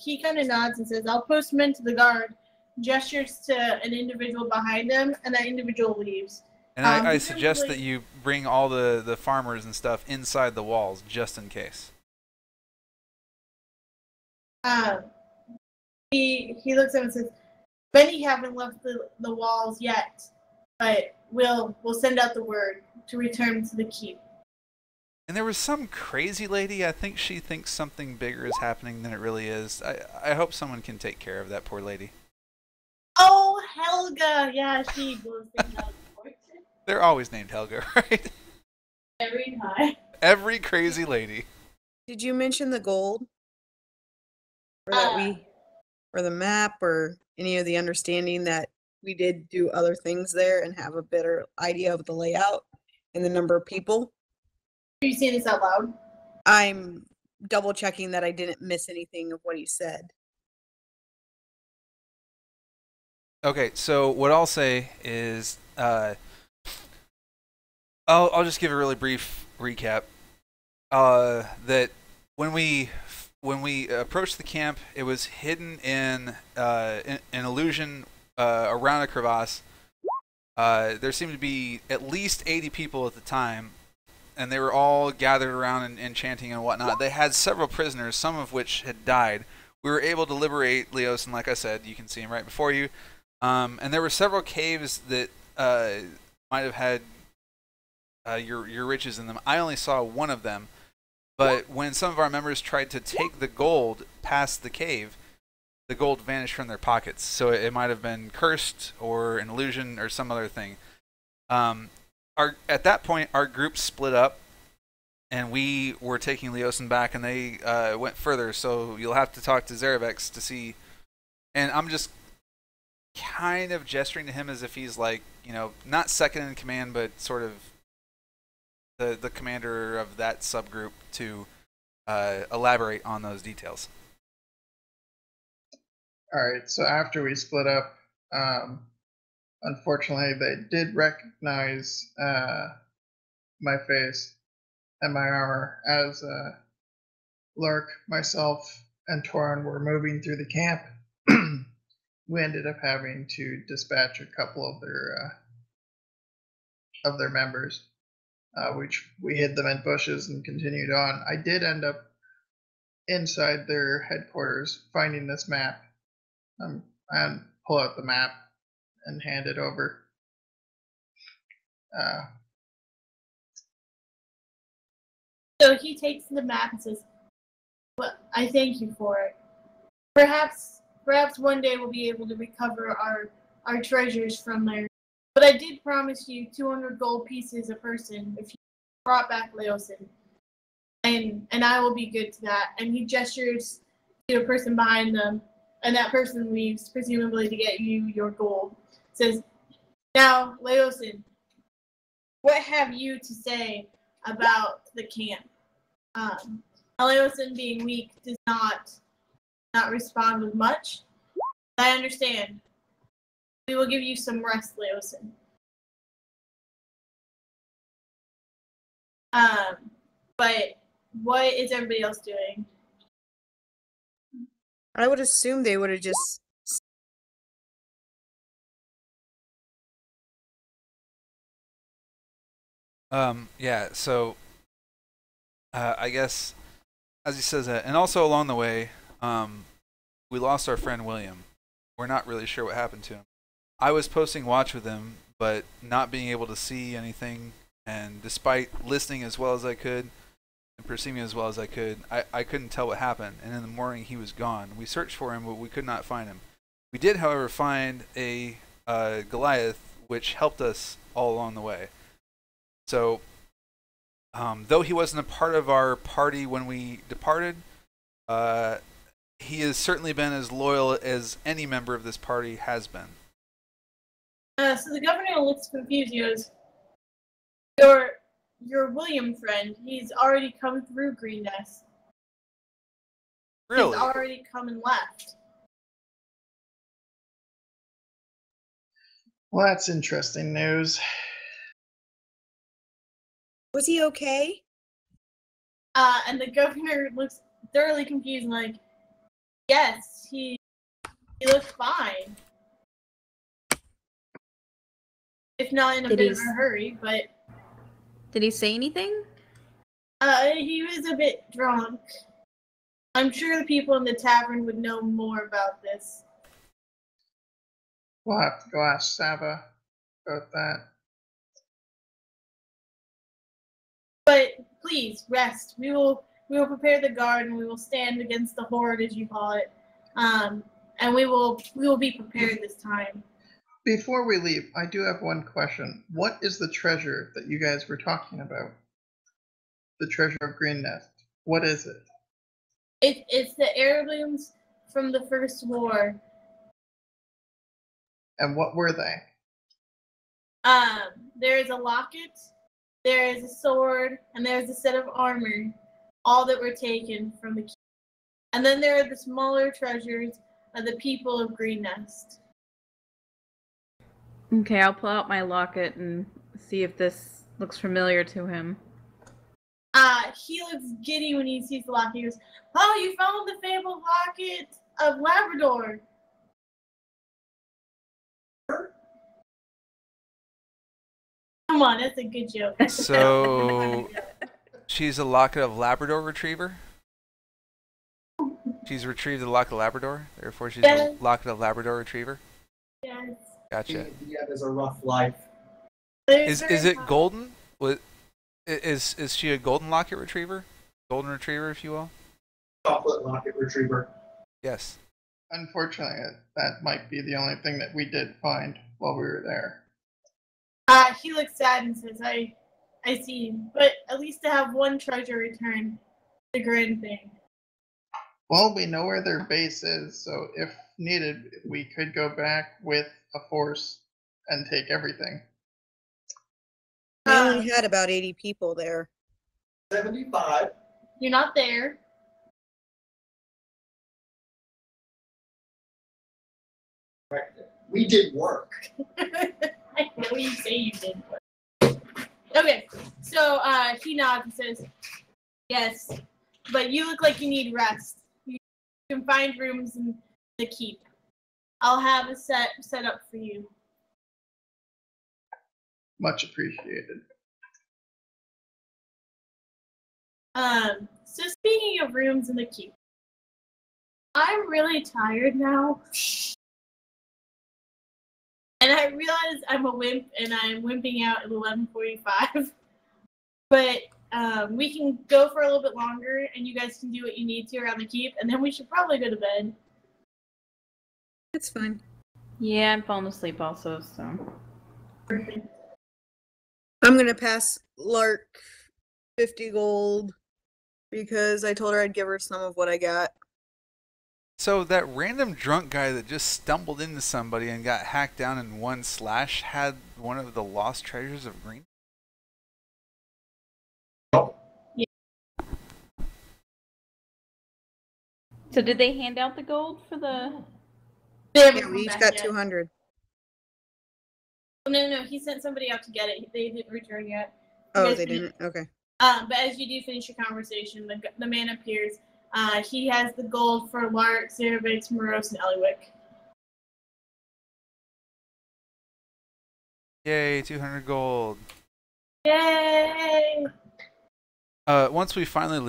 He kind of nods and says, I'll post men to the guard, gestures to an individual behind him, and that individual leaves. And I suggest that you bring all the farmers and stuff inside the walls, just in case. He looks at him and says, many haven't left the walls yet, but we'll send out the word to return to the keep. And there was some crazy lady, I think she thinks something bigger is happening than it really is. I hope someone can take care of that poor lady. Oh, Helga! Yeah, she goes down the fortune. They're always named Helga, right? Every time. Every crazy lady. Did you mention the gold? Or that or the map, or any of the understanding that we did do other things there and have a better idea of the layout and the number of people? Are you saying this out loud? I'm double checking that I didn't miss anything of what he said. Okay, so what I'll say is, I'll just give a really brief recap. That when we approached the camp, it was hidden in an illusion around a crevasse. There seemed to be at least 80 people at the time, and they were all gathered around and chanting and whatnot. They had several prisoners, some of which had died. We were able to liberate Leosin, like I said. You can see him right before you. And there were several caves that might have had your riches in them. I only saw one of them. But when some of our members tried to take the gold past the cave, the gold vanished from their pockets. So it might have been cursed or an illusion or some other thing. At that point, our group split up, and we were taking Leosin back, and they went further. So you'll have to talk to Zerevex to see. And I'm just kind of gesturing to him as if he's like, not second in command, but sort of the commander of that subgroup to elaborate on those details. All right, so after we split up, unfortunately, they did recognize my face and my armor as Lark, myself, and Torren were moving through the camp. We ended up having to dispatch a couple of their of their members, which we hid them in bushes and continued on. I did end up inside their headquarters finding this map. And pull out the map and hand it over. So he takes the map and says, "Well, I thank you for it. Perhaps one day we'll be able to recover our treasures from there. But I did promise you 200 gold pieces a person if you brought back Leosin. And I will be good to that." And he gestures to a person behind them, and that person leaves, presumably to get you your gold. Says, "Now, Leosin, what have you to say about the camp?" Leosin, being weak, does not respond with much. I understand. We will give you some rest, Leosin. But what is everybody else doing? I would assume they would have just. Yeah, so I guess as he says that, and also along the way, we lost our friend William. We're not really sure what happened to him. I was posting watch with him, but not being able to see anything, and despite listening as well as I could and perceiving as well as I couldn't tell what happened. And in the morning, he was gone. We searched for him, but we could not find him. We did, however, find a Goliath, which helped us all along the way. So, though he wasn't a part of our party when we departed, he has certainly been as loyal as any member of this party has been. So the governor looks confused. He goes, Your William friend, he's already come through Green Nest. Really? He's already come and left. Well, that's interesting news. Was he okay? And the governor looks thoroughly confused and like, yes, he looks fine. If not in a bit of a hurry, but... Did he say anything? He was a bit drunk. I'm sure the people in the tavern would know more about this. We'll have to go ask Saba about that. But please, rest. We will prepare the guard and we will stand against the horde, as you call it. And we will be prepared this time. Before we leave, I do have one question. What is the treasure that you guys were talking about? The treasure of Green Nest. What is it? It's the heirlooms from the First War. And what were they? There is a locket, there is a sword, and there is a set of armor. All that were taken from the keep. And then there are the smaller treasures of the people of Green Nest. Okay, I'll pull out my locket and see if this looks familiar to him. He looks giddy when he sees the locket. He goes, "Oh, you found the fabled locket of Labrador." Come on, that's a good joke. So, she's a locket of Labrador retriever? She's retrieved the locket of Labrador, therefore she's a locket of Labrador retriever? Yes. Gotcha. Yeah, there's a rough life. Is it golden? Is she a golden locket retriever? Golden retriever, if you will? Chocolate locket retriever. Yes. Unfortunately, that might be the only thing that we did find while we were there. He looks sad and says, I see, but at least to have one treasure returned, the grand thing. Well, we know where their base is, so if needed, we could go back with a force and take everything. We only had about 80 people there. 75. You're not there. We did work. I know you say you did work. Okay, so he nods and says, "Yes, but you look like you need rest. You can find rooms in the keep. I'll have a set up for you." Much appreciated. So speaking of rooms in the keep, I'm really tired now. And I realize I'm a wimp and I'm wimping out at 11:45. But we can go for a little bit longer and you guys can do what you need to around the keep, and then we should probably go to bed. It's fine. Yeah, I'm falling asleep also, so. Perfect. I'm gonna pass Lark 50 gold because I told her I'd give her some of what I got. So that random drunk guy that just stumbled into somebody and got hacked down in one slash had one of the lost treasures of Green? Yeah. So did they hand out the gold for the? They haven't Yeah, come we each back got yet. 200. Oh, no, he sent somebody out to get it. They didn't return yet. You Oh, guys they can- didn't? Okay. But as you do finish your conversation, the man appears. He has the gold for Lark, Zerevex, Morose, and Eliwick. Yay, 200 gold. Yay! Once we finally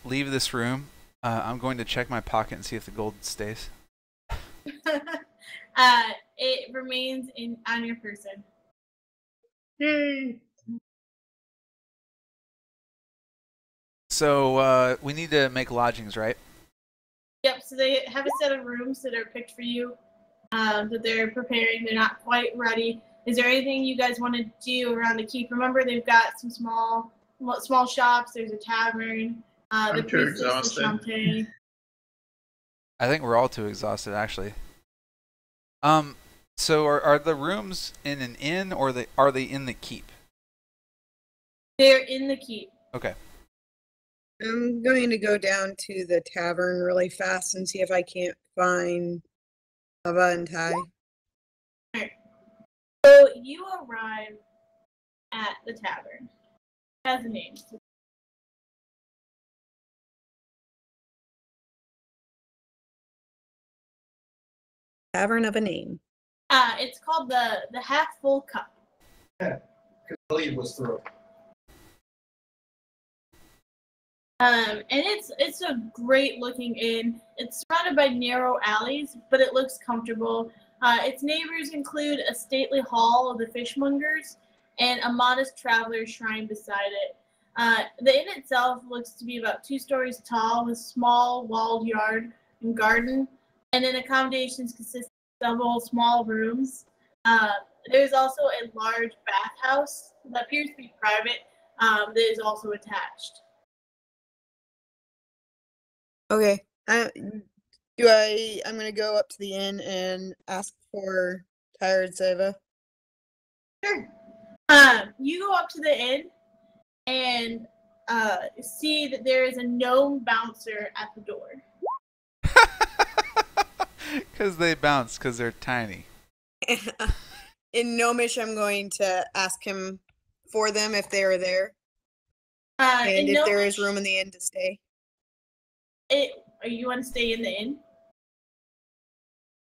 leave this room, I'm going to check my pocket and see if the gold stays. It remains on your person. Yay! So we need to make lodgings, right? Yep, so they have a set of rooms that are picked for you, that they're preparing. They're not quite ready. Is there anything you guys want to do around the keep? Remember, they've got some small shops. There's a tavern. The I'm too priestess, the exhausted. Shantae. I think we're all too exhausted, actually. So are the rooms in an inn or are they in the keep? They're in the keep. Okay. I'm going to go down to the tavern really fast and see if I can't find Ava and Ty. Alright. So you arrive at the tavern. It has a name. Tavern of a name. It's called the Half Full Cup. Because the lead was through. And it's a great looking inn. It's surrounded by narrow alleys, but it looks comfortable. Its neighbors include a stately hall of the fishmongers and a modest traveler's shrine beside it. The inn itself looks to be about 2 stories tall with small walled yard and garden, and then accommodations consist of several small rooms. There's also a large bathhouse that appears to be private, that is also attached. Okay. I'm gonna go up to the inn and ask for Tired Seva. Sure. You go up to the inn and see that there is a gnome bouncer at the door. Because they bounce, because they're tiny. In Gnomish, I'm going to ask him for them if they are there, and in if there is Gnomish, room in the inn to stay. You want to stay in the inn?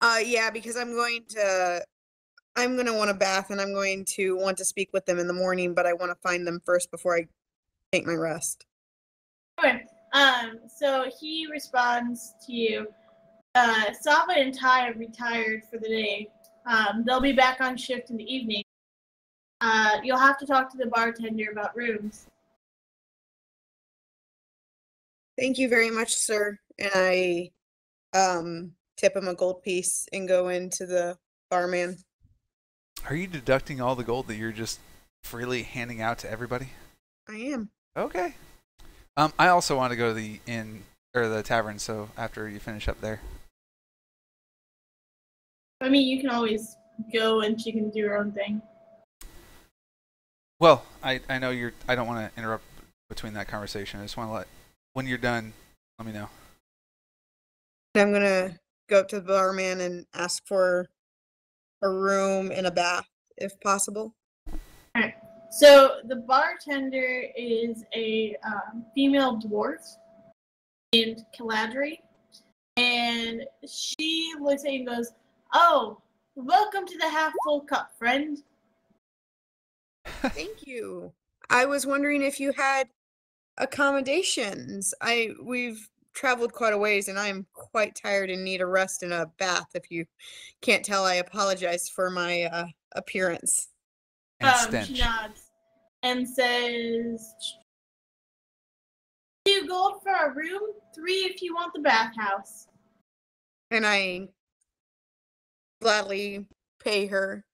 Yeah, because I'm gonna want a bath and I'm going to want to speak with them in the morning, but I want to find them first before I take my rest. Okay. So he responds to you. Sava and Ty have retired for the day. They'll be back on shift in the evening. You'll have to talk to the bartender about rooms. Thank you very much, sir. And I tip him a gold piece and go into the barman. Are you deducting all the gold that you're just freely handing out to everybody? I am. Okay. I also want to go to the inn or the tavern, so after you finish up there. I mean, you can always go and she can do her own thing. Well, I know I don't want to interrupt between that conversation. I just want to when you're done, let me know. I'm gonna go up to the barman and ask for a room and a bath, if possible. Alright. So the bartender is a female dwarf named Caladri, and she looks at you and goes, "Oh, welcome to the Half Full Cup, friend. Thank you. I was wondering if you had accommodations. We've traveled quite a ways and I'm quite tired and need a rest and a bath. If you can't tell, I apologize for my appearance. And She stench. nods and says, 2 gold for a room, 3 if you want the bathhouse. And I gladly pay her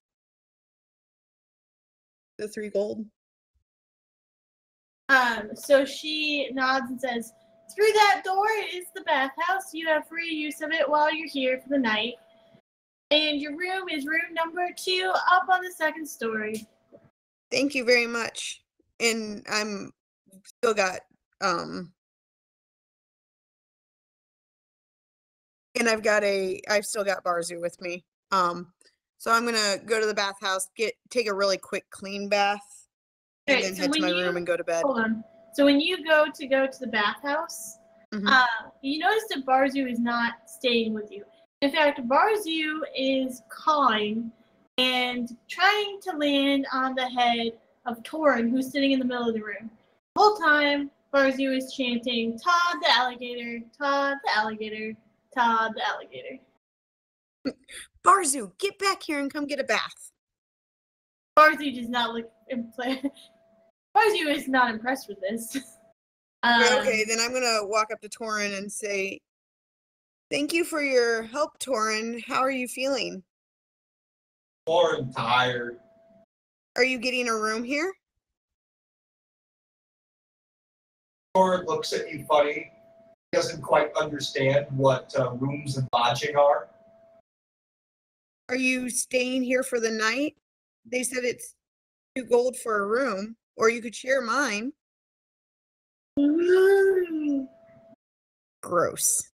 the 3 gold. So she nods and says, through that door is the bathhouse. You have free use of it while you're here for the night. And your room is room number 2 up on the 2nd story. Thank you very much. And I'm still got and I've still got Barzu with me. So I'm gonna go to the bathhouse, take a really quick clean bath, and Okay, then so head to when my room and go to bed. Hold on. So when you go to the bathhouse, Mhm. you notice that Barzu is not staying with you. In fact, Barzu is cawing and trying to land on the head of Torren, who's sitting in the middle of the room. The whole time, Barzu is chanting, Todd the alligator, Todd the alligator, Todd the alligator. Barzu, get back here and come get a bath. Barzu does not look impressed. Barzu is not impressed with this. Okay, then I'm gonna walk up to Torren and say, thank you for your help, Torren. How are you feeling? Torren tired. Are you getting a room here? Torren looks at you funny. He doesn't quite understand what rooms and lodging are. Are you staying here for the night? They said it's 2 gold for a room, or you could share mine. Gross.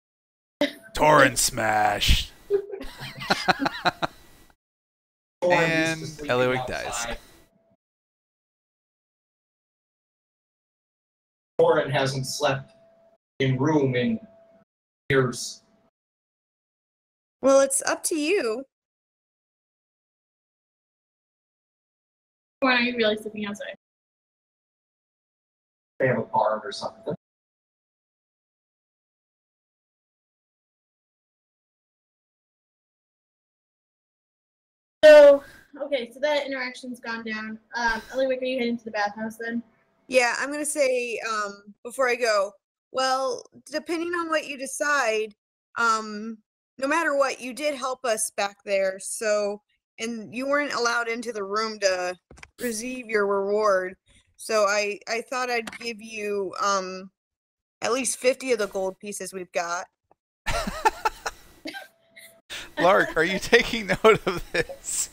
Torren smash. Torren And used to sleeping Eliwick dies. outside. Torren hasn't slept in room in years. Well, it's up to you. Or are you really sleeping outside? They have a barn or something. So, okay, so that interaction's gone down. Eliwick, are you heading to the bathhouse then? Yeah, I'm gonna say, before I go, well, depending on what you decide, no matter what, you did help us back there, so, and you weren't allowed into the room to receive your reward. So I thought I'd give you, at least 50 of the gold pieces we've got. Lark, are you taking note of this?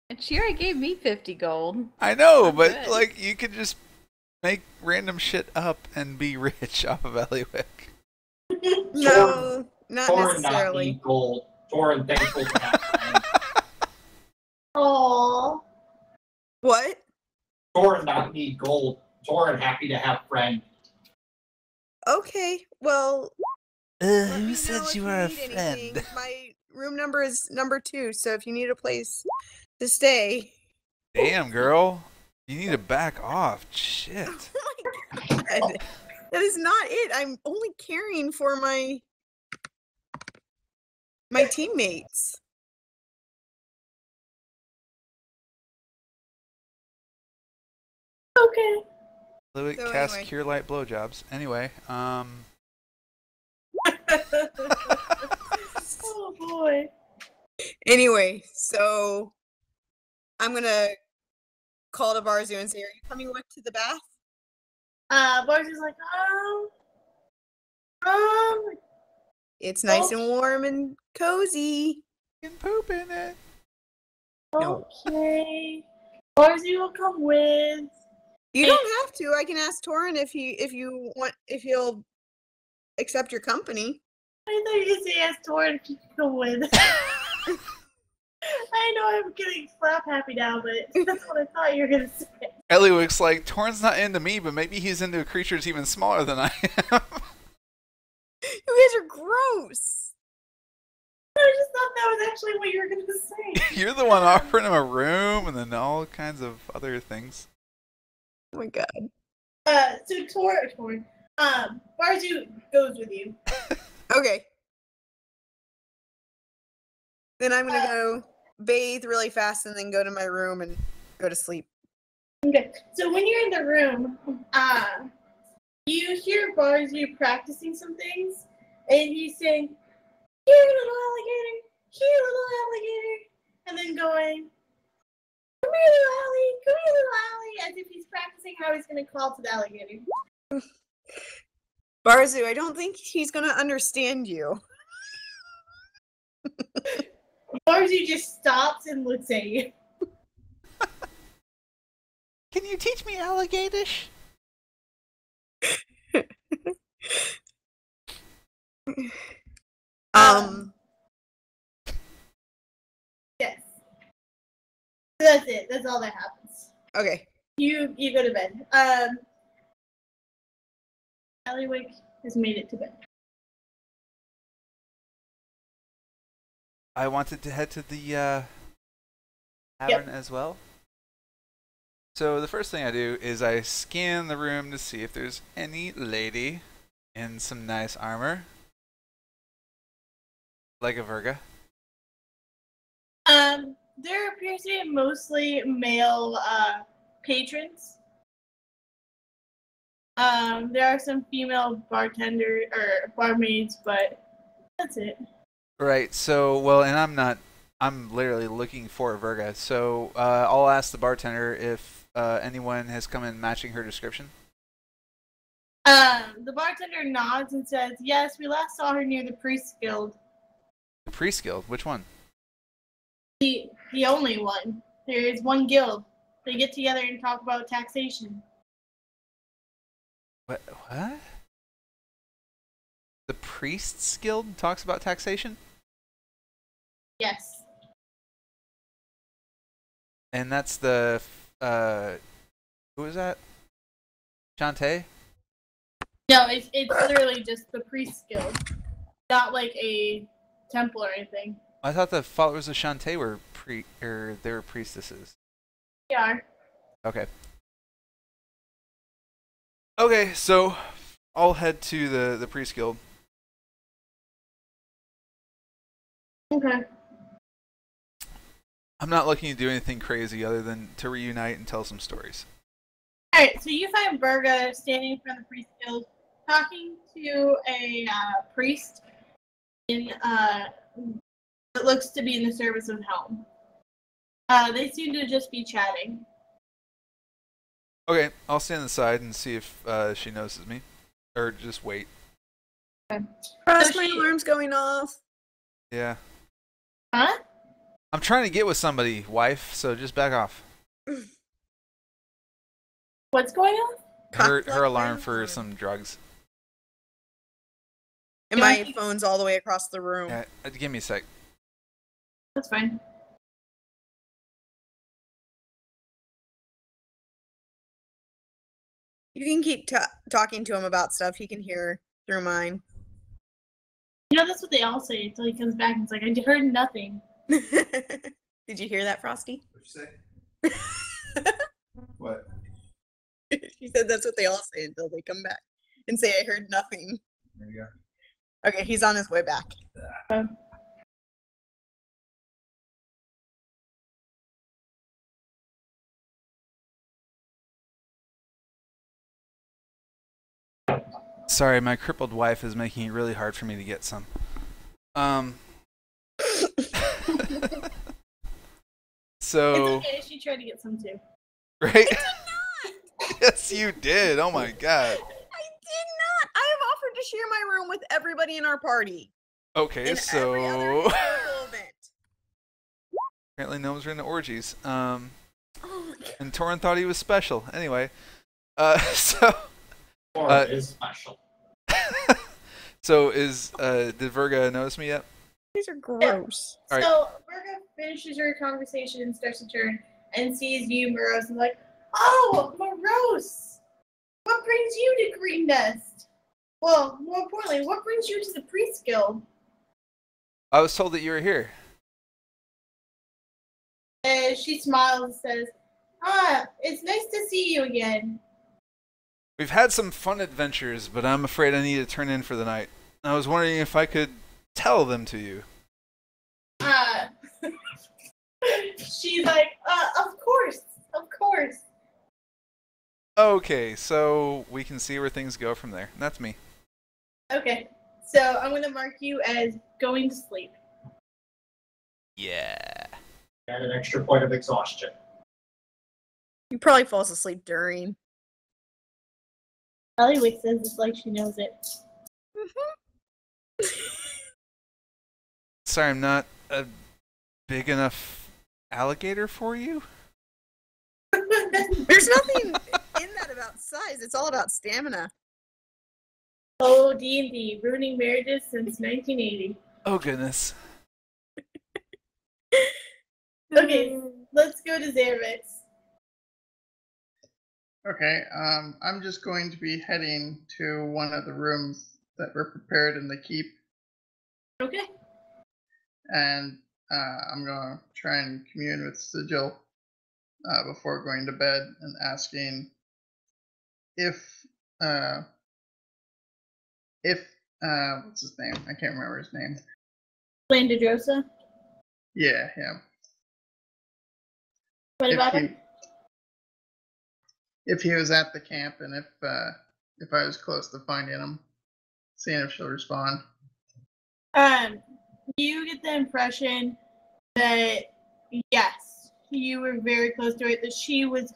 And she already gave me 50 gold. I know, I'm but good. like you could just make random shit up and be rich off of Eliwick. No, not Torren not necessarily. need gold. Torren thankful to have friends. Aww. What? Torren not need gold. Torren happy to have friend. Okay, well, let Who me know said if you were a need friend? anything. My room number is number 2, so if you need a place to stay. Damn, girl. You need to back off. Shit. Oh my god. That is not it. I'm only caring for my teammates. Okay. Eliwick So casts anyway. Cure Light blowjobs. Anyway, Oh boy. Anyway, so I'm gonna call to Barzu and say, are you coming with to the bath? Barzu's like, It's nice and warm and cozy. you can poop in it. No. okay. Barzu will come with. You don't have to. I can ask Torren if he'll accept your company. I thought you were gonna say ask Torren if you can come with. I know I'm getting slap happy now, but that's what I thought you were gonna say. Eliwick's like, Torren's not into me, but maybe he's into creatures even smaller than I am. You guys are gross. I just thought that was actually what you were gonna say. You're the one offering him a room and then all kinds of other things. Oh my god. So Torren, Barzu goes with you. Okay. Then I'm gonna go bathe really fast and then go to my room and go to sleep. Okay. So when you're in the room, you hear Barzu practicing some things, and he's saying, "Here, little alligator, here, little alligator," and then going, "Come here, little Allie, come here, little Allie," as if he's practicing how he's going to call to the alligator. Barzu, I don't think he's gonna understand you. Barzu just stops and looks at you. Can you teach me alligatish? Yes. So that's it. That's all that happens. Okay. You go to bed. Allywick has made it to bed. I wanted to head to the cavern as well. So the first thing I do is I scan the room to see if there's any lady in some nice armor. Like a Virga. There appears to be mostly male patrons. There are some female bartender or barmaids, but that's it. Right, so, well, and I'm literally looking for a Virga, so I'll ask the bartender if anyone has come in matching her description. The bartender nods and says, "Yes, we last saw her near the Priest Guild." The Priest Guild? Which one? The only one. There is one guild. They get together and talk about taxation. What? The Priests Guild talks about taxation? Yes. And that's the, who is that? Shantae? No, it's literally just the Priest Guild. Not like a temple or anything. I thought the followers of Shantae were they were priestesses. They are. Okay. Okay, so I'll head to the Priest Guild. Okay. I'm not looking to do anything crazy other than to reunite and tell some stories. Alright, so you find Virga standing in front of the Priest Guild talking to a priest in that looks to be in the service of Helm. They seem to just be chatting. Okay, I'll stand aside and see if she notices me. Or just wait. Okay. Cross So my alarm's going off. Yeah. Huh? I'm trying to get with somebody, wife, so just back off. What's going on? Her alarm for some drugs. And my phone's all the way across the room. Yeah, give me a sec. That's fine. You can keep talking to him about stuff. He can hear through mine. You know, that's what they all say until he comes back and it's like, I heard nothing. Did you hear that, Frosty? What'd you say? What? She said that's what they all say until they come back and say, I heard nothing. There you go. Okay, he's on his way back. Sorry, my crippled wife is making it really hard for me to get some. So. It's okay, she tried to get some too. Right? Yes, you did. Oh my god. I did not. I have offered to share my room with everybody in our party. Okay, And so every other historical event. apparently gnomes are into orgies. Oh my god. And Torren thought he was special. Anyway, Torren is special. So did Virga notice me yet? These are gross. All right. So Virga finishes her conversation and starts to turn and sees you, Morose, and like, "Oh, Morose! What brings you to Green Nest? Well, more importantly, what brings you to the Priest Guild?" I was told that you were here. She smiles and says, it's nice to see you again. We've had some fun adventures, but I'm afraid I need to turn in for the night. I was wondering if I could tell them to you. She's like, of course. Okay, so we can see where things go from there. That's me. Okay, so I'm going to mark you as going to sleep. Yeah. Add an extra point of exhaustion. He probably falls asleep during. Ellie says it's like she knows it. Sorry, I'm not a big enough alligator for you? There's nothing in that about size. It's all about stamina. Oh, D&D, ruining marriages since 1980. Oh, goodness. Okay, let's go to Zerevex. Okay, I'm just going to be heading to one of the rooms that were prepared in the keep, Okay. and I'm going to try and commune with Sigil before going to bed and asking if what's his name? I can't remember his name. Landadrosa? Yeah, him. What about him? If he was at the camp, and if I was close to finding him, seeing if she'll respond. You get the impression that yes, you were very close to it, that she was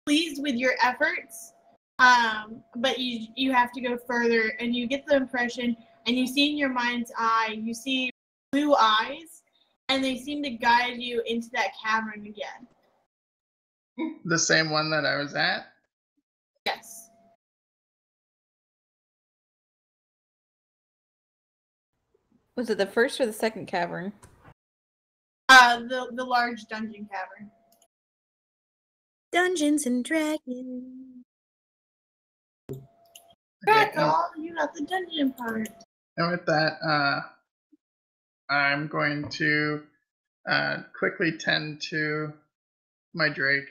pleased with your efforts, but you have to go further, and you get the impression, and you see in your mind's eye, you see blue eyes, and they seem to guide you into that cavern again. The same one that I was at? Yes. Was it the first or the second cavern? The large dungeon cavern. Dungeons and Dragons. Right, you got the dungeon part. And with that, I'm going to quickly tend to my Drake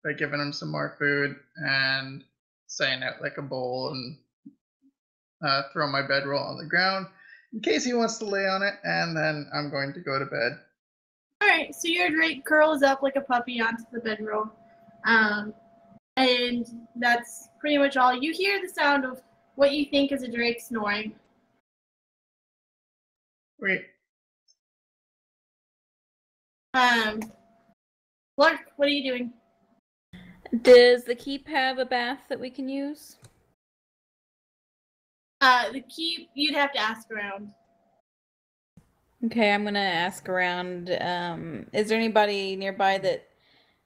by giving him some more food and setting out like a bowl and throw my bedroll on the ground in case he wants to lay on it, and then I'm going to go to bed. Alright, so your Drake curls up like a puppy onto the bedroll. And that's pretty much all. You hear the sound of what you think is a Drake snoring. Wait. Lark, what are you doing? Does the keep have a bath that we can use? The keep, you'd have to ask around. Okay, I'm gonna ask around. Is there anybody nearby that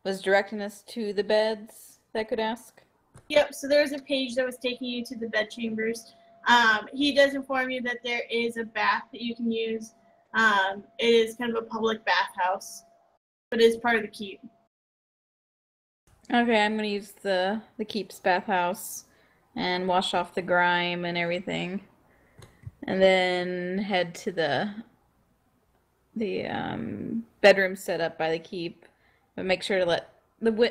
was directing us to the beds that could ask? Yep, so there's a page that was taking you to the bed chambers. He does inform you that there is a bath that you can use. It is kind of a public bathhouse, but it is part of the keep. Okay, I'm gonna use the keep's bathhouse and wash off the grime and everything, and then head to the bedroom set up by the keep, but make sure to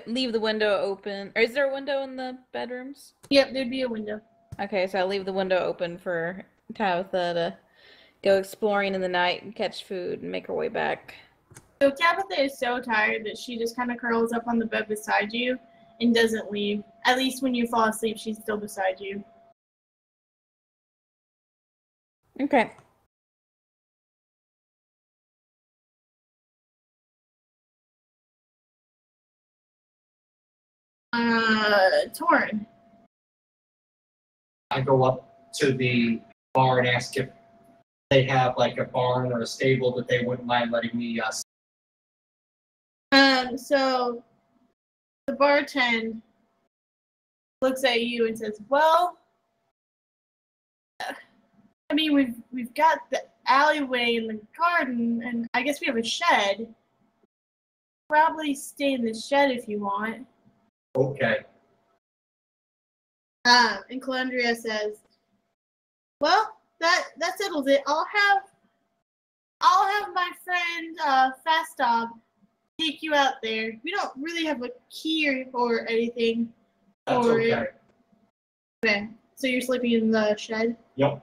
leave the window open. Or is there a window in the bedrooms? Yep, there'd be a window. Okay, so I'll leave the window open for Tabitha to go exploring in the night and catch food and make her way back. So Tabitha is so tired that she just kind of curls up on the bed beside you and doesn't leave. At least when you fall asleep, she's still beside you. Okay. Torren. I go up to the bar and ask if they have like a barn or a stable that they wouldn't mind letting me So the bartend looks at you and says, "Well, I mean, we've got the alleyway and the garden, and I guess we have a shed. Probably stay in the shed if you want." Okay. And Calandria says, "Well, that settles it. I'll have my friend Fastog take you out there. We don't really have a key or anything That's for okay. it. Okay. So you're sleeping in the shed? Yep.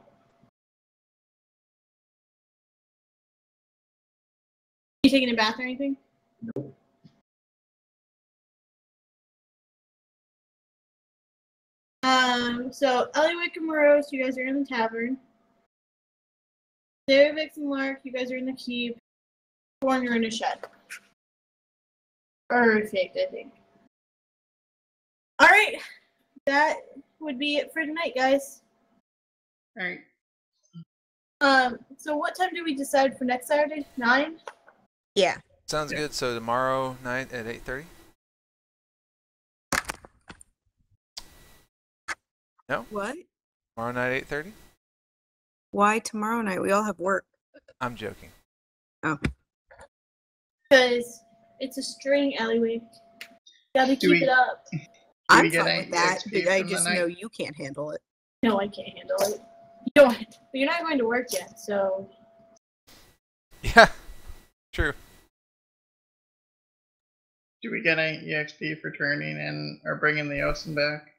You taking a bath or anything? Nope. So Eliwick and Morose, you guys are in the tavern. Zerevex and Lark, you guys are in the keep. Torren, you're in a shed. Perfect, I think. Alright. That would be it for tonight, guys. All right. So what time do we decide for next Saturday? 9? Yeah. Sounds good. So tomorrow night at 8:30. No? What? Tomorrow night 8:30. Why tomorrow night? We all have work. I'm joking. Oh. Because it's a string, Eliwick. Gotta Do keep we- it up. I'm we get fine any with that, XP but I from the just night? know you can't handle it. No, I can't handle it. You don't. But you're not going to work yet, so Yeah. True. Do we get any EXP for turning in or bringing the Ocean back?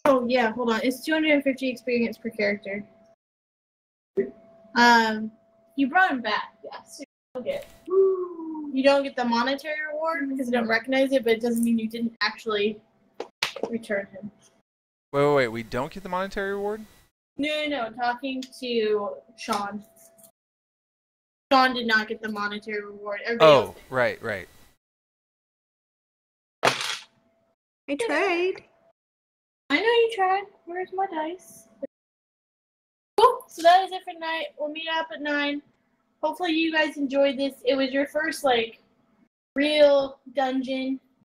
oh yeah, hold on. It's 250 experience per character. You brought him back, yes. You don't get the monetary reward because you don't recognize it, but it doesn't mean you didn't actually return him. Wait. We don't get the monetary reward? No. Talking to Sean. Sean did not get the monetary reward. Everybody else Oh, did. right. I tried. I know you tried. Where's my dice? Cool. So that is it for tonight. We'll meet up at 9. Hopefully you guys enjoyed this. It was your first, real dungeon.